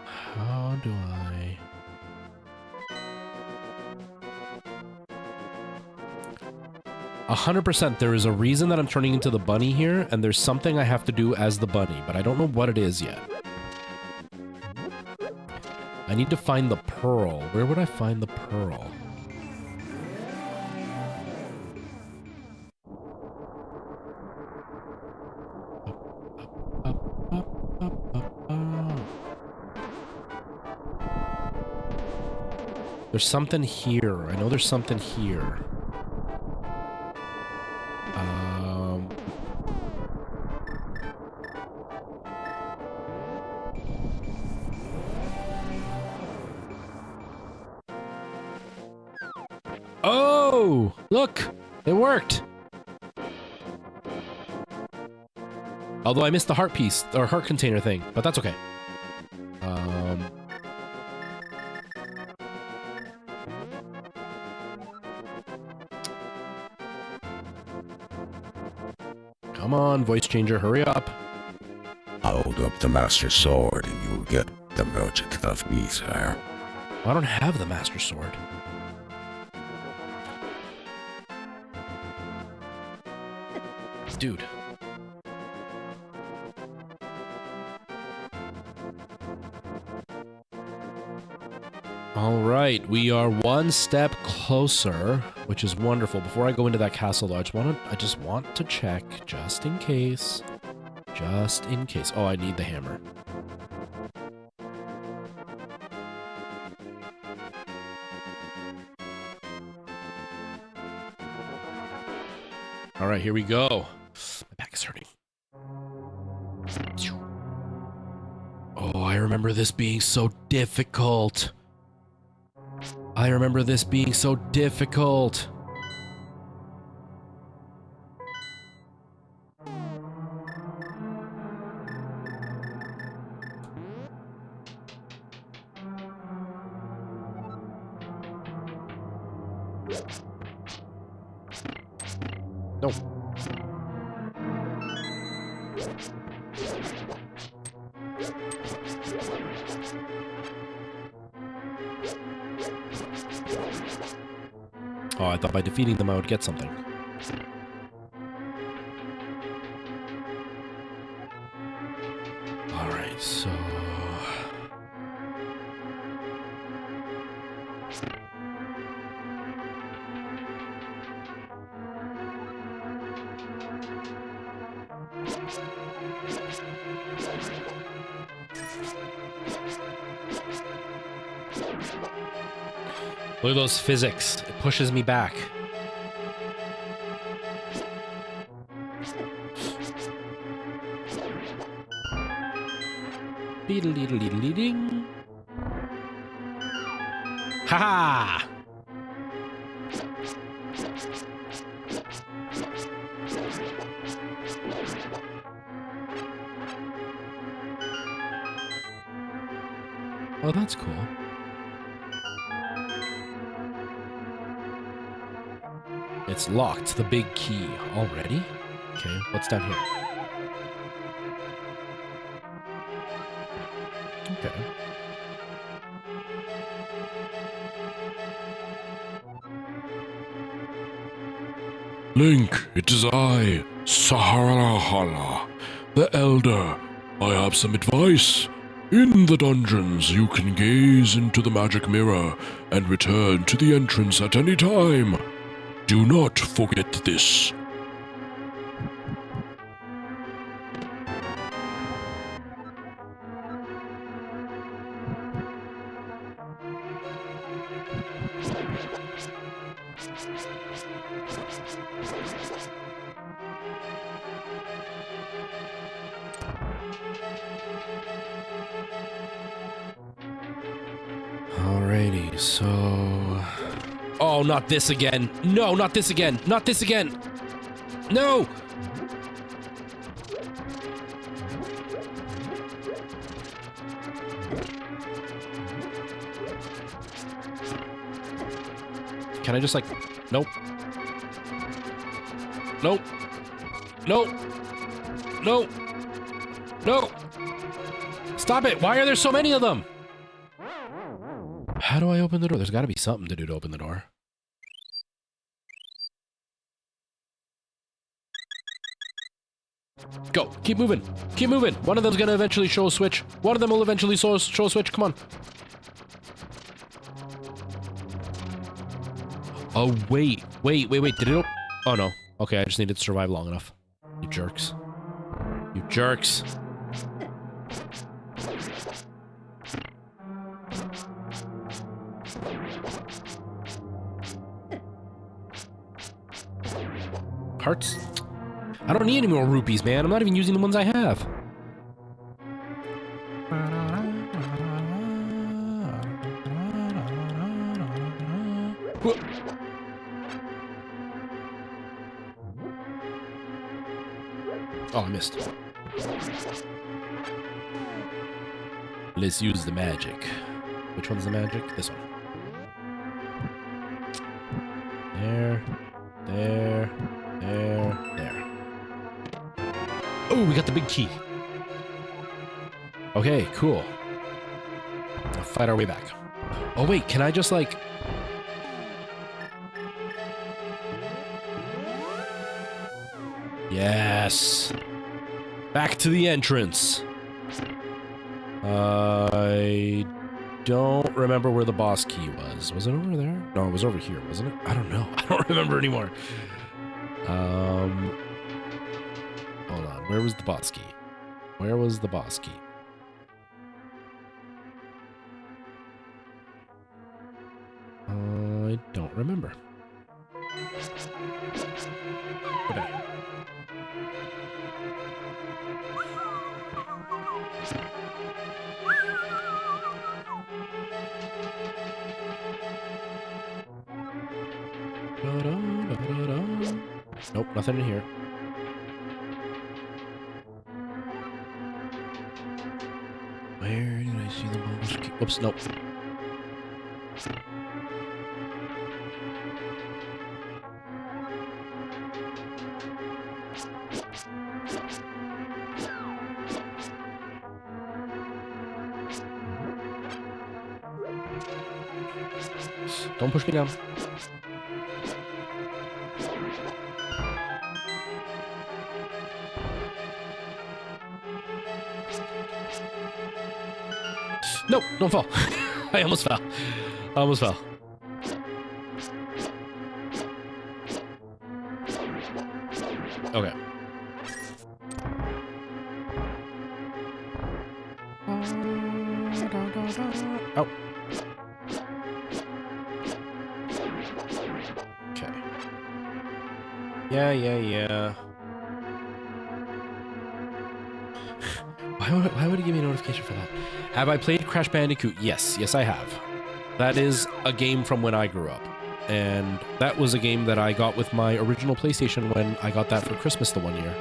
How do I... 100% there is a reason that I'm turning into the bunny here, and there's something I have to do as the bunny, but I don't know what it is yet. I need to find the pearl. Where would I find the pearl? There's something here. I know there's something here. Oh, look, it worked. Although I missed the heart piece or heart container thing, but that's okay. Come on, voice changer, hurry up. Hold up the Master Sword and you'll get the magic of Ether. I don't have the Master Sword. Dude. All right, we are one step closer, which is wonderful. Before I go into that castle, though, I just want to check, just in case. Just in case. Oh, I need the hammer. All right, here we go. My back is hurting. Oh, I remember this being so difficult. I remember this being so difficult. No. Oh, I thought by defeating them I would get something. Alright, so... Look at those physics. It pushes me back. Beedle-deedle-deedle-ding. Ha-ha! Oh, that's cool. It's locked, the big key. Already? Okay, what's down here? Okay. Link, it is I, Saharahala, the Elder. I have some advice. In the dungeons, you can gaze into the magic mirror and return to the entrance at any time. Do not forget this. Alrighty, so... Oh, not this again. No, not this again. Not this again. No! Can I just like... Nope. Nope. Nope. Nope. No! Stop it! Why are there so many of them? How do I open the door? There's got to be something to do to open the door. Go. Keep moving. Keep moving. One of them's going to eventually show a switch. One of them will eventually show a switch. Come on. Oh, wait. Wait. Did it... Oh, no. Okay, I just needed to survive long enough. You jerks. You jerks. Hearts? I don't need any more rupees, man. I'm not even using the ones I have. Oh, I missed. Let's use the magic. Which one's the magic? This one. There. Oh, we got the big key. Okay, cool. I'll fight our way back. Oh, wait, can I just, like... Yes! Back to the entrance. I don't remember where the boss key was. Was it over there? No, it was over here, wasn't it? I don't know. I don't remember anymore. Hold on. Where was the boss key? Where was the boss key? I don't remember. Okay. Nope, nothing in here. Where did I see the most key? Whoops, nope. Don't push me down. No, don't fall. I almost fell. I almost fell. Okay. Oh. Okay. Yeah. Why would it give me a notification for that? Have I played Crash Bandicoot? Yes, I have. That is a game from when I grew up. And that was a game that I got with my original PlayStation when I got that for Christmas the one year.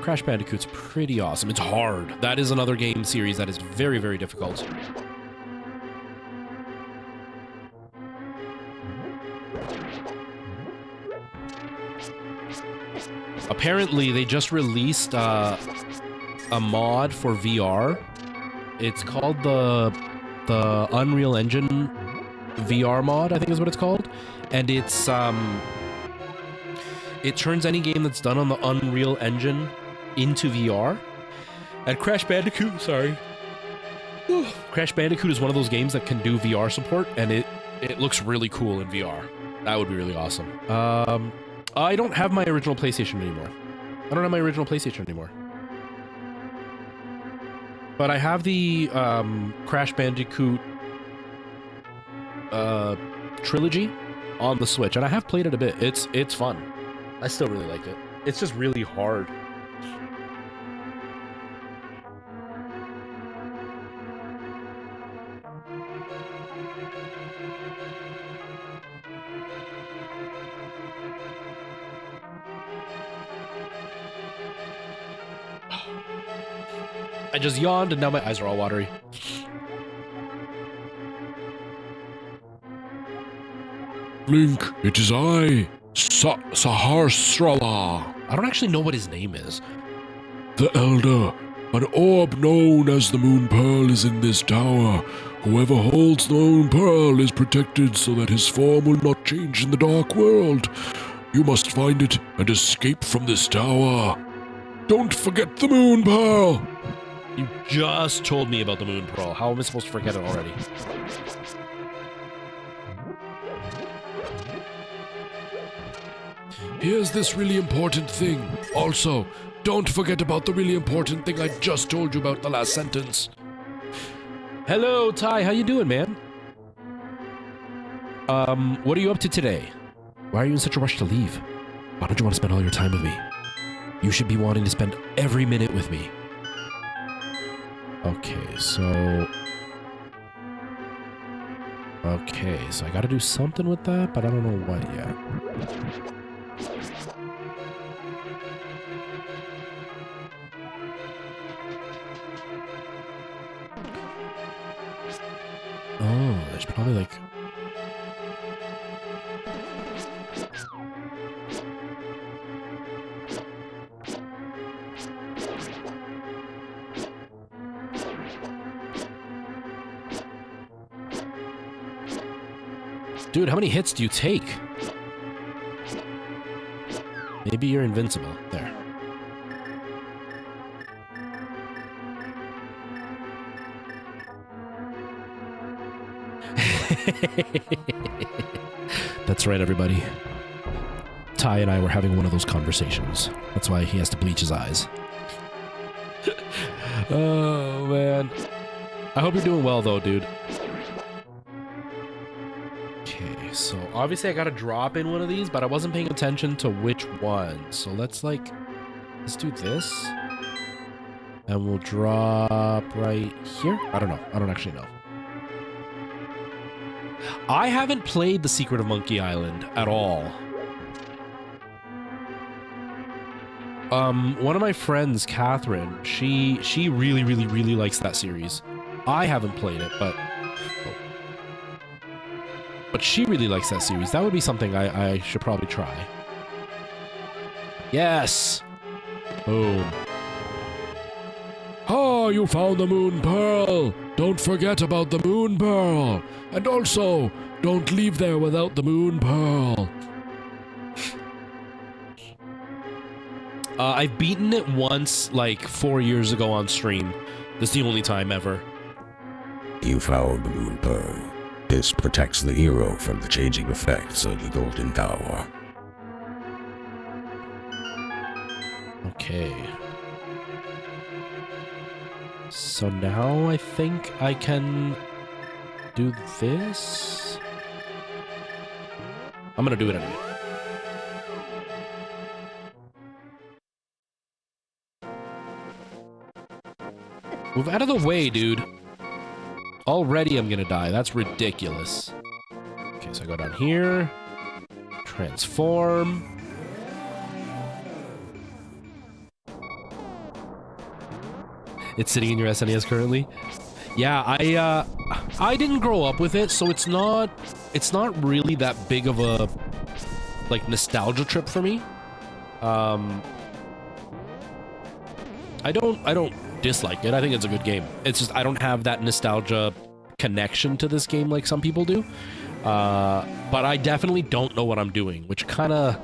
Crash Bandicoot's pretty awesome. It's hard. That is another game series that is very, very difficult. Apparently, they just released a mod for VR. It's called the Unreal Engine VR mod, I think is what it's called. And it's it turns any game that's done on the Unreal Engine into VR. And Crash Bandicoot, sorry. Crash Bandicoot is one of those games that can do VR support, and it looks really cool in VR. That would be really awesome. I don't have my original PlayStation anymore. But I have the Crash Bandicoot trilogy on the Switch, and I have played it a bit. It's fun. I still really like it. It's just really hard. I just yawned and now my eyes are all watery. Link, it is I, Saharsrala, I don't actually know what his name is. the Elder. An orb known as the Moon Pearl is in this tower. Whoever holds the Moon Pearl is protected so that his form will not change in the dark world. You must find it and escape from this tower. Don't forget the Moon Pearl! You just told me about the Moon Pearl. How am I supposed to forget it already? Here's this really important thing. Also, don't forget about the really important thing I just told you about the last sentence. Hello, Ty. How you doing, man? What are you up to today? Why are you in such a rush to leave? Why don't you want to spend all your time with me? You should be wanting to spend every minute with me. Okay, so I gotta do something with that, but I don't know what yet. Oh, there's probably like... Dude, how many hits do you take? Maybe you're invincible. There. That's right, everybody. Ty and I were having one of those conversations. That's why he has to bleach his eyes. Oh, man. I hope you're doing well, though, dude. Okay, so obviously I gotta drop in one of these, but I wasn't paying attention to which one. So let's do this. And we'll drop right here. I don't know. I don't actually know. I haven't played The Secret of Monkey Island at all. One of my friends, Catherine, she really, really, really likes that series. I haven't played it, but she really likes that series. That would be something I should probably try. Yes! Boom. Ah, you found the Moon Pearl! Don't forget about the Moon Pearl! And also, don't leave there without the Moon Pearl! I've beaten it once, like 4 years ago on stream. This is the only time ever. You found the Moon Pearl. This protects the hero from the changing effects of the Golden Tower. Okay. So now I think I can do this. I'm gonna do it anyway. Move out of the way, dude. Already I'm gonna die. That's ridiculous. Okay, so I go down here. Transform. It's sitting in your SNES currently. Yeah, I didn't grow up with it, so it's not really that big of a like nostalgia trip for me. I don't dislike it. I think it's a good game. It's just I don't have that nostalgia connection to this game like some people do. But I definitely don't know what I'm doing, which kind of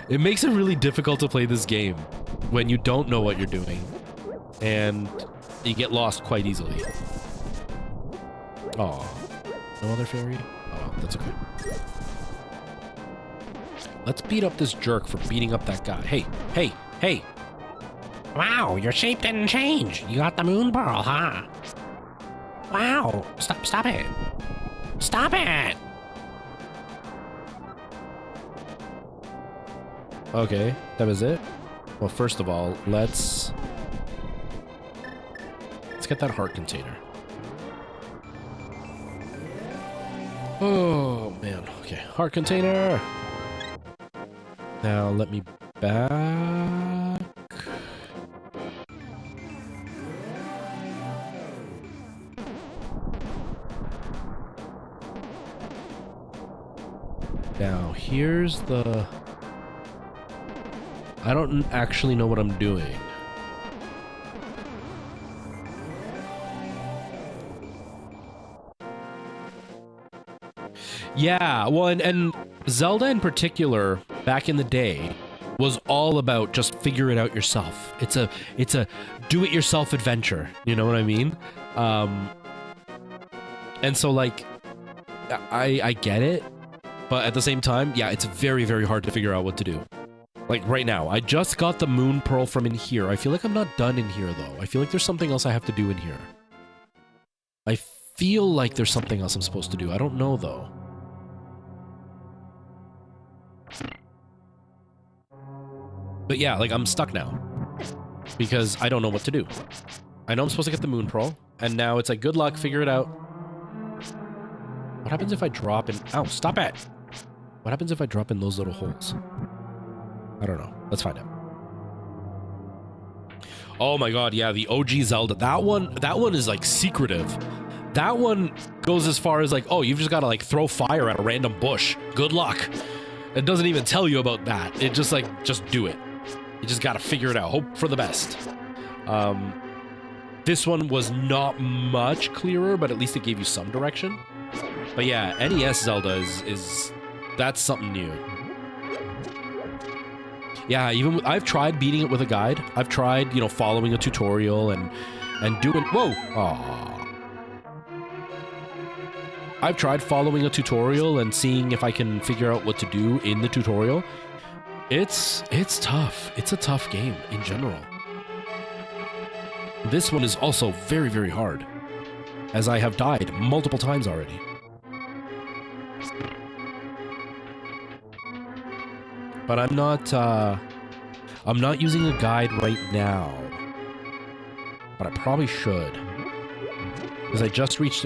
it makes it really difficult to play this game when you don't know what you're doing and you get lost quite easily. Oh, no other fairy? Oh, that's okay. Let's beat up this jerk for beating up that guy. Hey, hey, hey! Wow, your shape didn't change. You got the Moon Pearl, huh? Wow, stop it. Stop it! Okay, that was it? Well, first of all, let's get that heart container. Oh, man. Okay, heart container. Now, let me back. Now, here's the... I don't actually know what I'm doing. Yeah, well, and Zelda in particular, back in the day, was all about just figure it out yourself. It's a do-it-yourself adventure. You know what I mean? And so, like, I get it, but at the same time, yeah, it's very, very hard to figure out what to do. Like, right now, I just got the Moon Pearl from in here. I feel like I'm not done in here, though. I feel like there's something else I have to do in here. I feel like there's something else I'm supposed to do. I don't know, though. But yeah, like, I'm stuck now. Because I don't know what to do. I know I'm supposed to get the Moon Pearl, and now it's like, good luck, figure it out. What happens if I drop in... Ow, stop it! What happens if I drop in those little holes? I don't know. Let's find out. Oh my god, yeah, the OG Zelda. That one is, like, secretive. That one goes as far as, like, oh, you've just got to, like, throw fire at a random bush. Good luck. It doesn't even tell you about that. It just, like, just do it. You just got to figure it out. Hope for the best. This one was not much clearer, but at least it gave you some direction. But yeah, NES Zelda is that's something new. Yeah, even I've tried beating it with a guide. I've tried, you know, following a tutorial and doing... Whoa! Aww. I've tried following a tutorial and seeing if I can figure out what to do in the tutorial. It's tough. It's a tough game in general. This one is also very, very hard, as I have died multiple times already. But I'm not using a guide right now. But I probably should. Because I just reached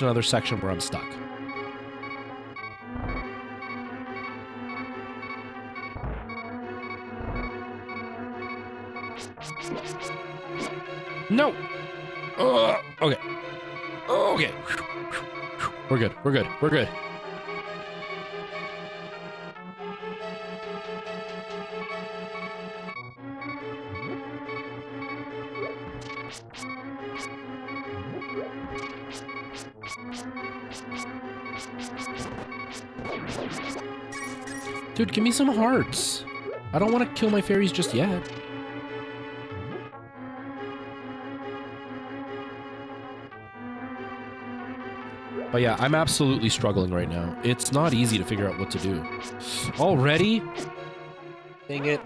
another section where I'm stuck. No! Okay. Okay. We're good. We're good. We're good. Dude, give me some hearts. I don't want to kill my fairies just yet. But yeah, I'm absolutely struggling right now. It's not easy to figure out what to do. Already? Dang it.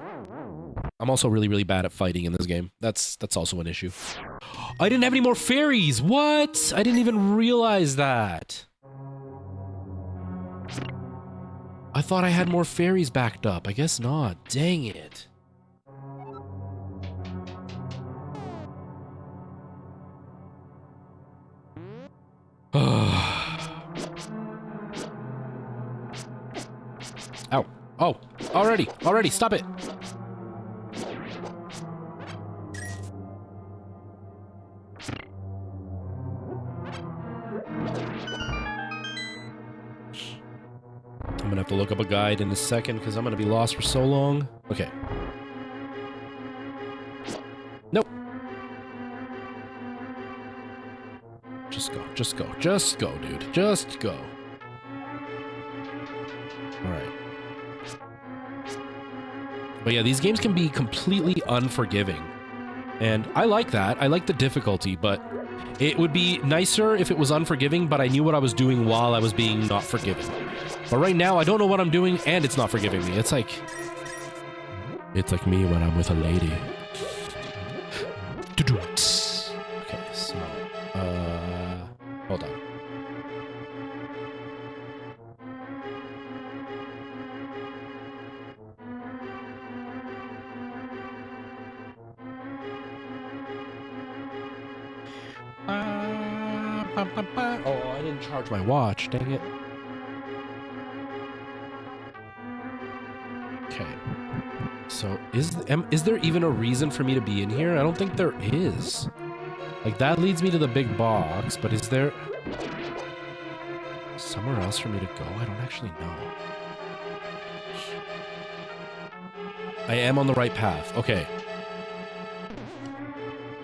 I'm also really, really bad at fighting in this game. That's also an issue. I didn't have any more fairies! What? I didn't even realize that. I thought I had more fairies backed up. I guess not. Dang it. Ow. Oh, already, stop it. I'm gonna have to look up a guide in a second because I'm gonna be lost for so long. Okay. Nope. Just go, dude. Just go. Alright. But yeah, these games can be completely unforgiving. And I like that. I like the difficulty, but it would be nicer if it was unforgiving, but I knew what I was doing while I was being not forgiving. But right now, I don't know what I'm doing, and it's not forgiving me. It's like me when I'm with a lady. Okay, so... hold on. Oh, I didn't charge my watch, dang it. Okay. So, is there even a reason for me to be in here? I don't think there is. Like, that leads me to the big box, but is there... somewhere else for me to go? I don't actually know. I am on the right path. Okay.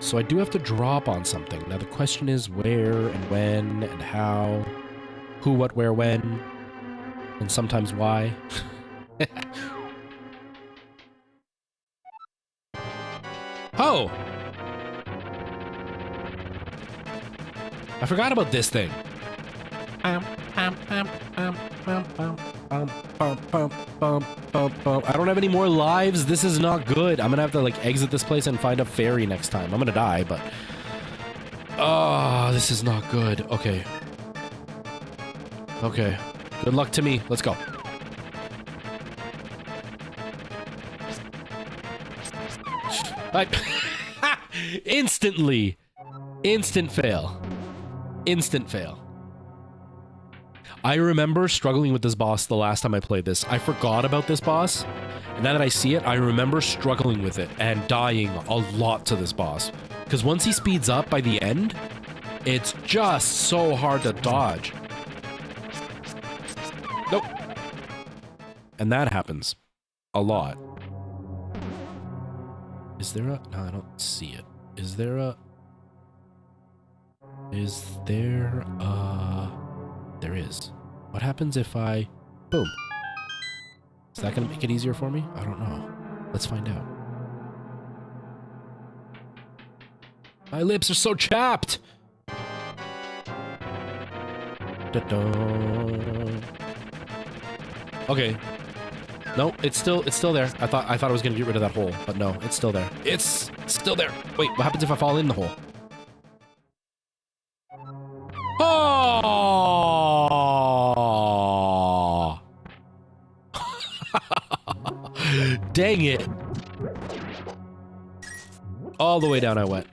So I do have to drop on something. Now the question is where and when and how. Who, what, where, when. And sometimes why. Oh! I forgot about this thing. I don't have any more lives. This is not good. I'm gonna have to like exit this place and find a fairy next time. I'm gonna die, but oh, this is not good. Okay. Okay. Good luck to me. Let's go. Instantly. Instant fail. Instant fail. I remember struggling with this boss the last time I played this. I forgot about this boss. And now that I see it, I remember struggling with it and dying a lot to this boss. Because once he speeds up by the end, it's just so hard to dodge. Nope. And that happens a lot. Is there a... No, I don't see it. Is there a... Is there a... There is. What happens if I... Boom. Is that going to make it easier for me? I don't know. Let's find out. My lips are so chapped! Da-da. Okay. No, it's still there. I thought I was gonna get rid of that hole, but no, it's still there. It's still there. Wait, what happens if I fall in the hole? Oh! Dang it! All the way down I went.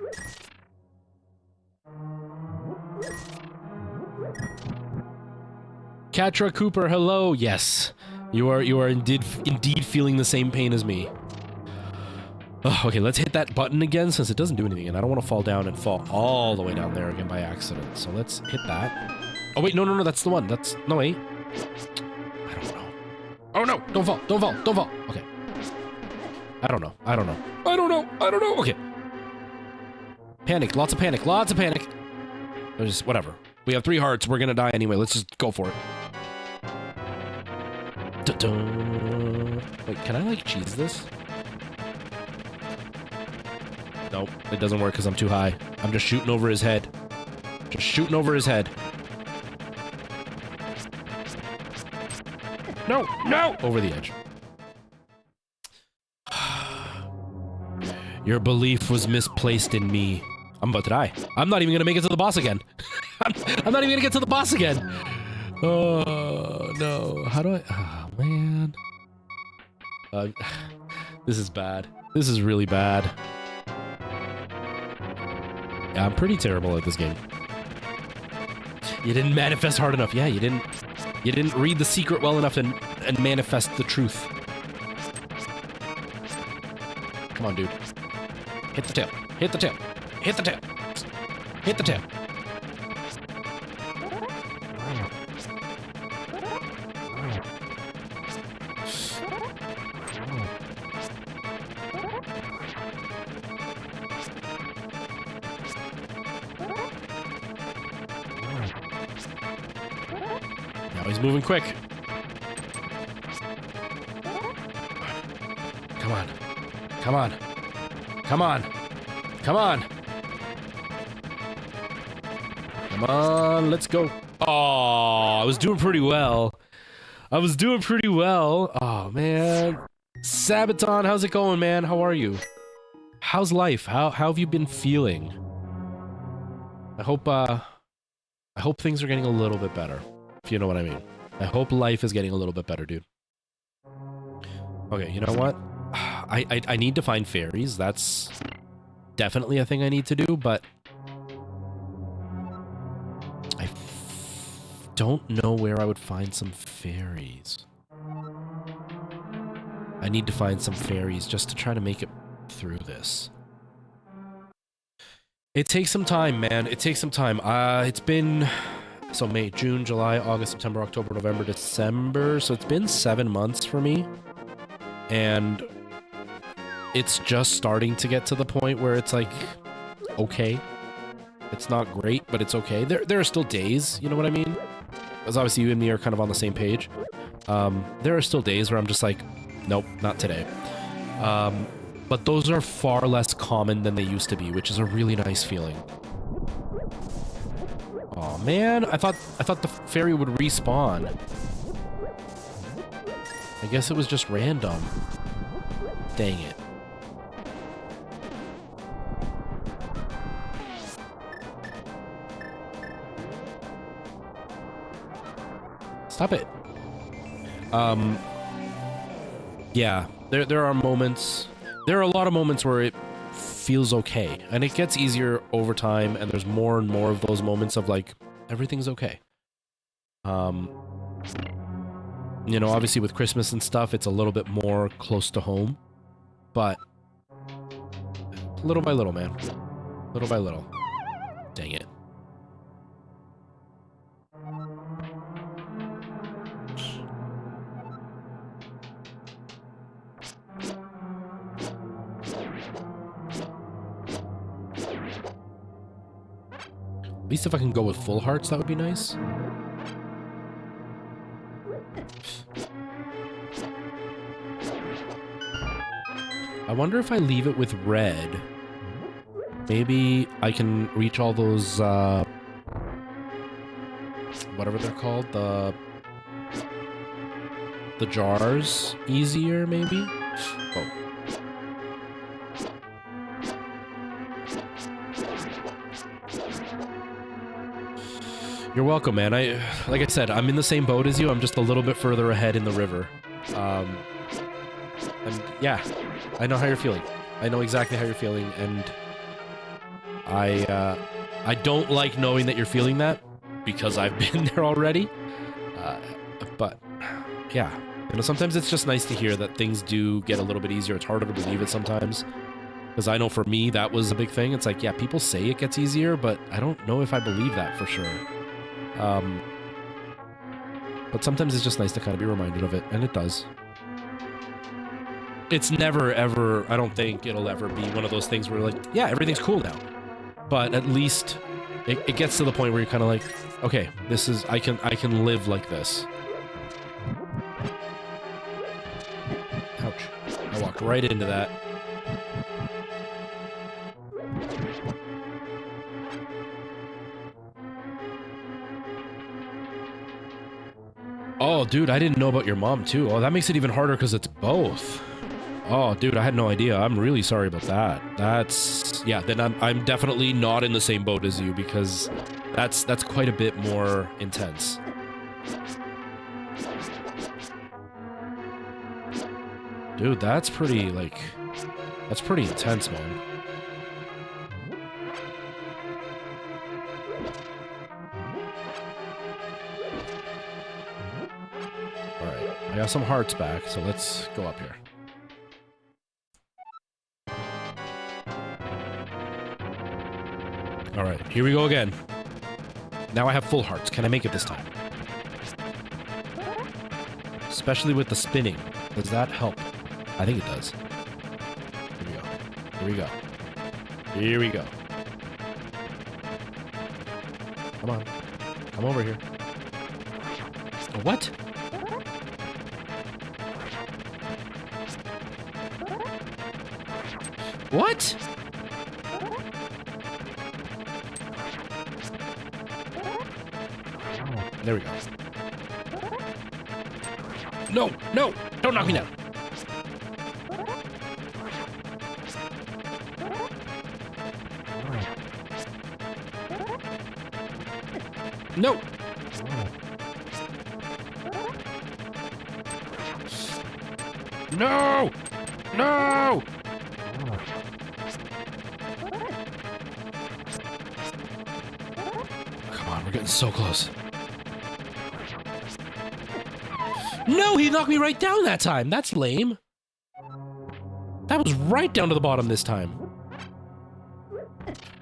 Katra Cooper, hello. Yes. You are indeed feeling the same pain as me. Oh, okay, let's hit that button again since it doesn't do anything, and I don't want to fall down and fall all the way down there again by accident. So let's hit that. Oh wait, no, that's the one. That's no wait. I don't know. Oh no! Don't fall! Don't fall! Don't fall! Okay. I don't know. Okay. Panic! Lots of panic! Lots of panic! There's whatever. We have 3 hearts. We're gonna die anyway. Let's just go for it. Wait, can I like cheese this? Nope, it doesn't work because I'm too high. I'm just shooting over his head. Just shooting over his head. No, no! Over the edge. Your belief was misplaced in me. I'm about to die. I'm not even gonna make it to the boss again. I'm not even gonna get to the boss again. Oh, no. How do I... Oh, man. This is bad. This is really bad. Yeah, I'm pretty terrible at this game. You didn't manifest hard enough. Yeah, you didn't read the secret well enough and manifest the truth. Come on, dude. Hit the tail. Hit the tail. Hit the tail. Hit the tail. Now he's moving quick. Come on. Come on. Come on. Come on. Come on, let's go. Oh, I was doing pretty well. Oh, man. Sabaton, how's it going, man? How are you? How's life? How have you been feeling? I hope things are getting a little bit better, if you know what I mean. I hope life is getting a little bit better, dude. Okay, you know what? I need to find fairies. That's definitely a thing I need to do, but I don't know where I would find some fairies. I need to find some fairies just to try to make it through this. It takes some time, man. It takes some time. It's been So May, June, July, August, September, October, November, December. So it's been 7 months for me. And it's just starting to get to the point where it's like, okay. It's not great, but it's okay. There are still days, you know what I mean? Because obviously you and me are kind of on the same page. There are still days where I'm just like, nope, not today. But those are far less common than they used to be, which is a really nice feeling. Oh man, I thought the fairy would respawn. I guess it was just random. Dang it. Stop it. Yeah, there are moments, there are a lot of moments where it feels okay, and it gets easier over time, and there's more and more of those moments of like, everything's okay. You know, obviously with Christmas and stuff, it's a little bit more close to home, but little by little, man. Little by little. Dang it. At least if I can go with full hearts, that would be nice. I wonder if I leave it with red, maybe I can reach all those, whatever they're called, the jars easier, maybe? Oh. You're welcome, man. Like I said, I'm in the same boat as you. I'm just a little bit further ahead in the river. And yeah, I know how you're feeling. I know exactly how you're feeling, and I don't like knowing that you're feeling that because I've been there already. But yeah, you know, sometimes it's just nice to hear that things do get a little bit easier. It's harder to believe it sometimes. Because I know for me, that was a big thing. It's like, yeah, people say it gets easier, but I don't know if I believe that for sure. But sometimes it's just nice to kind of be reminded of it, and it does. It's never, ever, I don't think it'll ever be one of those things where like, yeah, everything's cool now. But at least it gets to the point where you're kind of like, okay, this is, I can live like this. Ouch. I walked right into that. Oh, dude, I didn't know about your mom, too. Oh, that makes it even harder because it's both. Oh, dude, I had no idea. I'm really sorry about that. That's... Yeah, then I'm definitely not in the same boat as you because that's quite a bit more intense. Dude, that's pretty, like... That's pretty intense, man. I got some hearts back, so let's go up here. Alright, here we go again. Now I have full hearts. Can I make it this time? Especially with the spinning. Does that help? I think it does. Here we go. Here we go. Here we go. Come on. Come over here. What? What? There we go. No, no, don't knock me down. No. No. No. We're getting so close. No, he knocked me right down that time. That's lame. That was right down to the bottom this time.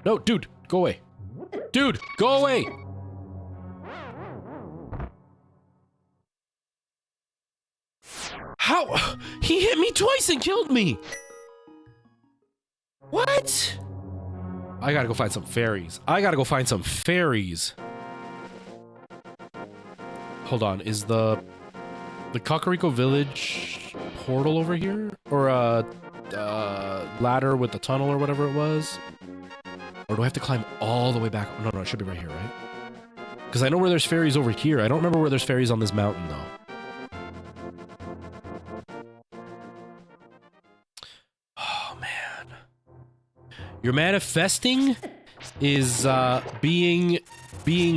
No, dude, go away. Dude, go away. How? He hit me twice and killed me! What? I gotta go find some fairies. I gotta go find some fairies. Hold on, is the Kakariko Village portal over here? Or a ladder with the tunnel or whatever it was? Or do I have to climb all the way back? No, it should be right here, right? Because I know where there's fairies over here. I don't remember where there's fairies on this mountain, though. Oh, man. Your manifesting is being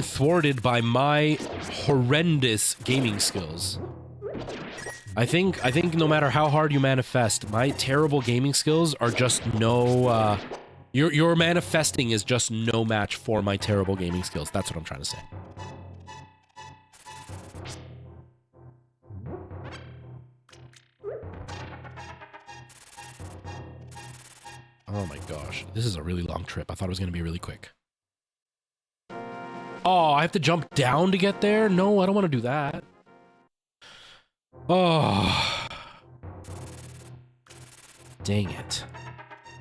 thwarted by my horrendous gaming skills. I think no matter how hard you manifest, my terrible gaming skills are just no your manifesting is just no match for my terrible gaming skills. That's what I'm trying to say. Oh my gosh, this is a really long trip. I thought it was going to be really quick. Oh, I have to jump down to get there? No, I don't want to do that. Oh. Dang it.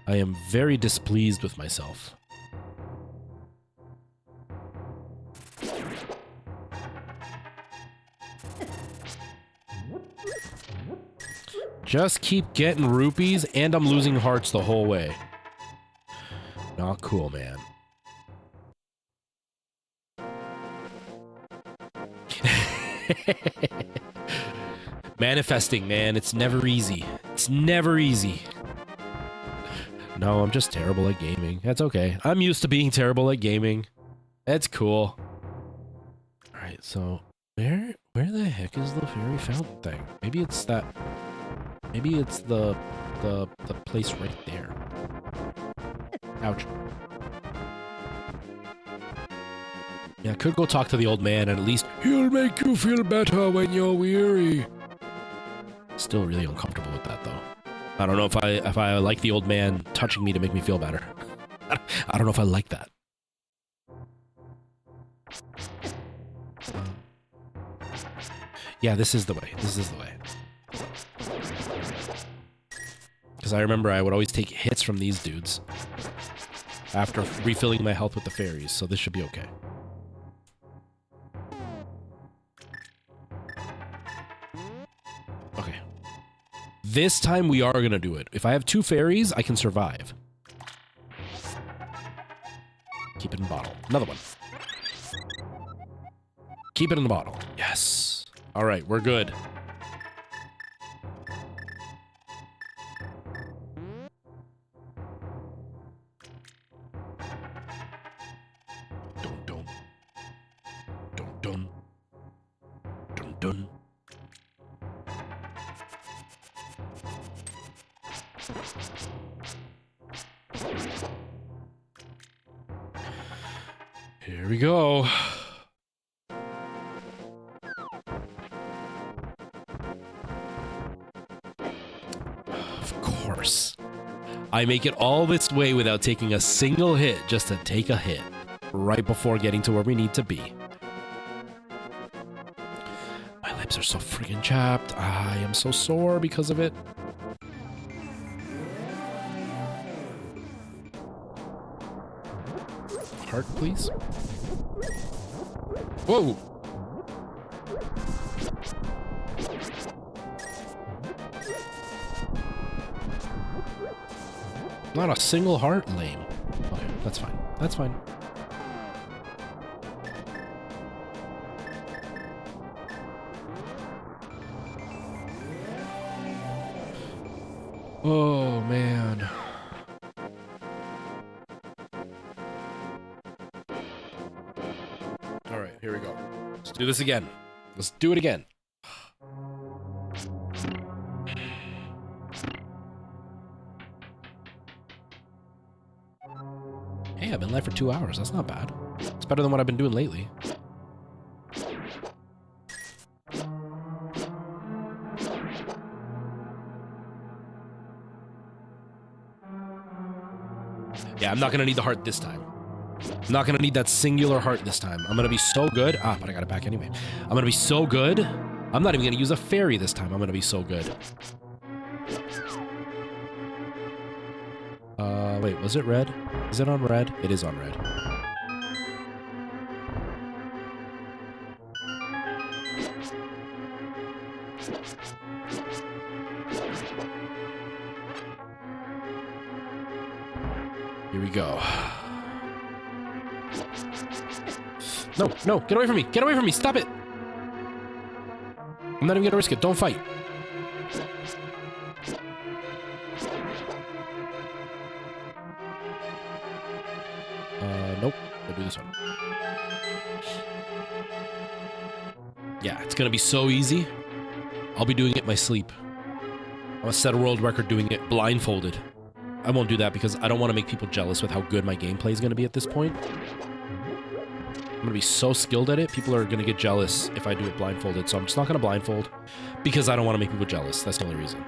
I am very displeased with myself. Just keep getting rupees, and I'm losing hearts the whole way. Not cool, man. Manifesting, man. It's never easy. It's never easy. No, I'm just terrible at gaming. That's okay. I'm used to being terrible at gaming. That's cool. Alright, so where the heck is the fairy fountain thing? Maybe it's that. Maybe it's the place right there. Ouch. Yeah, I could go talk to the old man and at least He'll make you feel better when you're weary. still really uncomfortable with that though. I don't know if I like the old man touching me to make me feel better. I don't know if I like that. Yeah, this is the way. This is the way. Because I remember I would always take hits from these dudes after refilling my health with the fairies, so this should be okay. Okay. This time we are gonna do it. If I have 2 fairies, I can survive. Keep it in the bottle. Another one. Keep it in the bottle. Yes. All right, we're good. Dun dun. Dun dun. Dun dun. Here we go. Of course. I make it all this way without taking a single hit, just to take a hit right before getting to where we need to be. My lips are so friggin' chapped. I am so sore because of it. Heart, please. Whoa! Not a single heart? Lame. Okay, that's fine. That's fine. Oh, man. Alright, here we go. Let's do this again. Let's do it again. Hey, I've been live for 2 hours. That's not bad. It's better than what I've been doing lately. Yeah, I'm not gonna need the heart this time. I'm not gonna need that singular heart this time. I'm gonna be so good. Ah, but I got it back anyway. I'm gonna be so good I'm not even going to use a fairy this time. I'm going to be so good. Wait, was it red? Is it on red? It is on red. Here we go. No, no, get away from me. Get away from me. Stop it. I'm not even going to risk it. Don't fight. Nope. I'll do this one. Yeah, it's going to be so easy. I'll be doing it in my sleep. I'm going to set a world record doing it blindfolded. I won't do that because I don't want to make people jealous with how good my gameplay is going to be at this point. I'm going to be so skilled at it, people are going to get jealous if I do it blindfolded, so I'm just not going to blindfold because I don't want to make people jealous. That's the only reason.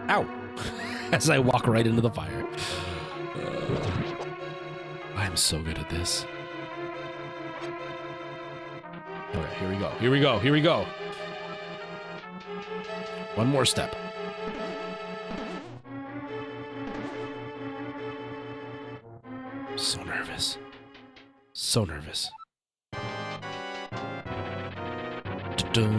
Ow! As I walk right into the fire. I'm so good at this. Okay, here we go. Here we go. Here we go. One more step. So nervous. So nervous. Da-da.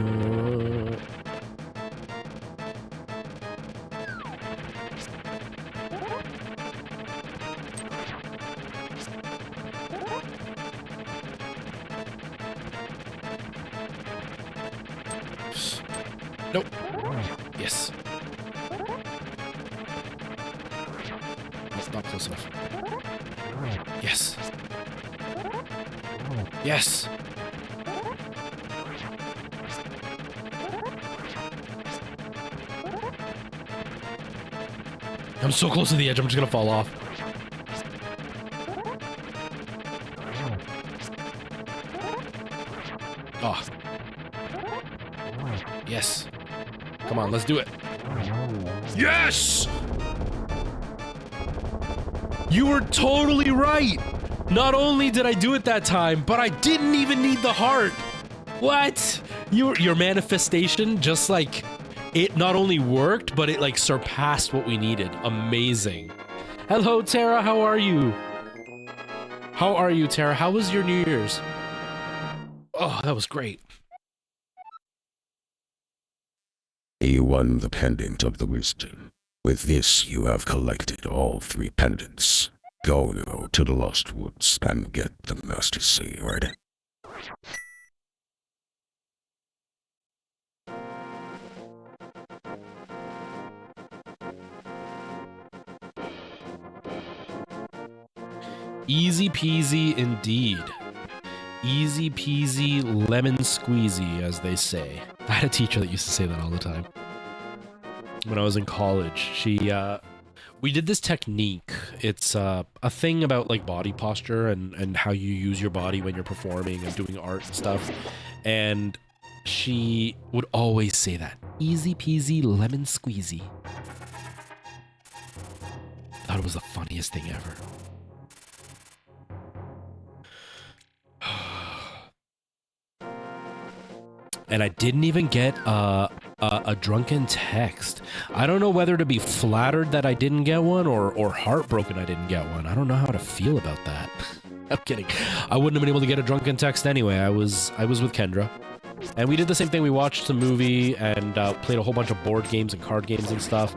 Nope. Yes. That's not close enough. Yes. Yes. I'm so close to the edge, I'm just gonna fall off. Oh. Yes. Come on, let's do it. Yes! You were totally right! Not only did I do it that time, but I didn't even need the heart! What? Your manifestation just like... It not only worked, but it like surpassed what we needed. Amazing. Hello, Tara, how are you? How are you, Tara? How was your New Year's? Oh, that was great. You won the pendant of the wisdom. With this, you have collected all 3 pendants. Go now to the Lost Woods and get the Master Sword. Easy peasy indeed. Easy peasy lemon squeezy, as they say. I had a teacher that used to say that all the time. When I was in college, we did this technique. It's a thing about like body posture and how you use your body when you're performing and doing art and stuff. And she would always say that. Easy peasy lemon squeezy. Thought it was the funniest thing ever. And I didn't even get a drunken text. I don't know whether to be flattered that I didn't get one or heartbroken I didn't get one. I don't know how to feel about that. I'm kidding. I wouldn't have been able to get a drunken text anyway. I was with Kendra. And we did the same thing. We watched the movie and played a whole bunch of board games and card games and stuff.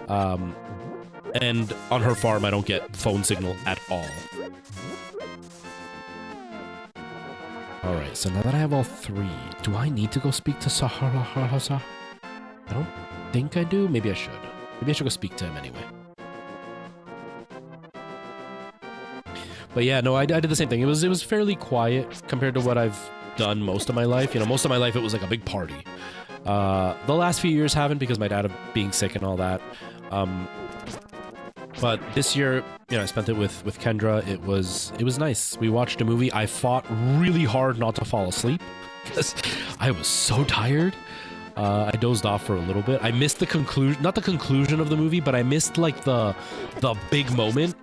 And on her farm, I don't get phone signal at all. Alright, so now that I have all 3, do I need to go speak to Sahara? I don't think I do. Maybe I should. Maybe I should go speak to him anyway. But yeah, no, I did the same thing. It was fairly quiet compared to what I've done most of my life. You know, most of my life it was like a big party. The last few years haven't because my dad being sick and all that. But this year, you know, I spent it with Kendra. It was nice. We watched a movie. I fought really hard not to fall asleep because I was so tired. I dozed off for a little bit. I missed the conclusion, not the conclusion of the movie, but I missed like the big moment.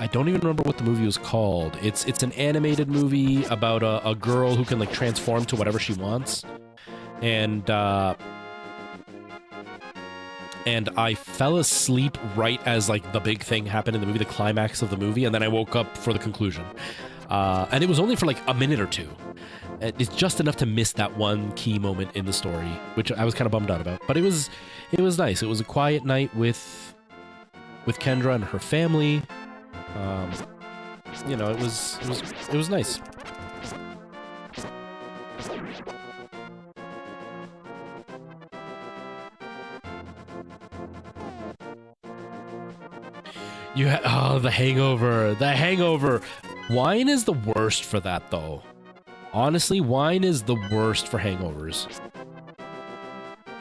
I don't even remember what the movie was called. It's an animated movie about a girl who can like transform to whatever she wants. And I fell asleep right as like the big thing happened in the movie, the climax of the movie, and then I woke up for the conclusion. And it was only for like a minute or two. It's just enough to miss that one key moment in the story, which I was kind of bummed out about. But it was nice. It was a quiet night with Kendra and her family. You know, it was nice. The hangover. The hangover. Wine is the worst for that, though. Honestly, wine is the worst for hangovers.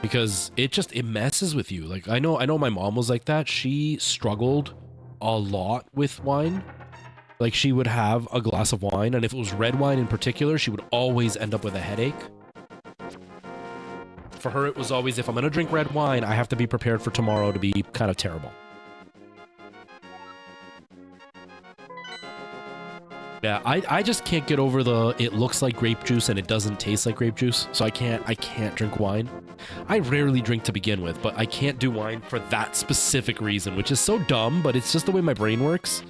Because it messes with you. Like, I know my mom was like that. She struggled a lot with wine. Like, she would have a glass of wine, and if it was red wine in particular, she would always end up with a headache. For her, it was always, if I'm gonna drink red wine, I have to be prepared for tomorrow to be kind of terrible. Yeah, I just can't get over it looks like grape juice and it doesn't taste like grape juice, so I can't drink wine. I rarely drink to begin with, but I can't do wine for that specific reason, which is so dumb, but it's just the way my brain works.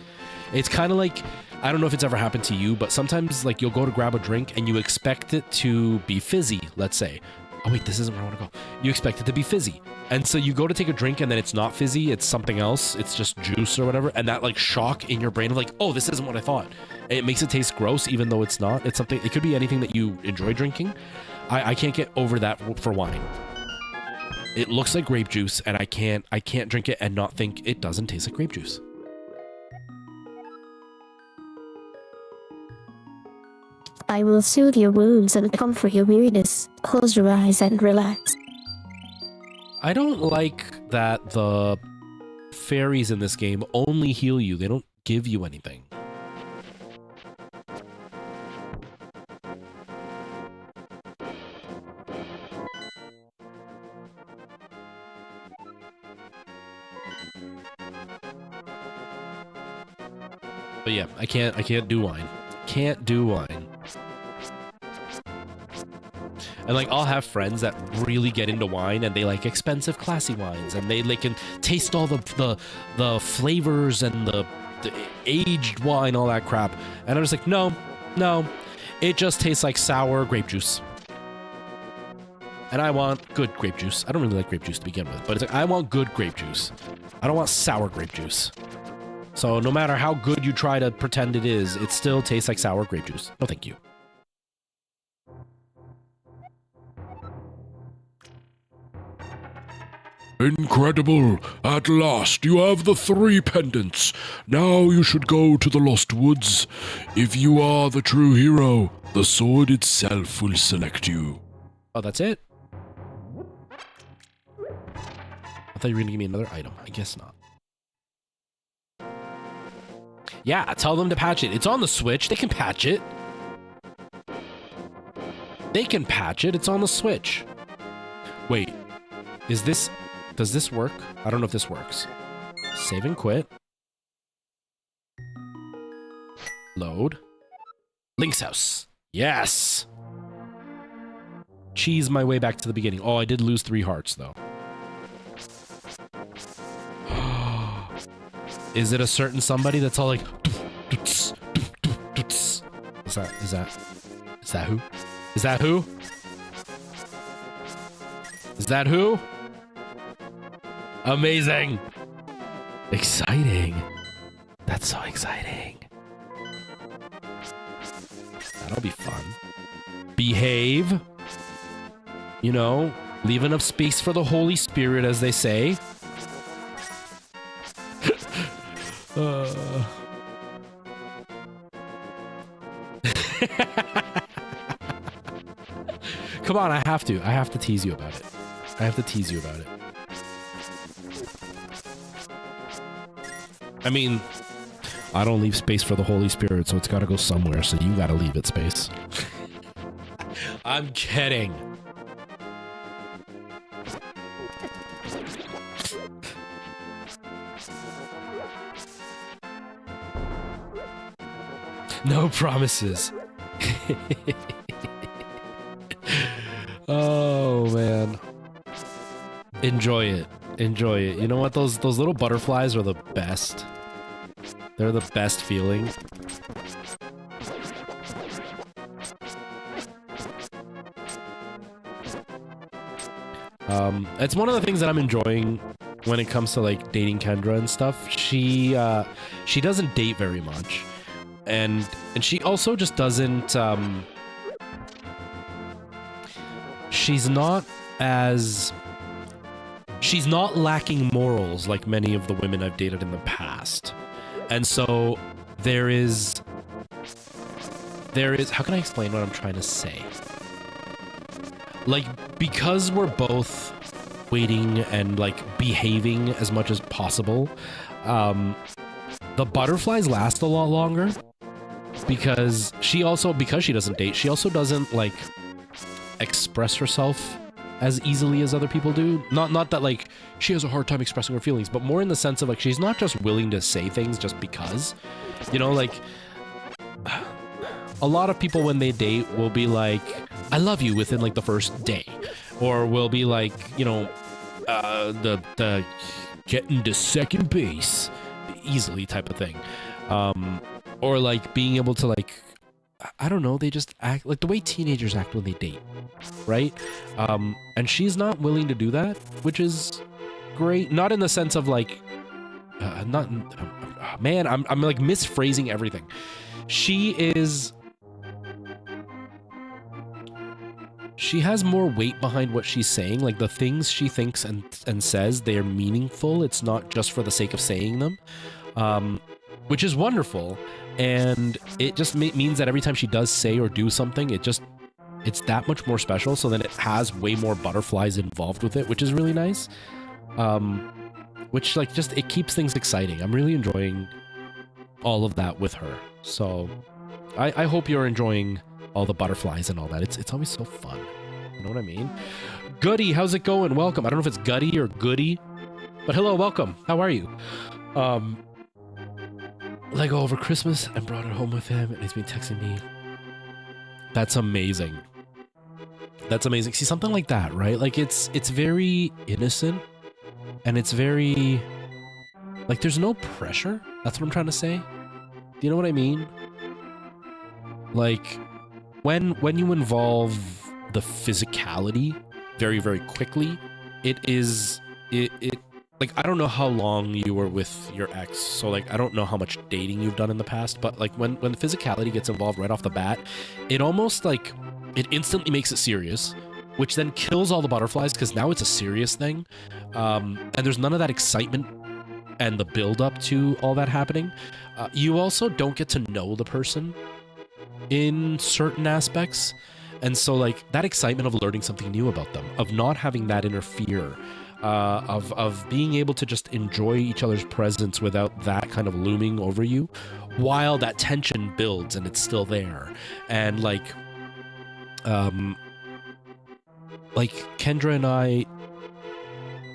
It's kind of like, I don't know if it's ever happened to you, but sometimes like you'll go to grab a drink and you expect it to be fizzy, let's say. Oh wait, this isn't where I want to go. You expect it to be fizzy. And so you go to take a drink and then it's not fizzy, it's something else, it's just juice or whatever, and that like shock in your brain of like, oh, this isn't what I thought. It makes it taste gross even though it's not. It's something, it could be anything that you enjoy drinking. I can't get over that for wine. It looks like grape juice and I can't drink it and not think it doesn't taste like grape juice. I will soothe your wounds and comfort your weariness. Close your eyes and relax. I don't like that the fairies in this game only heal you. They don't give you anything. But yeah, I can't do wine. Can't do wine. And like, I'll have friends that really get into wine and they like expensive, classy wines, and they can taste all the flavors and the aged wine, all that crap. And I'm just like, no, it just tastes like sour grape juice. And I want good grape juice. I don't really like grape juice to begin with, but it's like, I want good grape juice. I don't want sour grape juice. So no matter how good you try to pretend it is, it still tastes like sour grape juice. No, thank you. Incredible! At last you have the 3 pendants. Now you should go to the Lost Woods. If you are the true hero, the sword itself will select you. Oh, that's it? I thought you were gonna give me another item. I guess not. Yeah, tell them to patch it. It's on the Switch. They can patch it. They can patch it. It's on the Switch. Wait. Does this work? I don't know if this works. Save and quit. Load. Link's house. Yes! Cheese my way back to the beginning. Oh, I did lose 3 hearts, though. Is it a certain somebody that's all like... Is that who? Is that who? Is that who? Amazing! Exciting. That's so exciting. That'll be fun. Behave. You know, leave enough space for the Holy Spirit, as they say. Come on, I have to tease you about it. I have to tease you about it. I mean, I don't leave space for the Holy Spirit, so it's gotta go somewhere, so you gotta leave it space. I'm kidding. No promises. Oh man. Enjoy it. Enjoy it. You know what? Those little butterflies are the best. They're the best feeling. It's one of the things that I'm enjoying when it comes to like dating Kendra and stuff. She doesn't date very much, and she also just doesn't. She's not lacking morals like many of the women I've dated in the past, and so there is. How can I explain what I'm trying to say? Like, because we're both waiting and like behaving as much as possible, the butterflies last a lot longer because she doesn't date, she also doesn't like express herself as easily as other people do. Not that like she has a hard time expressing her feelings, but more in the sense of like she's not just willing to say things just because, you know, like a lot of people when they date will be like, I love you within like the first day, or will be like, you know, the getting to second base easily type of thing, or like being able to like, I don't know, they just act like the way teenagers act when they date, right? And she's not willing to do that, which is great. Not in the sense of like, man, I'm like misphrasing everything. She has more weight behind what she's saying. Like the things she thinks and says, they are meaningful. It's not just for the sake of saying them, which is wonderful. And it just means that every time she does say or do something, it's that much more special. So then it has way more butterflies involved with it, which is really nice. Which like just, it keeps things exciting. I'm really enjoying all of that with her. So I hope you're enjoying all the butterflies and all that. It's always so fun. You know what I mean? Goody, how's it going? Welcome. I don't know if it's Gutty or Goody, but hello, welcome. How are you? Lego over Christmas and brought it home with him, and he's been texting me. That's amazing. That's amazing. See, something like that, right? Like it's very innocent, and it's very like there's no pressure. That's what I'm trying to say. Do you know what I mean? Like when you involve the physicality very, very quickly, it like, I don't know how long you were with your ex, so like I don't know how much dating you've done in the past, but like when the physicality gets involved right off the bat, it almost like it instantly makes it serious, which then kills all the butterflies because now it's a serious thing, and there's none of that excitement and the build up to all that happening. You also don't get to know the person in certain aspects, and so like that excitement of learning something new about them, of not having that interfere, of being able to just enjoy each other's presence without that kind of looming over you, while that tension builds and it's still there. And like Kendra and I,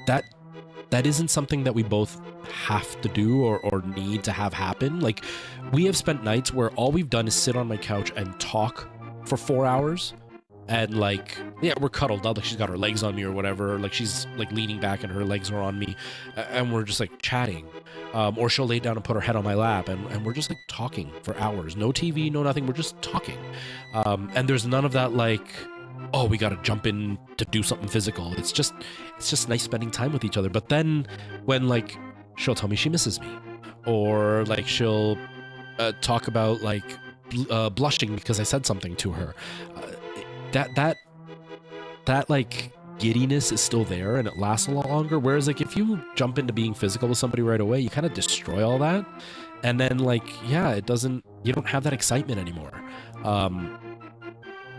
that isn't something that we both have to do or need to have happen. Like we have spent nights where all we've done is sit on my couch and talk for 4 hours, and like, yeah, we're cuddled up, like she's got her legs on me or whatever, like she's like leaning back and her legs are on me, and we're just like chatting, or she'll lay down and put her head on my lap, and we're just like talking for hours. No TV, no nothing, we're just talking, and there's none of that like, oh, we gotta jump in to do something physical. It's just nice spending time with each other. But then when like she'll tell me she misses me, or like she'll talk about like blushing because I said something to her, that like giddiness is still there and it lasts a lot longer. Whereas like if you jump into being physical with somebody right away, you kind of destroy all that, and then like, yeah, you don't have that excitement anymore.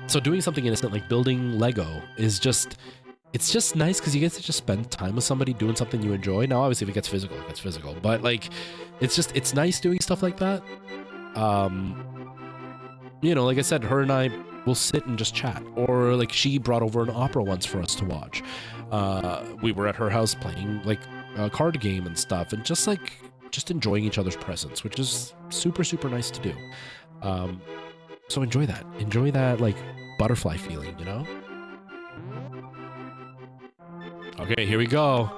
So doing something innocent like building Lego is just nice because you get to just spend time with somebody doing something you enjoy. Now obviously if it gets physical, it gets physical, but like it's nice doing stuff like that. You know, like I said, her and I will sit and just chat, or like she brought over an opera once for us to watch. We were at her house playing like a card game and stuff, and just enjoying each other's presence, which is super, super nice to do. So enjoy that. Enjoy that, like, butterfly feeling, you know? Okay, here we go.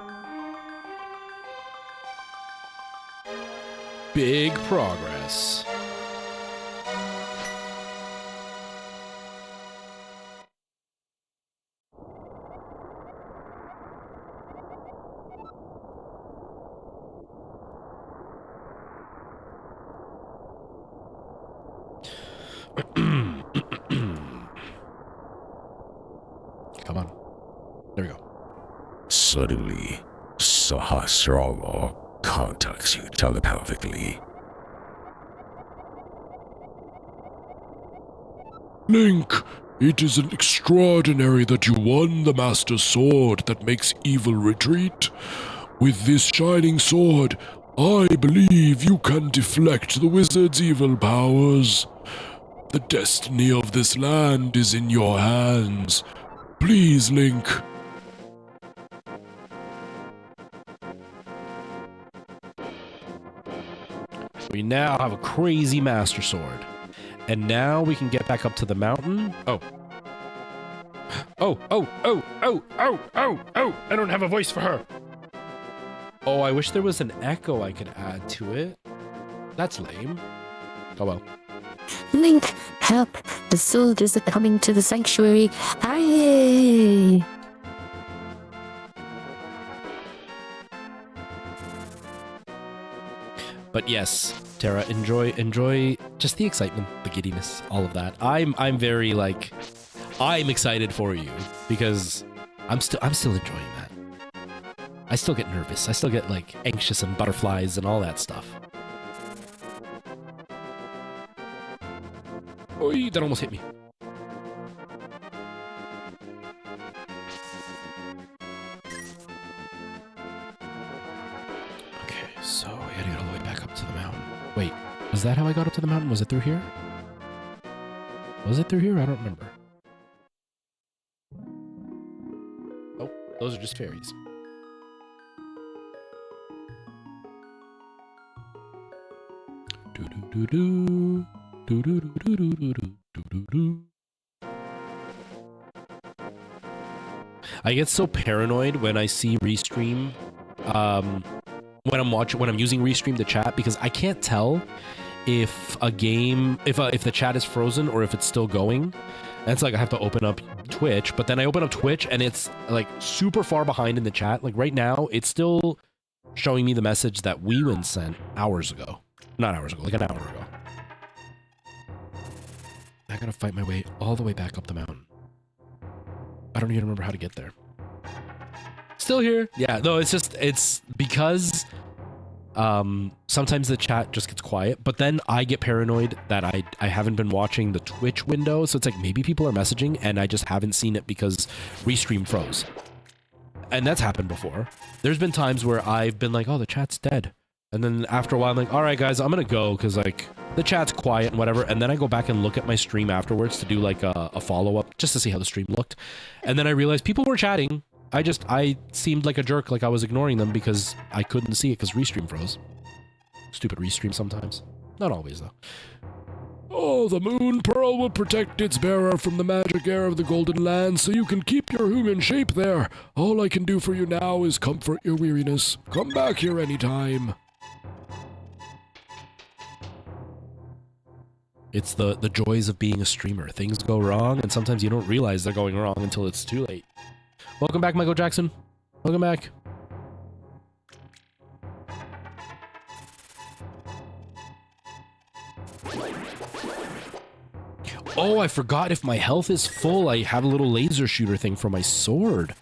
Big progress. Come on. There we go. Suddenly, Sahasrara contacts you telepathically. Link, it is an extraordinary that you won the Master Sword that makes evil retreat. With this shining sword, I believe you can deflect the wizard's evil powers. The destiny of this land is in your hands. Please, Link. We now have a crazy Master Sword. And now we can get back up to the mountain. Oh. Oh, I don't have a voice for her. Oh, I wish there was an echo I could add to it. That's lame. Oh well. Link, help! The soldiers are coming to the sanctuary. Aye! But yes, Tara, enjoy just the excitement, the giddiness, all of that. I'm very like, I'm excited for you because I'm still enjoying that. I still get nervous. I still get like anxious and butterflies and all that stuff. Oy, that almost hit me. Okay, so I gotta get all the way back up to the mountain. Wait, was that how I got up to the mountain? Was it through here? Was it through here? I don't remember. Oh, those are just fairies. Do-do-do-do. Do-do-do-do-do-do-do-do. I get so paranoid when I see Restream, when I'm using Restream to chat, because I can't tell if a game, if the chat is frozen or if it's still going. And it's like I have to open up Twitch, but then I open up Twitch and it's like super far behind in the chat. Like right now, it's still showing me the message that Wewin sent hours ago. Not hours ago, like an hour ago. I gotta fight my way all the way back up the mountain. I don't even remember how to get there. Still here. Yeah, no, it's because sometimes the chat just gets quiet, but then I get paranoid that I haven't been watching the Twitch window, so it's like maybe people are messaging and I just haven't seen it because Restream froze. And that's happened before. There's been times where I've been like, oh, the chat's dead. And then after a while, I'm like, all right, guys, I'm going to go because, like, the chat's quiet and whatever. And then I go back and look at my stream afterwards to do, like, a follow-up just to see how the stream looked. And then I realized people were chatting. I seemed like a jerk, like I was ignoring them because I couldn't see it because Restream froze. Stupid Restream sometimes. Not always, though. Oh, the moon pearl will protect its bearer from the magic air of the Golden Land, so you can keep your human shape there. All I can do for you now is comfort your weariness. Come back here anytime. It's the joys of being a streamer. Things go wrong, and sometimes you don't realize they're going wrong until it's too late. Welcome back, Michael Jackson. Welcome back. Oh, I forgot if my health is full, I have a little laser shooter thing for my sword.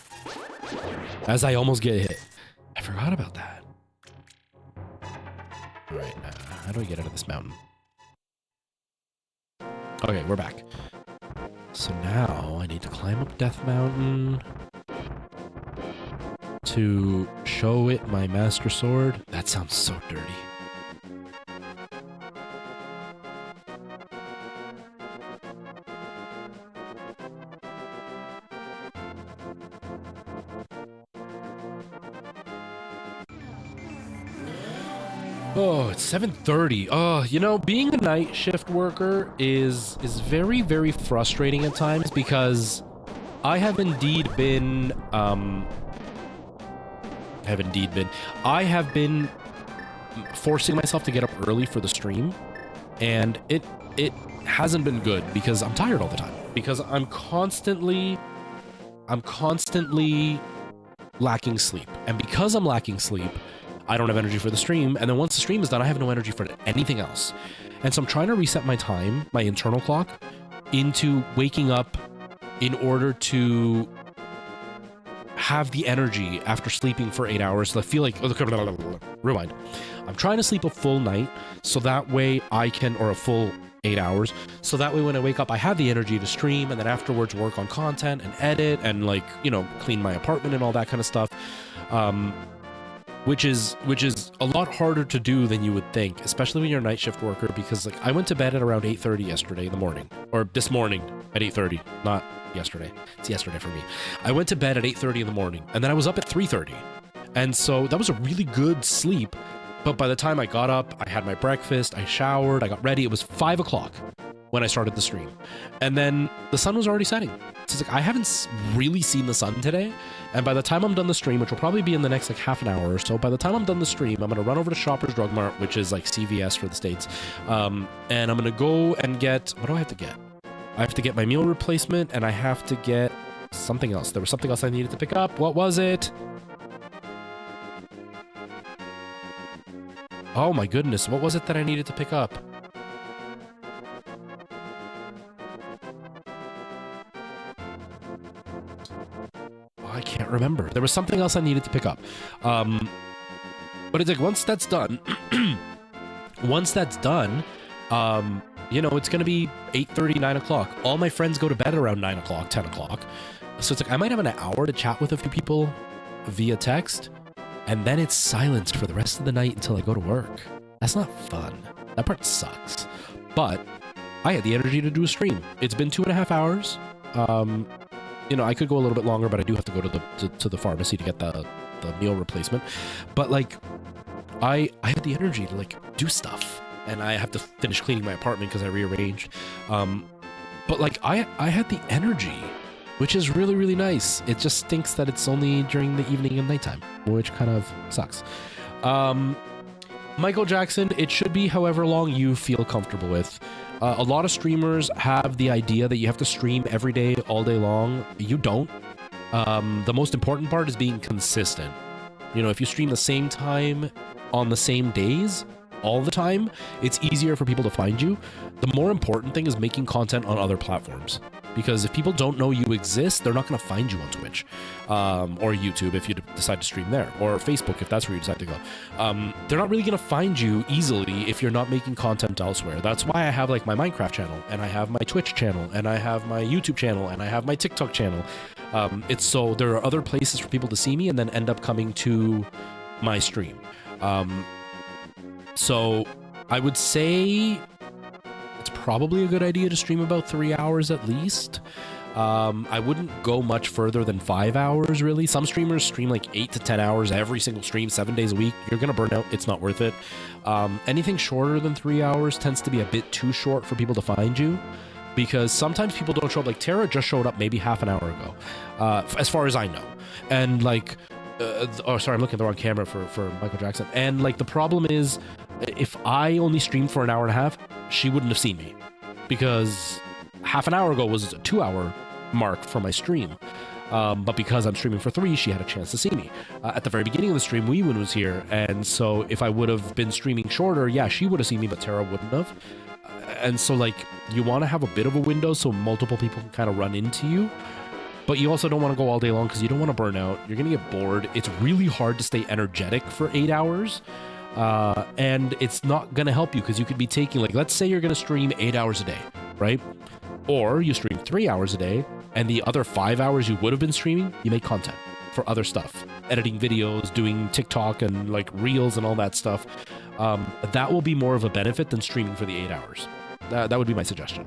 As I almost get hit. I forgot about that. Alright, how do I get out of this mountain? Okay, we're back. So now I need to climb up Death Mountain to show it my Master Sword. That sounds so dirty. Oh, it's 7:30. Oh, you know, being a night shift worker is very, very frustrating at times because I have indeed been I have been forcing myself to get up early for the stream, and it hasn't been good because I'm tired all the time. Because I'm constantly lacking sleep. And because I'm lacking sleep, I don't have energy for the stream, and then once the stream is done, I have no energy for anything else. And so I'm trying to reset my time, my internal clock, into waking up in order to have the energy after sleeping for 8 hours. So I feel like, rewind. I'm trying to sleep a full night, so that way I can, or a full 8 hours, so that way when I wake up, I have the energy to stream, and then afterwards work on content and edit and, like, you know, clean my apartment and all that kind of stuff. Which is a lot harder to do than you would think, especially when you're a night shift worker, because like I went to bed at around 8:30 yesterday in the morning, or this morning at 8:30, not yesterday. It's yesterday for me. I went to bed at 8:30 in the morning, and then I was up at 3:30. And so that was a really good sleep. But by the time I got up, I had my breakfast, I showered, I got ready. It was 5 o'clock when I started the stream. And then the sun was already setting. So it's like, I haven't really seen the sun today. And by the time I'm done the stream, which will probably be in the next like half an hour or so, by the time I'm done the stream, I'm going to run over to Shoppers Drug Mart, which is like CVS for the States. And I'm going to go and get, what do I have to get? I have to get my meal replacement, and I have to get something else. There was something else I needed to pick up. What was it? Oh my goodness, what was it that I needed to pick up? I can't remember. There was something else I needed to pick up. But it's like, once that's done, you know, it's going to be 8:30, 9 o'clock. All my friends go to bed around 9 o'clock, 10 o'clock. So it's like, I might have an hour to chat with a few people via text, and then it's silence for the rest of the night until I go to work. That's not fun. That part sucks. But I had the energy to do a stream. It's been 2.5 hours. You know, I could go a little bit longer, but I do have to go to the pharmacy to get the meal replacement. But like, I had the energy to like do stuff, and I have to finish cleaning my apartment because I rearranged. But like, I had the energy, which is really, really nice. It just stinks that it's only during the evening and nighttime, which kind of sucks. Michael Jackson, it should be however long you feel comfortable with. A lot of streamers have the idea that you have to stream every day, all day long. You don't. The most important part is being consistent. You know, if you stream the same time on the same days all the time, it's easier for people to find you. The more important thing is making content on other platforms. Because if people don't know you exist, they're not going to find you on Twitch or YouTube if you decide to stream there, or Facebook if that's where you decide to go. They're not really going to find you easily if you're not making content elsewhere. That's why I have like my Minecraft channel, and I have my Twitch channel, and I have my YouTube channel, and I have my TikTok channel. It's so there are other places for people to see me and then end up coming to my stream. So I would say probably a good idea to stream about 3 hours at least. I wouldn't go much further than 5 hours, really. Some streamers stream like 8 to 10 hours every single stream, 7 days a week. You're gonna burn out. It's not worth it. Anything shorter than 3 hours tends to be a bit too short for people to find you, because sometimes people don't show up. Like Tara just showed up maybe half an hour ago, as far as I know. And like, oh, sorry, I'm looking at the wrong camera for Michael Jackson. And like, the problem is, if I only streamed for an hour and a half, she wouldn't have seen me, because half an hour ago was a 2 hour mark for my stream. But because I'm streaming for 3, she had a chance to see me. At the very beginning of the stream, Weewin was here, and so if I would have been streaming shorter, yeah, she would have seen me, but Tara wouldn't have. And so like, you want to have a bit of a window so multiple people can kind of run into you. But you also don't want to go all day long because you don't want to burn out. You're going to get bored. It's really hard to stay energetic for 8 hours. And it's not going to help you because you could be taking, like, let's say you're going to stream 8 hours a day, right? Or you stream 3 hours a day, and the other 5 hours you would have been streaming, you make content for other stuff, editing videos, doing TikTok and like reels and all that stuff. That will be more of a benefit than streaming for the 8 hours. That would be my suggestion.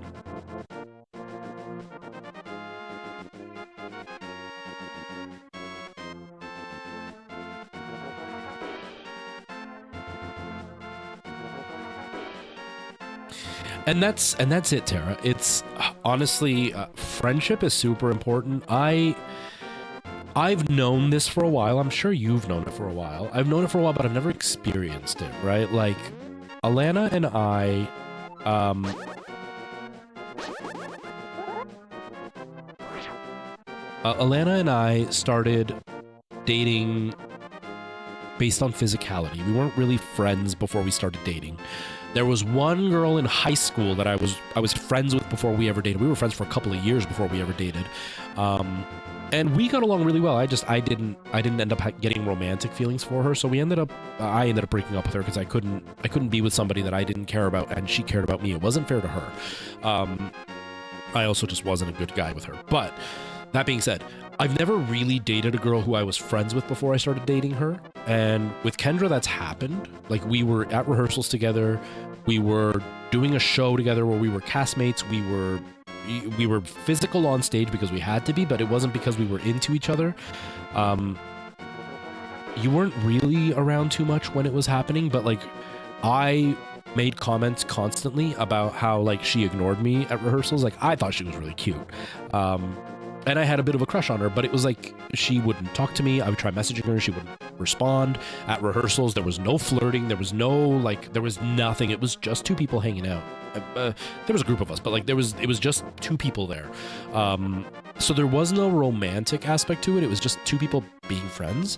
And that's it, Tara. It's honestly, friendship is super important. I've known this for a while. I'm sure you've known it for a while. I've known it for a while, but I've never experienced it, right? Like, Alana and I, started dating based on physicality. We weren't really friends before we started dating. There was one girl in high school that I was friends with before we ever dated. We were friends for a couple of years before we ever dated. And we got along really well. I didn't end up getting romantic feelings for her. So I ended up breaking up with her because I couldn't be with somebody that I didn't care about and she cared about me. It wasn't fair to her. I also just wasn't a good guy with her. But that being said, I've never really dated a girl who I was friends with before I started dating her. And with Kendra, that's happened. Like, we were at rehearsals together. We were doing a show together where we were castmates. We were physical on stage because we had to be, but it wasn't because we were into each other. You weren't really around too much when it was happening, but like, I made comments constantly about how like she ignored me at rehearsals. Like, I thought she was really cute. And I had a bit of a crush on her, but it was like, she wouldn't talk to me. I would try messaging her. She wouldn't respond. At rehearsals, there was no flirting. There was nothing. It was just two people hanging out. There was a group of us, but like, it was just two people there. So there was no romantic aspect to it. It was just two people being friends.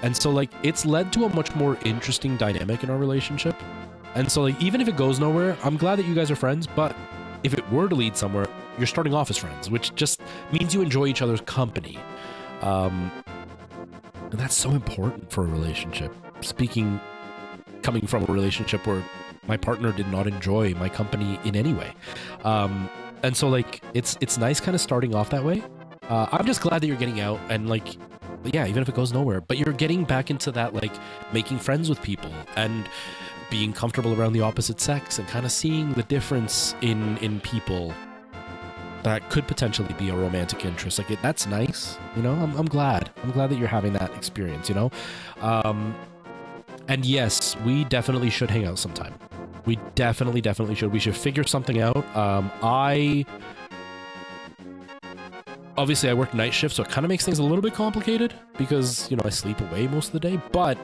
And so like, it's led to a much more interesting dynamic in our relationship. And so like, even if it goes nowhere, I'm glad that you guys are friends, but if it were to lead somewhere, you're starting off as friends, which just means you enjoy each other's company. And that's so important for a relationship. Coming from a relationship where my partner did not enjoy my company in any way. And so like, it's nice kind of starting off that way. I'm just glad that you're getting out and like, yeah, even if it goes nowhere, but you're getting back into that, like making friends with people and being comfortable around the opposite sex and kind of seeing the difference in people that could potentially be a romantic interest. Like, that's nice, you know. I'm glad that you're having that experience, you know. And yes, we definitely should hang out sometime. We definitely should. We should figure something out. Obviously I work night shift, so it kind of makes things a little bit complicated because, you know, I sleep away most of the day, but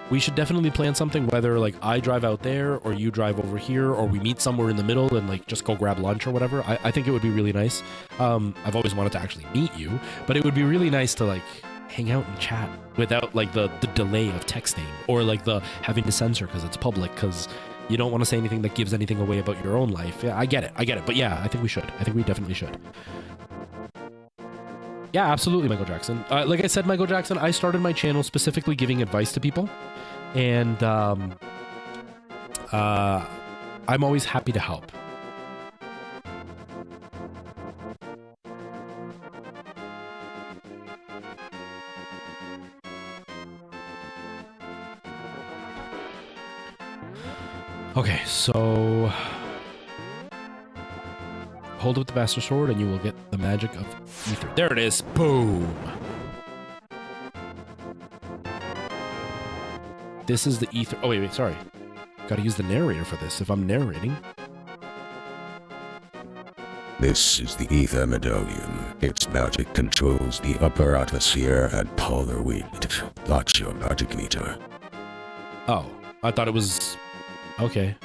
we should definitely plan something, whether like I drive out there or you drive over here or we meet somewhere in the middle and like just go grab lunch or whatever. I think it would be really nice. I've always wanted to actually meet you, but it would be really nice to like hang out and chat without like the delay of texting or like the having to censor because it's public, because you don't want to say anything that gives anything away about your own life. Yeah, I get it. But yeah, I think we should. I think we definitely should. Yeah, absolutely, Michael Jackson. Like I said, Michael Jackson, I started my channel specifically giving advice to people. And I'm always happy to help. Okay, so hold up the Master Sword and you will get the magic of ether. There it is. Boom. This is the ether. Oh, wait, sorry. Gotta use the narrator for this if I'm narrating. This is the ether medallion. Its magic controls the upper atmosphere and polar wind. That's your magic meter. Oh, I thought it was... Okay.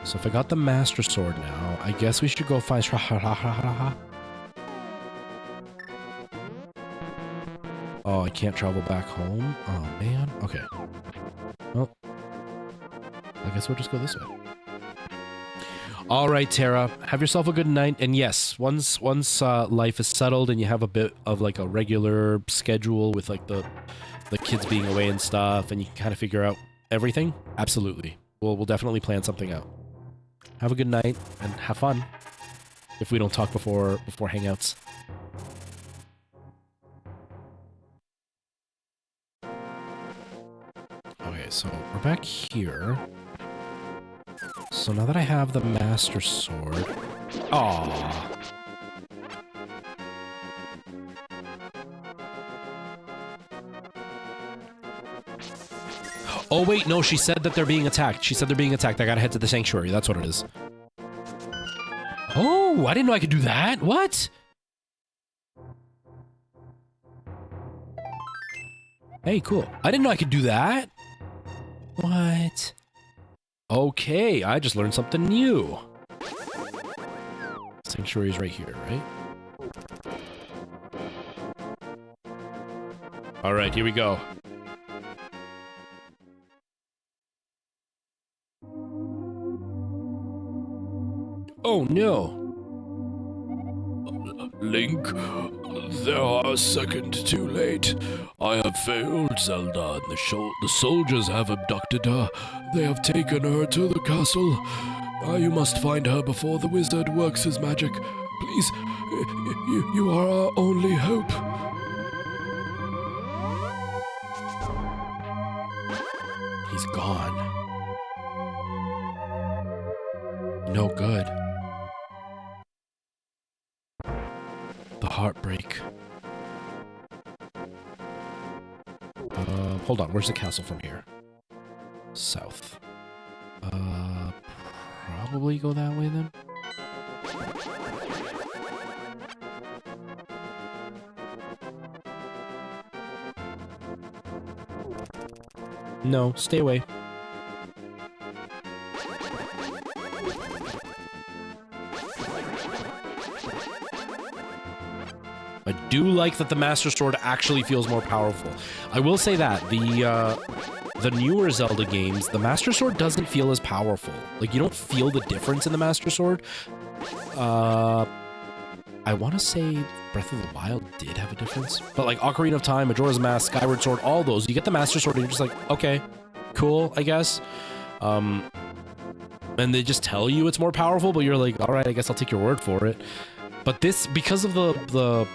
So if I got the Master Sword now, I guess we should go find... Oh, I can't travel back home? Oh, man. Okay. Well, I guess we'll just go this way. All right, Tara. Have yourself a good night. And yes, once life is settled and you have a bit of like a regular schedule with like the kids being away and stuff, and you can kind of figure out everything, absolutely. We'll definitely plan something out. Have a good night and have fun. If we don't talk before hangouts. Okay, so we're back here. So now that I have the Master Sword... Aww. Oh, wait, no, she said that they're being attacked. She said they're being attacked. I gotta head to the sanctuary. That's what it is. Oh, I didn't know I could do that. What? Hey, cool. I didn't know I could do that. What? Okay, I just learned something new. Sanctuary is right here, right? All right, here we go. Oh no. Link, they are a second too late. I have failed Zelda, and the soldiers have abducted her. They have taken her to the castle. You must find her before the wizard works his magic. Please, you are our only hope. He's gone. No good. The heartbreak. Hold on, where's the castle from here? South. Probably go that way then? No, stay away. I do like that the Master Sword actually feels more powerful. I will say that the newer Zelda games, the Master Sword doesn't feel as powerful. Like, you don't feel the difference in the Master Sword. I want to say Breath of the Wild did have a difference, but like Ocarina of Time, Majora's Mask, Skyward Sword, all those, you get the Master Sword and you're just like, okay, cool, I guess. And they just tell you it's more powerful, but you're like, all right, I guess I'll take your word for it. But this, because of the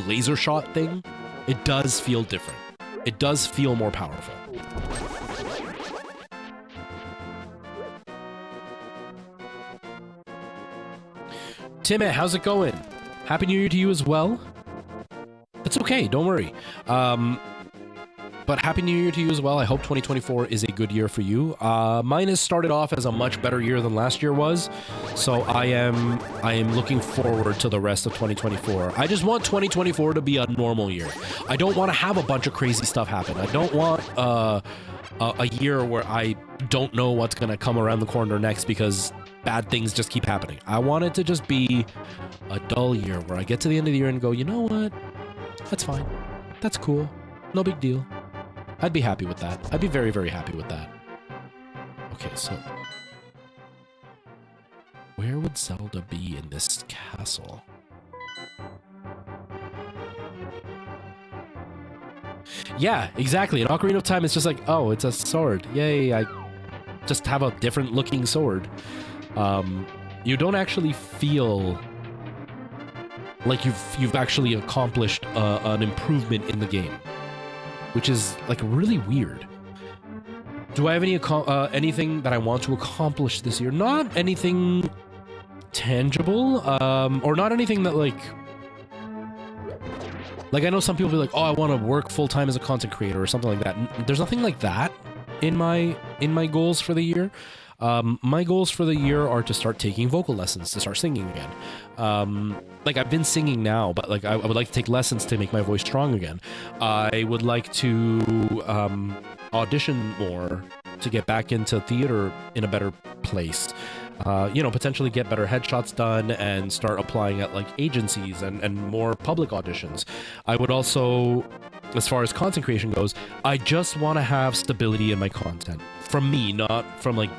laser shot thing, it does feel different. It does feel more powerful. Timmy, how's it going? Happy New Year to you as well. It's okay, don't worry. But Happy New Year to you as well. I hope 2024 is a good year for you. Mine has started off as a much better year than last year was, so I am looking forward to the rest of 2024. I just want 2024 to be a normal year. I don't want to have a bunch of crazy stuff happen. I don't want a year where I don't know what's gonna come around the corner next because bad things just keep happening. I want it to just be a dull year where I get to the end of the year and go, you know what? That's fine. That's cool. No big deal. I'd be happy with that. I'd be very, very happy with that. Okay, so where would Zelda be in this castle? Yeah, exactly. In Ocarina of Time, it's just like, oh, it's a sword. Yay, I just have a different looking sword. You don't actually feel like you've actually accomplished an improvement in the game, which is like really weird. Do I have anything that I want to accomplish this year? Not anything tangible, or not anything that like I know some people be like, oh, I want to work full-time as a content creator or something like that. There's nothing like that in my goals for the year. My goals for the year are to start taking vocal lessons, to start singing again. Like, I've been singing now, but like I would like to take lessons to make my voice strong again. I would like to audition more to get back into theater in a better place. Potentially get better headshots done and start applying at like agencies and more public auditions. I would also, as far as content creation goes, I just want to have stability in my content. From me, not from like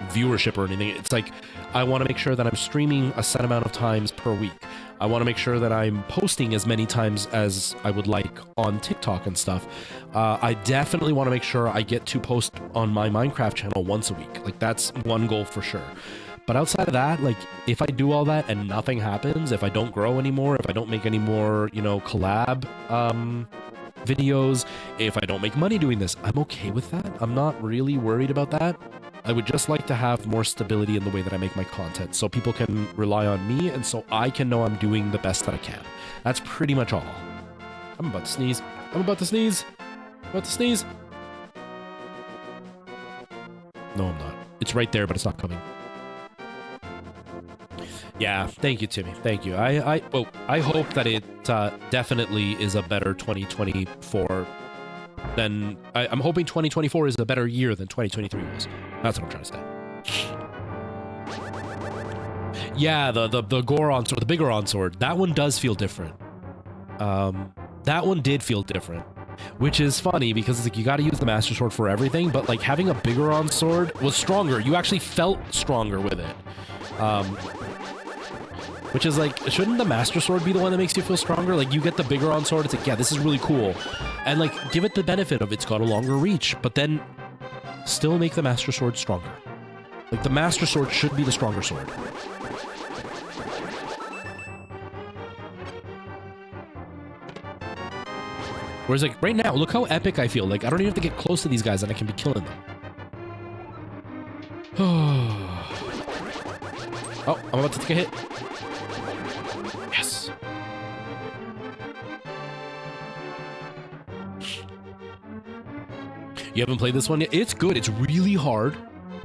viewership or anything. It's like, I want to make sure that I'm streaming a set amount of times per week. I want to make sure that I'm posting as many times as I would like on TikTok and stuff. I definitely want to make sure I get to post on my Minecraft channel once a week. Like, that's one goal for sure. But outside of that, like, if I do all that and nothing happens, if I don't grow anymore, if I don't make any more, collab videos, if I don't make money doing this, I'm okay with that. I'm not really worried about that. I would just like to have more stability in the way that I make my content so people can rely on me and so I can know I'm doing the best that I can. That's pretty much all. I'm about to sneeze. I'm about to sneeze. I'm about to sneeze. No, I'm not. It's right there, but it's not coming. Yeah, thank you, Timmy. Thank you. I hope that it definitely is a better 2024 than... I'm hoping 2024 is a better year than 2023 was. That's what I'm trying to say. Yeah, the Goron sword, the big Goron sword, that one does feel different. That one did feel different. Which is funny because it's like you got to use the Master Sword for everything, but like having a big Goron sword was stronger. You actually felt stronger with it. Which is like, shouldn't the Master Sword be the one that makes you feel stronger? Like, you get the bigger on sword, it's like, yeah, this is really cool. And like, give it the benefit of it's got a longer reach, but then still make the Master Sword stronger. Like, the Master Sword should be the stronger sword. Whereas like, right now, look how epic I feel. Like, I don't even have to get close to these guys and I can be killing them. Oh, I'm about to take a hit. Yes. You haven't played this one yet? It's good. It's really hard.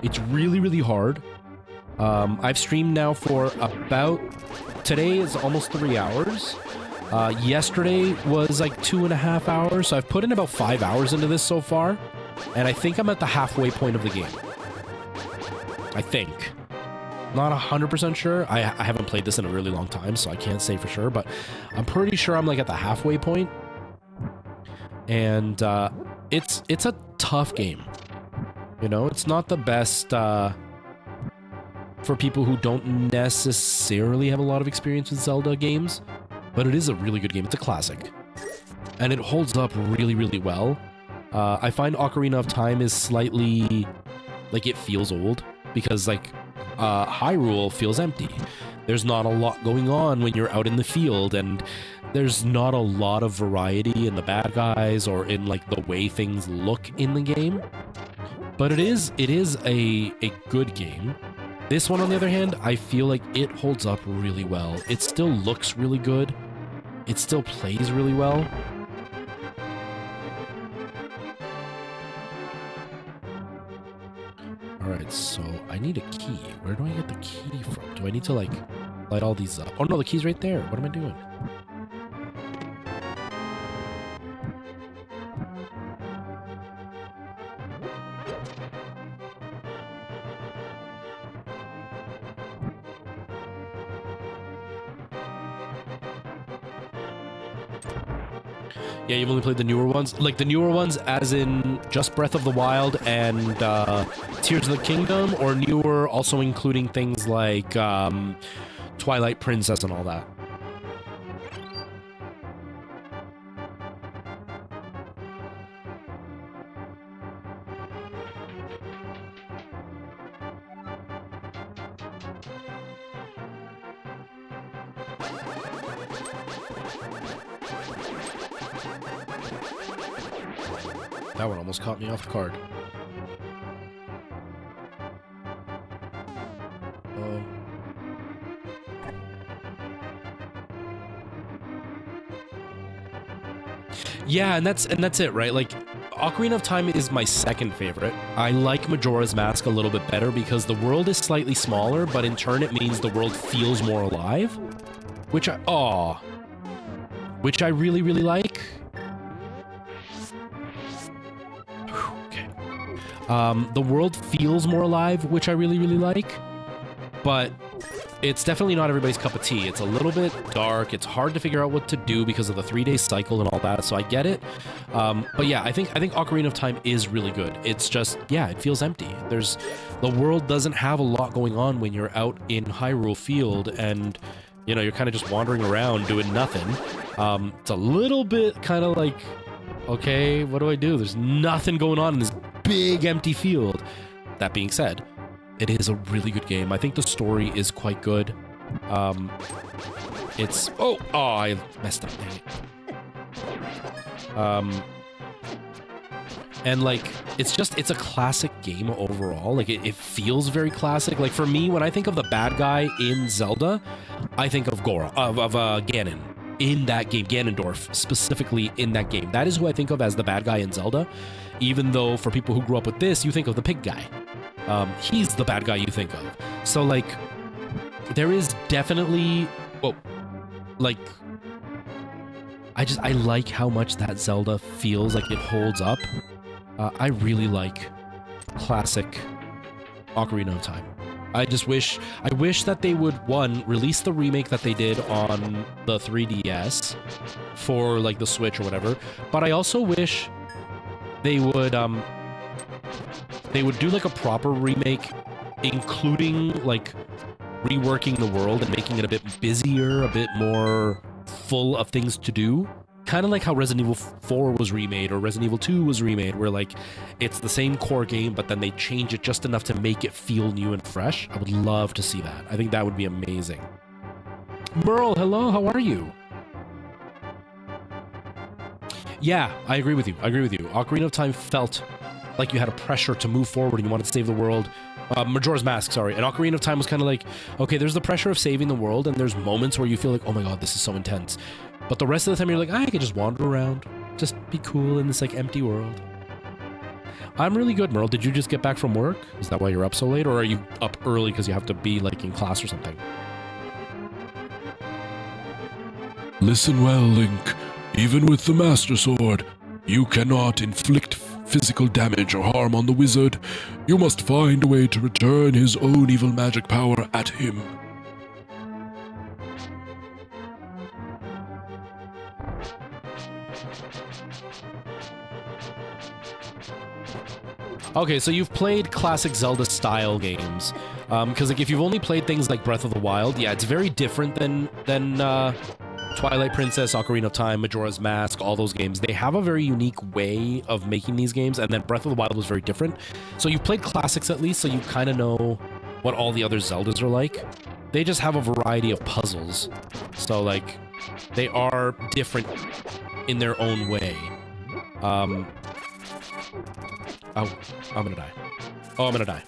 It's really, really hard. I've streamed now for about... Today is almost 3 hours. Yesterday was like 2.5 hours. So I've put in about 5 hours into this so far. And I think I'm at the halfway point of the game. I think. Not 100% sure. I haven't played this in a really long time, so I can't say for sure, but I'm pretty sure I'm like at the halfway point. And it's a tough game. You know, it's not the best for people who don't necessarily have a lot of experience with Zelda games, but it is a really good game. It's a classic. And it holds up really, really well. I find Ocarina of Time is slightly like it feels old because like Hyrule feels empty. There's not a lot going on when you're out in the field, and there's not a lot of variety in the bad guys or in like the way things look in the game. But it is a good game. This one, on the other hand, I feel like it holds up really well. It still looks really good. It still plays really well. Alright, so I need a key. Where do I get the key from? Do I need to, like, light all these up? Oh no, the key's right there. What am I doing? Yeah, you've only played the newer ones? Like, the newer ones as in just Breath of the Wild and Tears of the Kingdom, or newer also including things like Twilight Princess and all that? That one almost caught me off guard. Yeah, and that's it, right? Like, Ocarina of Time is my second favorite. I like Majora's Mask a little bit better because the world is slightly smaller, but in turn it means the world feels more alive, which I really, really like. The world feels more alive, which I really, really like, but it's definitely not everybody's cup of tea. It's a little bit dark. It's hard to figure out what to do because of the 3-day cycle and all that, so I get it. But yeah, I think Ocarina of Time is really good. It's just, yeah, it feels empty. The world doesn't have a lot going on when you're out in Hyrule Field and, you know, you're kind of just wandering around doing nothing. It's a little bit kind of like, okay, what do I do? There's nothing going on in this big empty field. That being said, it is a really good game. I think the story is quite good. It's I messed up, dang it. And like it's a classic game overall. Like it feels very classic. Like for me, when I think of the bad guy in Zelda, I think of Ganon in that game, Ganondorf specifically in that game. That is who I think of as the bad guy in Zelda. Even though for people who grew up with this, you think of the pig guy. he's the bad guy you think of. So like, there is definitely, well, like, I like how much that Zelda feels like it holds up. I really like classic Ocarina of Time. I wish that they would, one, release the remake that they did on the 3DS for like the Switch or whatever, but I also wish they would do like a proper remake, including like reworking the world and making it a bit busier, a bit more full of things to do. Kind of like how Resident Evil 4 was remade or Resident Evil 2 was remade, where like it's the same core game, but then they change it just enough to make it feel new and fresh. I would love to see that. I think that would be amazing. Merle, hello, how are you? Yeah, I agree with you. Ocarina of Time felt like you had a pressure to move forward and you wanted to save the world. Majora's Mask, sorry. And Ocarina of Time was kind of like, okay, there's the pressure of saving the world, and there's moments where you feel like, oh my god, this is so intense. But the rest of the time you're like, I could just wander around, just be cool in this like empty world. I'm really good, Merle. Did you just get back from work? Is that why you're up so late, or are you up early because you have to be like in class or something? Listen well, Link. Even with the Master Sword, you cannot inflict physical damage or harm on the wizard. You must find a way to return his own evil magic power at him. Okay, so you've played classic Zelda style games, because like if you've only played things like Breath of the Wild, yeah, it's very different than Twilight Princess, Ocarina of Time, Majora's Mask, all those games. They have a very unique way of making these games, and then Breath of the Wild was very different. So you've played classics at least, so you kind of know what all the other Zeldas are like. They just have a variety of puzzles, so like they are different in their own way. Oh, I'm gonna die. Oh, I'm gonna die.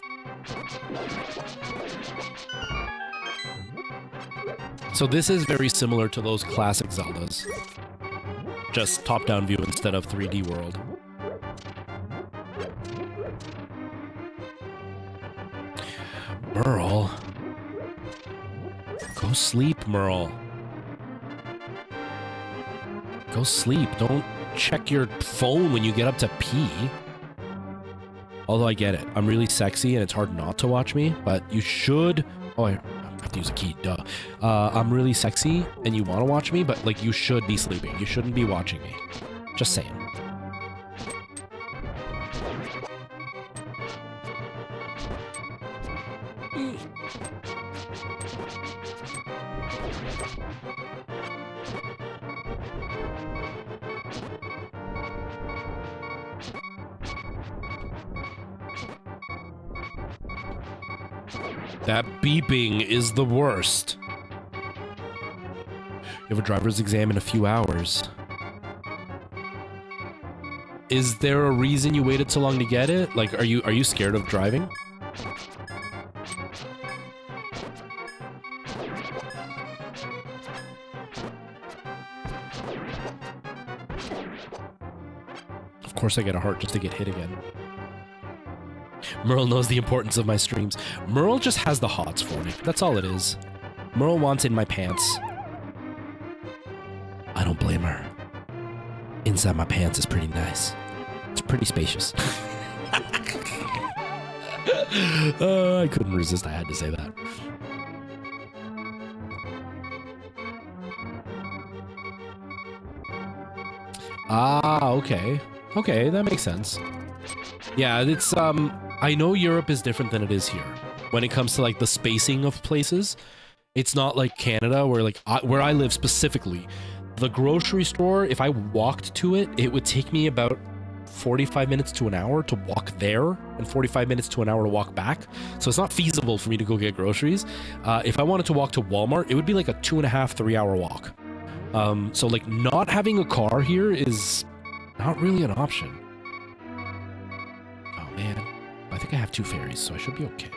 So this is very similar to those classic Zeldas. Just top-down view instead of 3D world. Merle. Go sleep, Merle. Go sleep. Don't check your phone when you get up to pee. Although I get it. I'm really sexy and it's hard not to watch me, but you should... Oh, I have to use a key, duh. I'm really sexy and you want to watch me, but like you should be sleeping. You shouldn't be watching me. Just saying. That beeping is the worst. You have a driver's exam in a few hours. Is there a reason you waited so long to get it? Like, are you scared of driving? Of course I get a heart just to get hit again. Merle knows the importance of my streams. Merle just has the hots for me. That's all it is. Merle wants in my pants. I don't blame her. Inside my pants is pretty nice. It's pretty spacious. I couldn't resist. I had to say that. Ah, okay. Okay, that makes sense. Yeah, it's, I know Europe is different than it is here. When it comes to, like, the spacing of places, it's not like Canada, where, like, where I live specifically, the grocery store, if I walked to it, it would take me about 45 minutes to an hour to walk there, and 45 minutes to an hour to walk back. So it's not feasible for me to go get groceries. If I wanted to walk to Walmart, it would be like a 2.5, 3 hour walk. So, like, not having a car here is not really an option. Oh, man. I think I have 2 fairies, so I should be okay.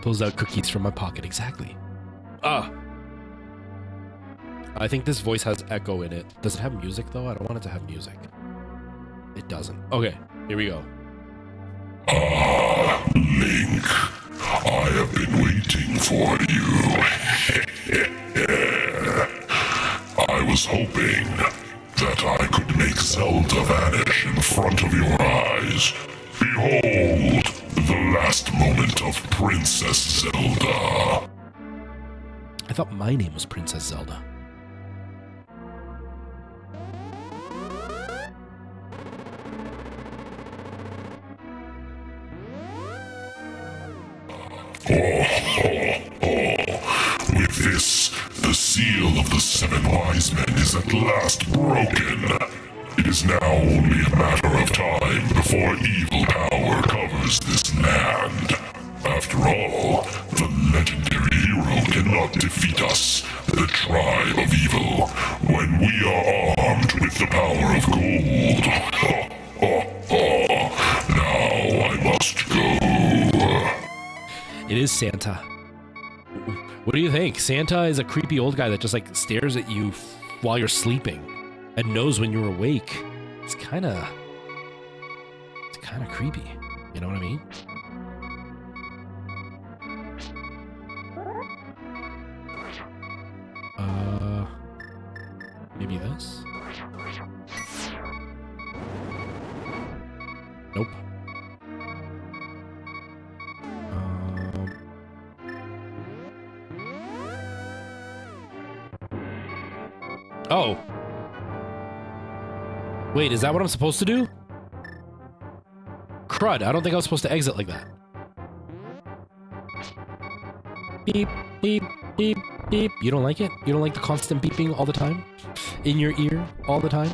Pulls out cookies from my pocket, exactly. Ah! I think this voice has echo in it. Does it have music, though? I don't want it to have music. It doesn't. Okay, here we go. Link, I have been waiting for you. I was hoping that I could make Zelda vanish in front of your eyes. Behold, the last moment of Princess Zelda. I thought my name was Princess Zelda. With this, the seal of the 7 wise men is at last broken. It is now only a matter of time before evil power covers this land. After all, the legendary hero cannot defeat us, the tribe of evil, when we are armed with the power of gold. Now I must go. It is Santa. What do you think? Santa is a creepy old guy that just like stares at you while you're sleeping and knows when you're awake. It's kind of creepy. You know what I mean? Maybe this? Nope. Oh. Wait, is that what I'm supposed to do? Crud, I don't think I was supposed to exit like that. Beep, beep, beep, beep. You don't like it? You don't like the constant beeping all the time? In your ear all the time?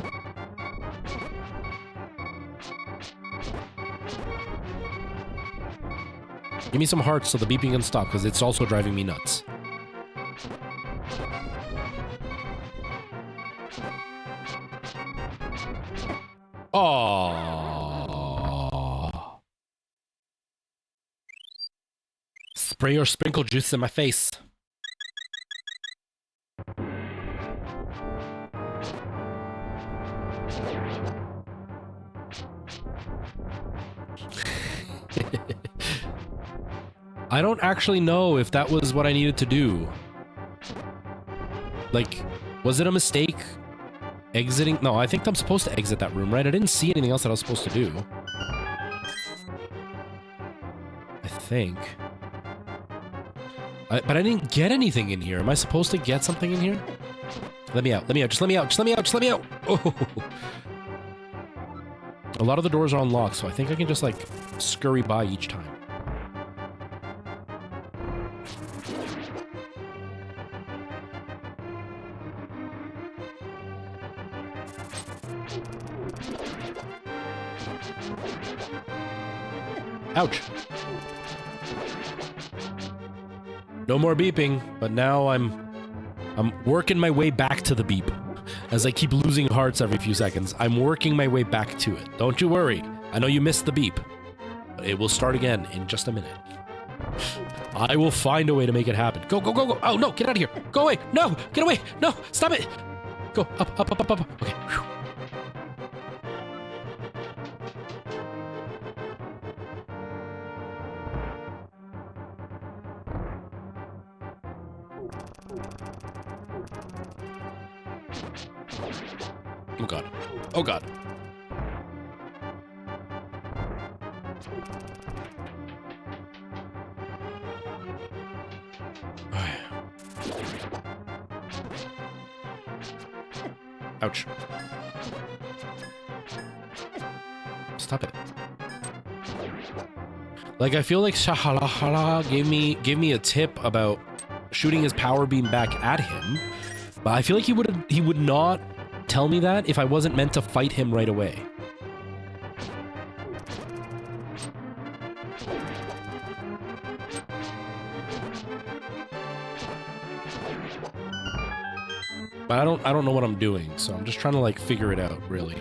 Give me some hearts so the beeping can stop, because it's also driving me nuts. Oh. Spray or sprinkle juice in my face. I don't actually know if that was what I needed to do. Like, was it a mistake exiting? No, I think I'm supposed to exit that room, right? I didn't see anything else that I was supposed to do. I think. But I didn't get anything in here. Am I supposed to get something in here? Let me out. Let me out. Just let me out. Just let me out. Just let me out. Oh. A lot of the doors are unlocked, so I think I can just, like, scurry by each time. Ouch. No more beeping, but now I'm working my way back to the beep. As I keep losing hearts every few seconds, I'm working my way back to it. Don't you worry. I know you missed the beep, but it will start again in just a minute. I will find a way to make it happen. Go, go, go, go. Oh, no, get out of here. Go away. No, get away. No, stop it. Go, up, up, up, up, up. Okay. Whew. Oh god. Oh god. Ouch. Stop it. Like, I feel like Shahalala gave me a tip about shooting his power beam back at him, but I feel like he would not tell me that if I wasn't meant to fight him right away. But I don't know what I'm doing, so I'm just trying to, like, figure it out, really.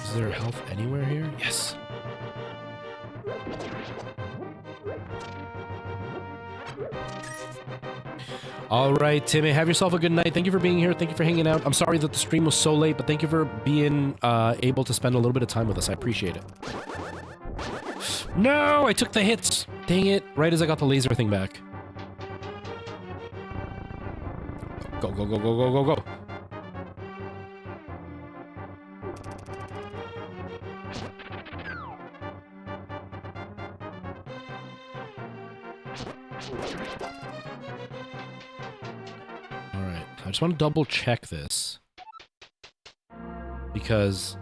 Is there health anywhere here? Yes. All right, Timmy, have yourself a good night. Thank you for being here. Thank you for hanging out. I'm sorry that the stream was so late, but thank you for being able to spend a little bit of time with us. I appreciate it. No, I took the hits. Dang it. Right as I got the laser thing back. Go, go, go, go, go, go, go. Alright, I just want to double check this. Because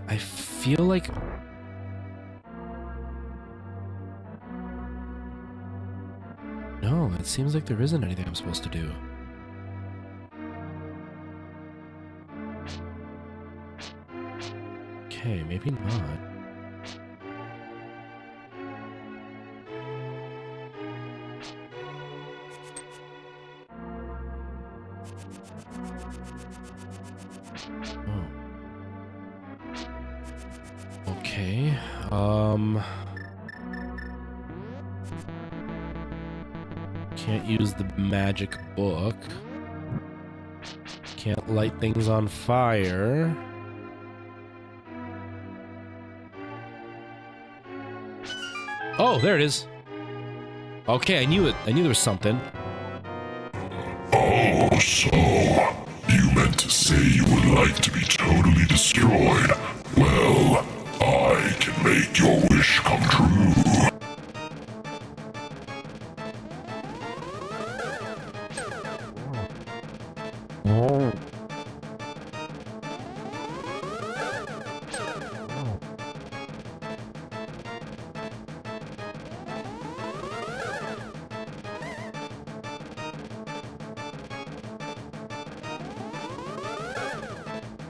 I feel like no, it seems like there isn't anything I'm supposed to do. Okay, maybe not. Okay, can't use the magic book. Can't light things on fire. Oh, there it is. Okay, I knew it. I knew there was something. Oh, so you meant to say you would like to be totally destroyed. Well, I can make your wish come true.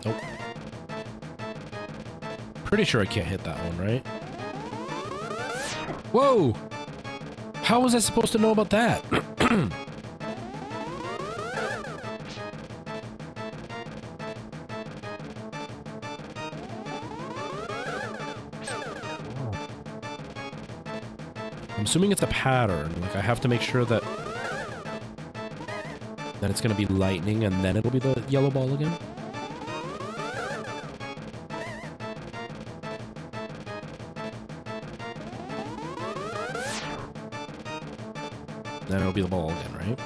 Nope. Pretty sure I can't hit that one, right? Whoa! How was I supposed to know about that? I'm assuming it's a pattern. Like, I have to make sure that it's gonna be lightning and then it'll be the yellow ball again. Then it'll be the ball again, right?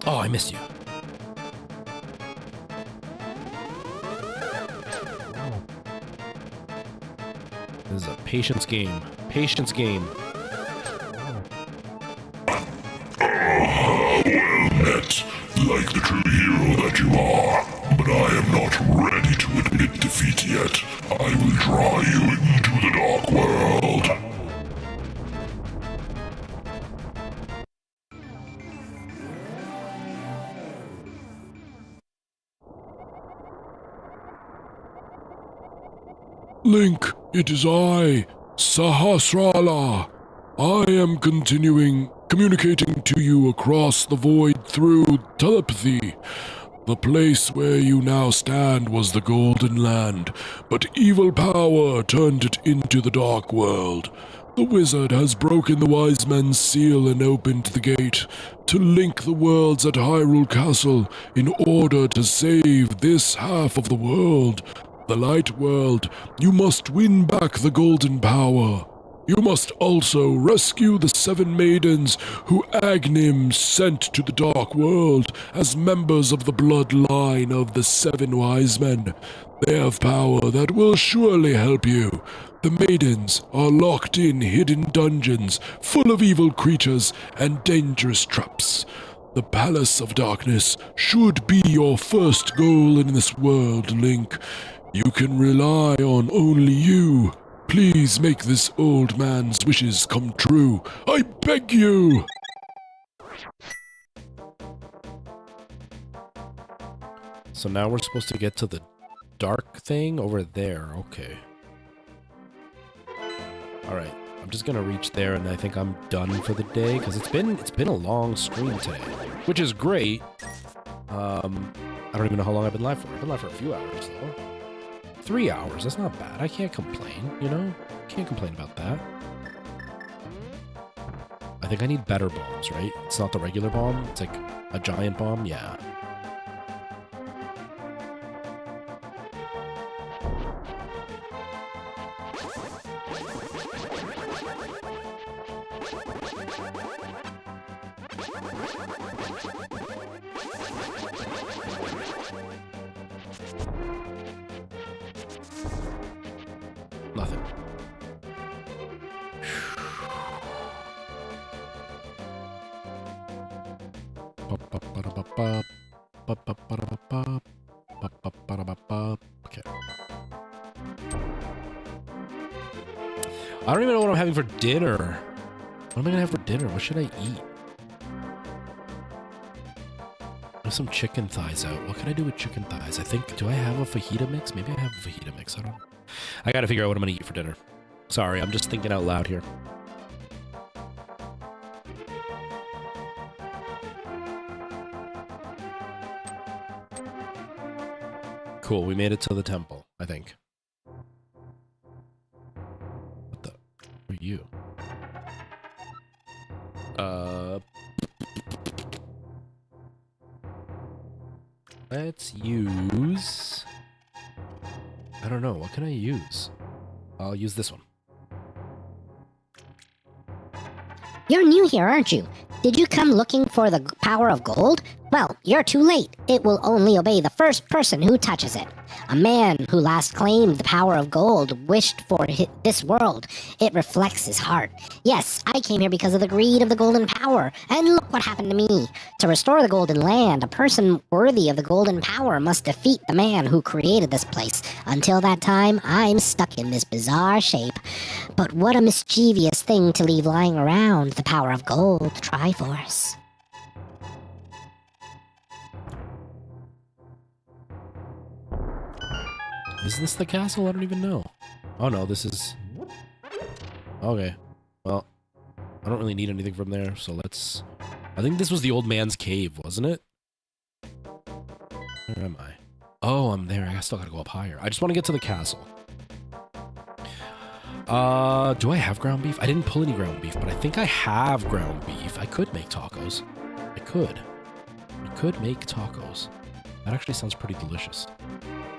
Oh, I missed you. This is a patience game. Patience game. Well met, like the true hero that you are. But I am not ready to admit defeat yet. I will draw you into the dark world. Link, it is I, Sahasrara. I am communicating to you across the void through telepathy. The place where you now stand was the Golden Land, but evil power turned it into the Dark World. The wizard has broken the wise men's seal and opened the gate to link the worlds at Hyrule Castle in order to save this half of the world. The Light World, you must win back the golden power. You must also rescue the 7 maidens who Agnim sent to the Dark World as members of the bloodline of the 7 wise men. They have power that will surely help you. The maidens are locked in hidden dungeons full of evil creatures and dangerous traps. The Palace of Darkness should be your first goal in this world, Link. You can rely on only you. Please make this old man's wishes come true. I beg you! So now we're supposed to get to the dark thing over there. Okay. Alright. I'm just gonna reach there and I think I'm done for the day, because it's been a long stream today. Which is great. I don't even know how long I've been live for. I've been live for a few hours, though. 3 hours, that's not bad. I can't complain, you know? Can't complain about that. I think I need better bombs, right? It's not the regular bomb. It's like a giant bomb. Yeah. Nothing. Okay. I don't even know what I'm having for dinner. What am I gonna have for dinner? What should I eat? There's some chicken thighs out. What can I do with chicken thighs? I think, do I have a fajita mix? Maybe I have a fajita mix. I don't know. I gotta figure out what I'm gonna eat for dinner. Sorry, I'm just thinking out loud here. Cool, we made it to the temple, I think. What the? Who are you? Let's use... I don't know, what can I use? I'll use this one. You're new here, aren't you? Did you come looking for the power of gold? Well, you're too late. It will only obey the first person who touches it. A man who last claimed the power of gold wished for this world. It reflects his heart. Yes, I came here because of the greed of the golden power, and look what happened to me. To restore the golden land, a person worthy of the golden power must defeat the man who created this place. Until that time, I'm stuck in this bizarre shape. But what a mischievous thing to leave lying around, the power of gold, Triforce. Is this the castle? I don't even know. Oh no, this is... Okay. Well, I don't really need anything from there, so let's... I think this was the old man's cave, wasn't it? Where am I? Oh, I'm there. I still gotta go up higher. I just want to get to the castle. Do I have ground beef? I didn't pull any ground beef, but I think I have ground beef. I could make tacos. I could make tacos. That actually sounds pretty delicious.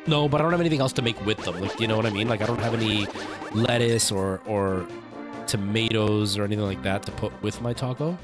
No, but I don't have anything else to make with them. Like, you know what I mean? Like, I don't have any lettuce or tomatoes or anything like that to put with my taco.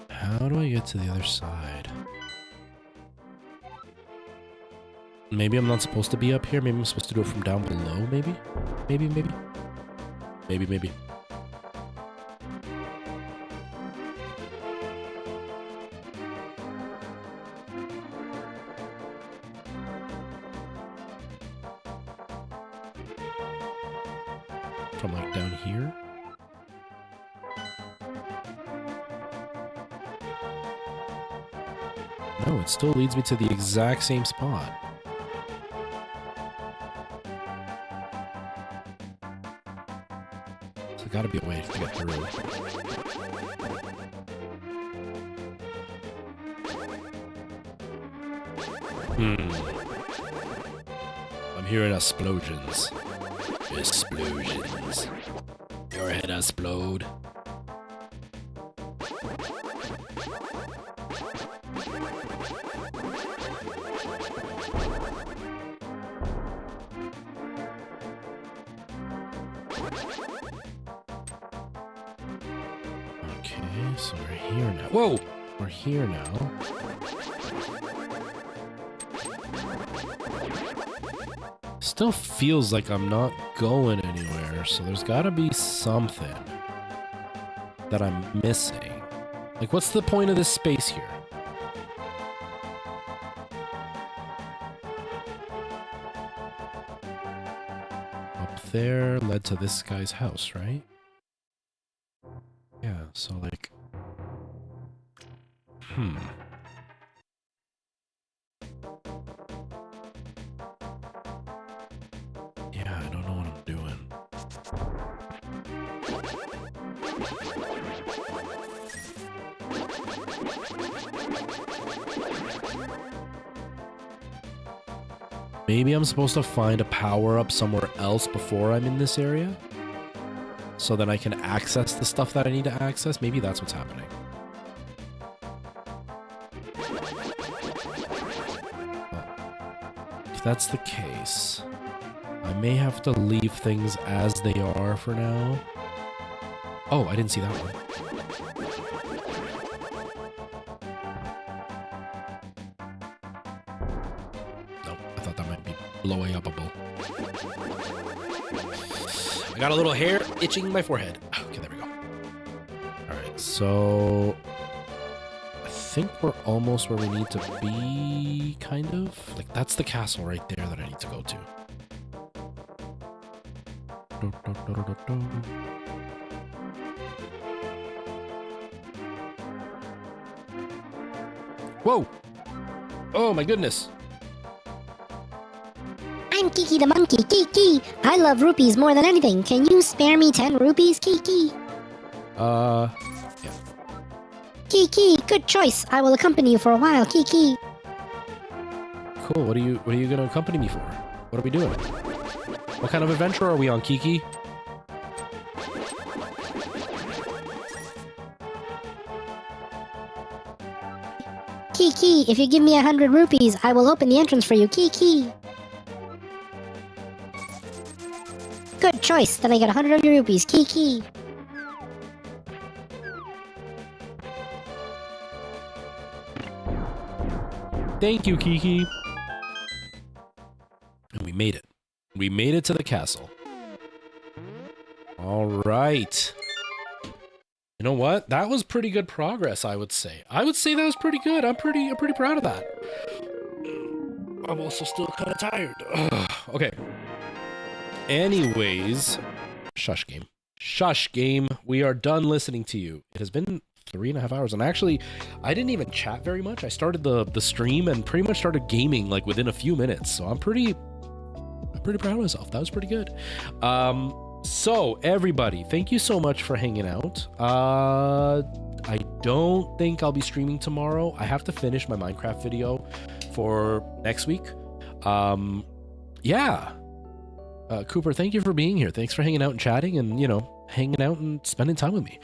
How do I get to the other side? Maybe I'm not supposed to be up here. Maybe I'm supposed to do it from down below, maybe? Maybe. From like down here? No, it still leads me to the exact same spot. So gotta be a way to get through. I'm hearing explosions. Explosions. Your head explode. Okay, so we're here now. Whoa! We're here now. Still feels like I'm not going anywhere, so there's gotta be something that I'm missing. Like, what's the point of this space here? Up there led to this guy's house, right? Yeah, so like... Yeah, I don't know what I'm doing. Maybe I'm supposed to find a power-up somewhere else before I'm in this area? So then I can access the stuff that I need to access? Maybe that's what's happening. If that's the case, I may have to leave things as they are for now. Oh, I didn't see that one. Nope, I thought that might be blow-up-able. I got a little hair itching my forehead. Okay, there we go. Alright, so... I think we're almost where we need to be, kind of. Like, that's the castle right there that I need to go to. Whoa! Oh my goodness! I'm Kiki the monkey, Kiki! I love rupees more than anything. Can you spare me 10 rupees, Kiki? Yeah. Kiki, good choice. I will accompany you for a while, Kiki. Cool, what are you gonna accompany me for? What are we doing? What kind of adventure are we on, Kiki? Kiki, if you give me 100 rupees, I will open the entrance for you, Kiki. Good choice. Then I get 100 rupees, Kiki. Thank you, Kiki. And we made it. We made it to the castle. All right. You know what? That was pretty good progress, I would say. I would say that was pretty good. I'm pretty proud of that. I'm also still kind of tired. Ugh. Okay. Anyways, shush game. Shush game. We are done listening to you. It has been 3.5 hours, and actually, I didn't even chat very much. I started the stream and pretty much started gaming like within a few minutes. So I'm pretty proud of myself. That was pretty good. So everybody, thank you so much for hanging out. I don't think I'll be streaming tomorrow. I have to finish my Minecraft video for next week. Yeah. Cooper, thank you for being here. Thanks for hanging out and chatting and, you know, hanging out and spending time with me.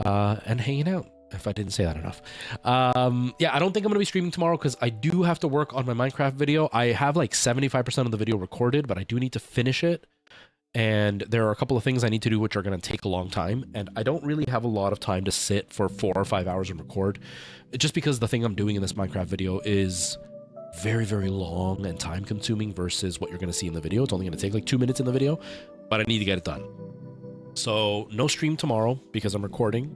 And hanging out, if I didn't say that enough. Yeah, I don't think I'm going to be streaming tomorrow because I do have to work on my Minecraft video. I have like 75% of the video recorded, but I do need to finish it. And there are a couple of things I need to do which are going to take a long time. And I don't really have a lot of time to sit for 4 or 5 hours and record. Just because the thing I'm doing in this Minecraft video is very, very long and time consuming versus what you're going to see in the video. It's only going to take like 2 minutes in the video, but I need to get it done. So no stream tomorrow because I'm recording.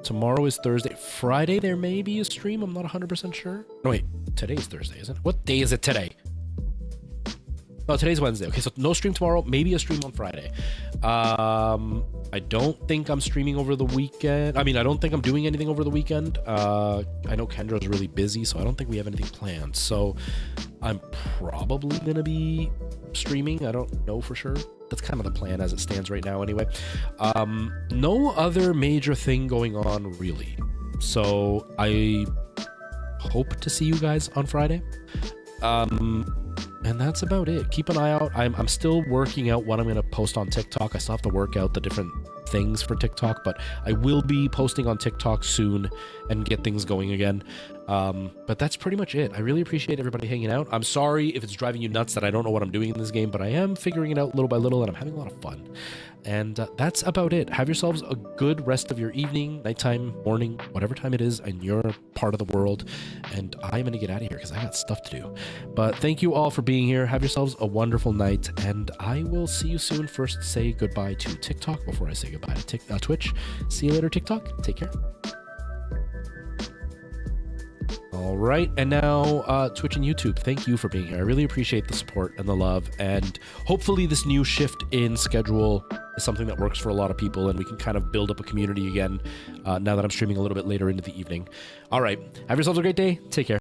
Tomorrow is Thursday. Friday there may be a stream. I'm not 100% sure. No, wait. Today's Thursday, isn't it? What day is it today? Oh, today's Wednesday. Okay, so no stream tomorrow. Maybe a stream on Friday. I don't think I'm streaming over the weekend. I mean, I don't think I'm doing anything over the weekend. I know Kendra's really busy, so I don't think we have anything planned. So I'm probably going to be streaming. I don't know for sure. That's kind of the plan as it stands right now anyway. No other major thing going on, really. So I hope to see you guys on Friday. And that's about it. Keep an eye out. I'm still working out what I'm going to post on TikTok. I still have to work out the different things for TikTok, but I will be posting on TikTok soon and get things going again. But that's pretty much it. I really appreciate everybody hanging out. I'm sorry if it's driving you nuts that I don't know what I'm doing in this game, but I am figuring it out little by little, and I'm having a lot of fun. And that's about it. Have yourselves a good rest of your evening, nighttime, morning, whatever time it is in your part of the world. And I'm going to get out of here because I got stuff to do. But thank you all for being here. Have yourselves a wonderful night. And I will see you soon. First, say goodbye to TikTok before I say goodbye to Twitch. See you later, TikTok. Take care. All right, and now Twitch and YouTube, thank you for being here. I really appreciate the support and the love, and hopefully this new shift in schedule is something that works for a lot of people, and we can kind of build up a community again now that I'm streaming a little bit later into the evening. All right, have yourselves a great day. Take care.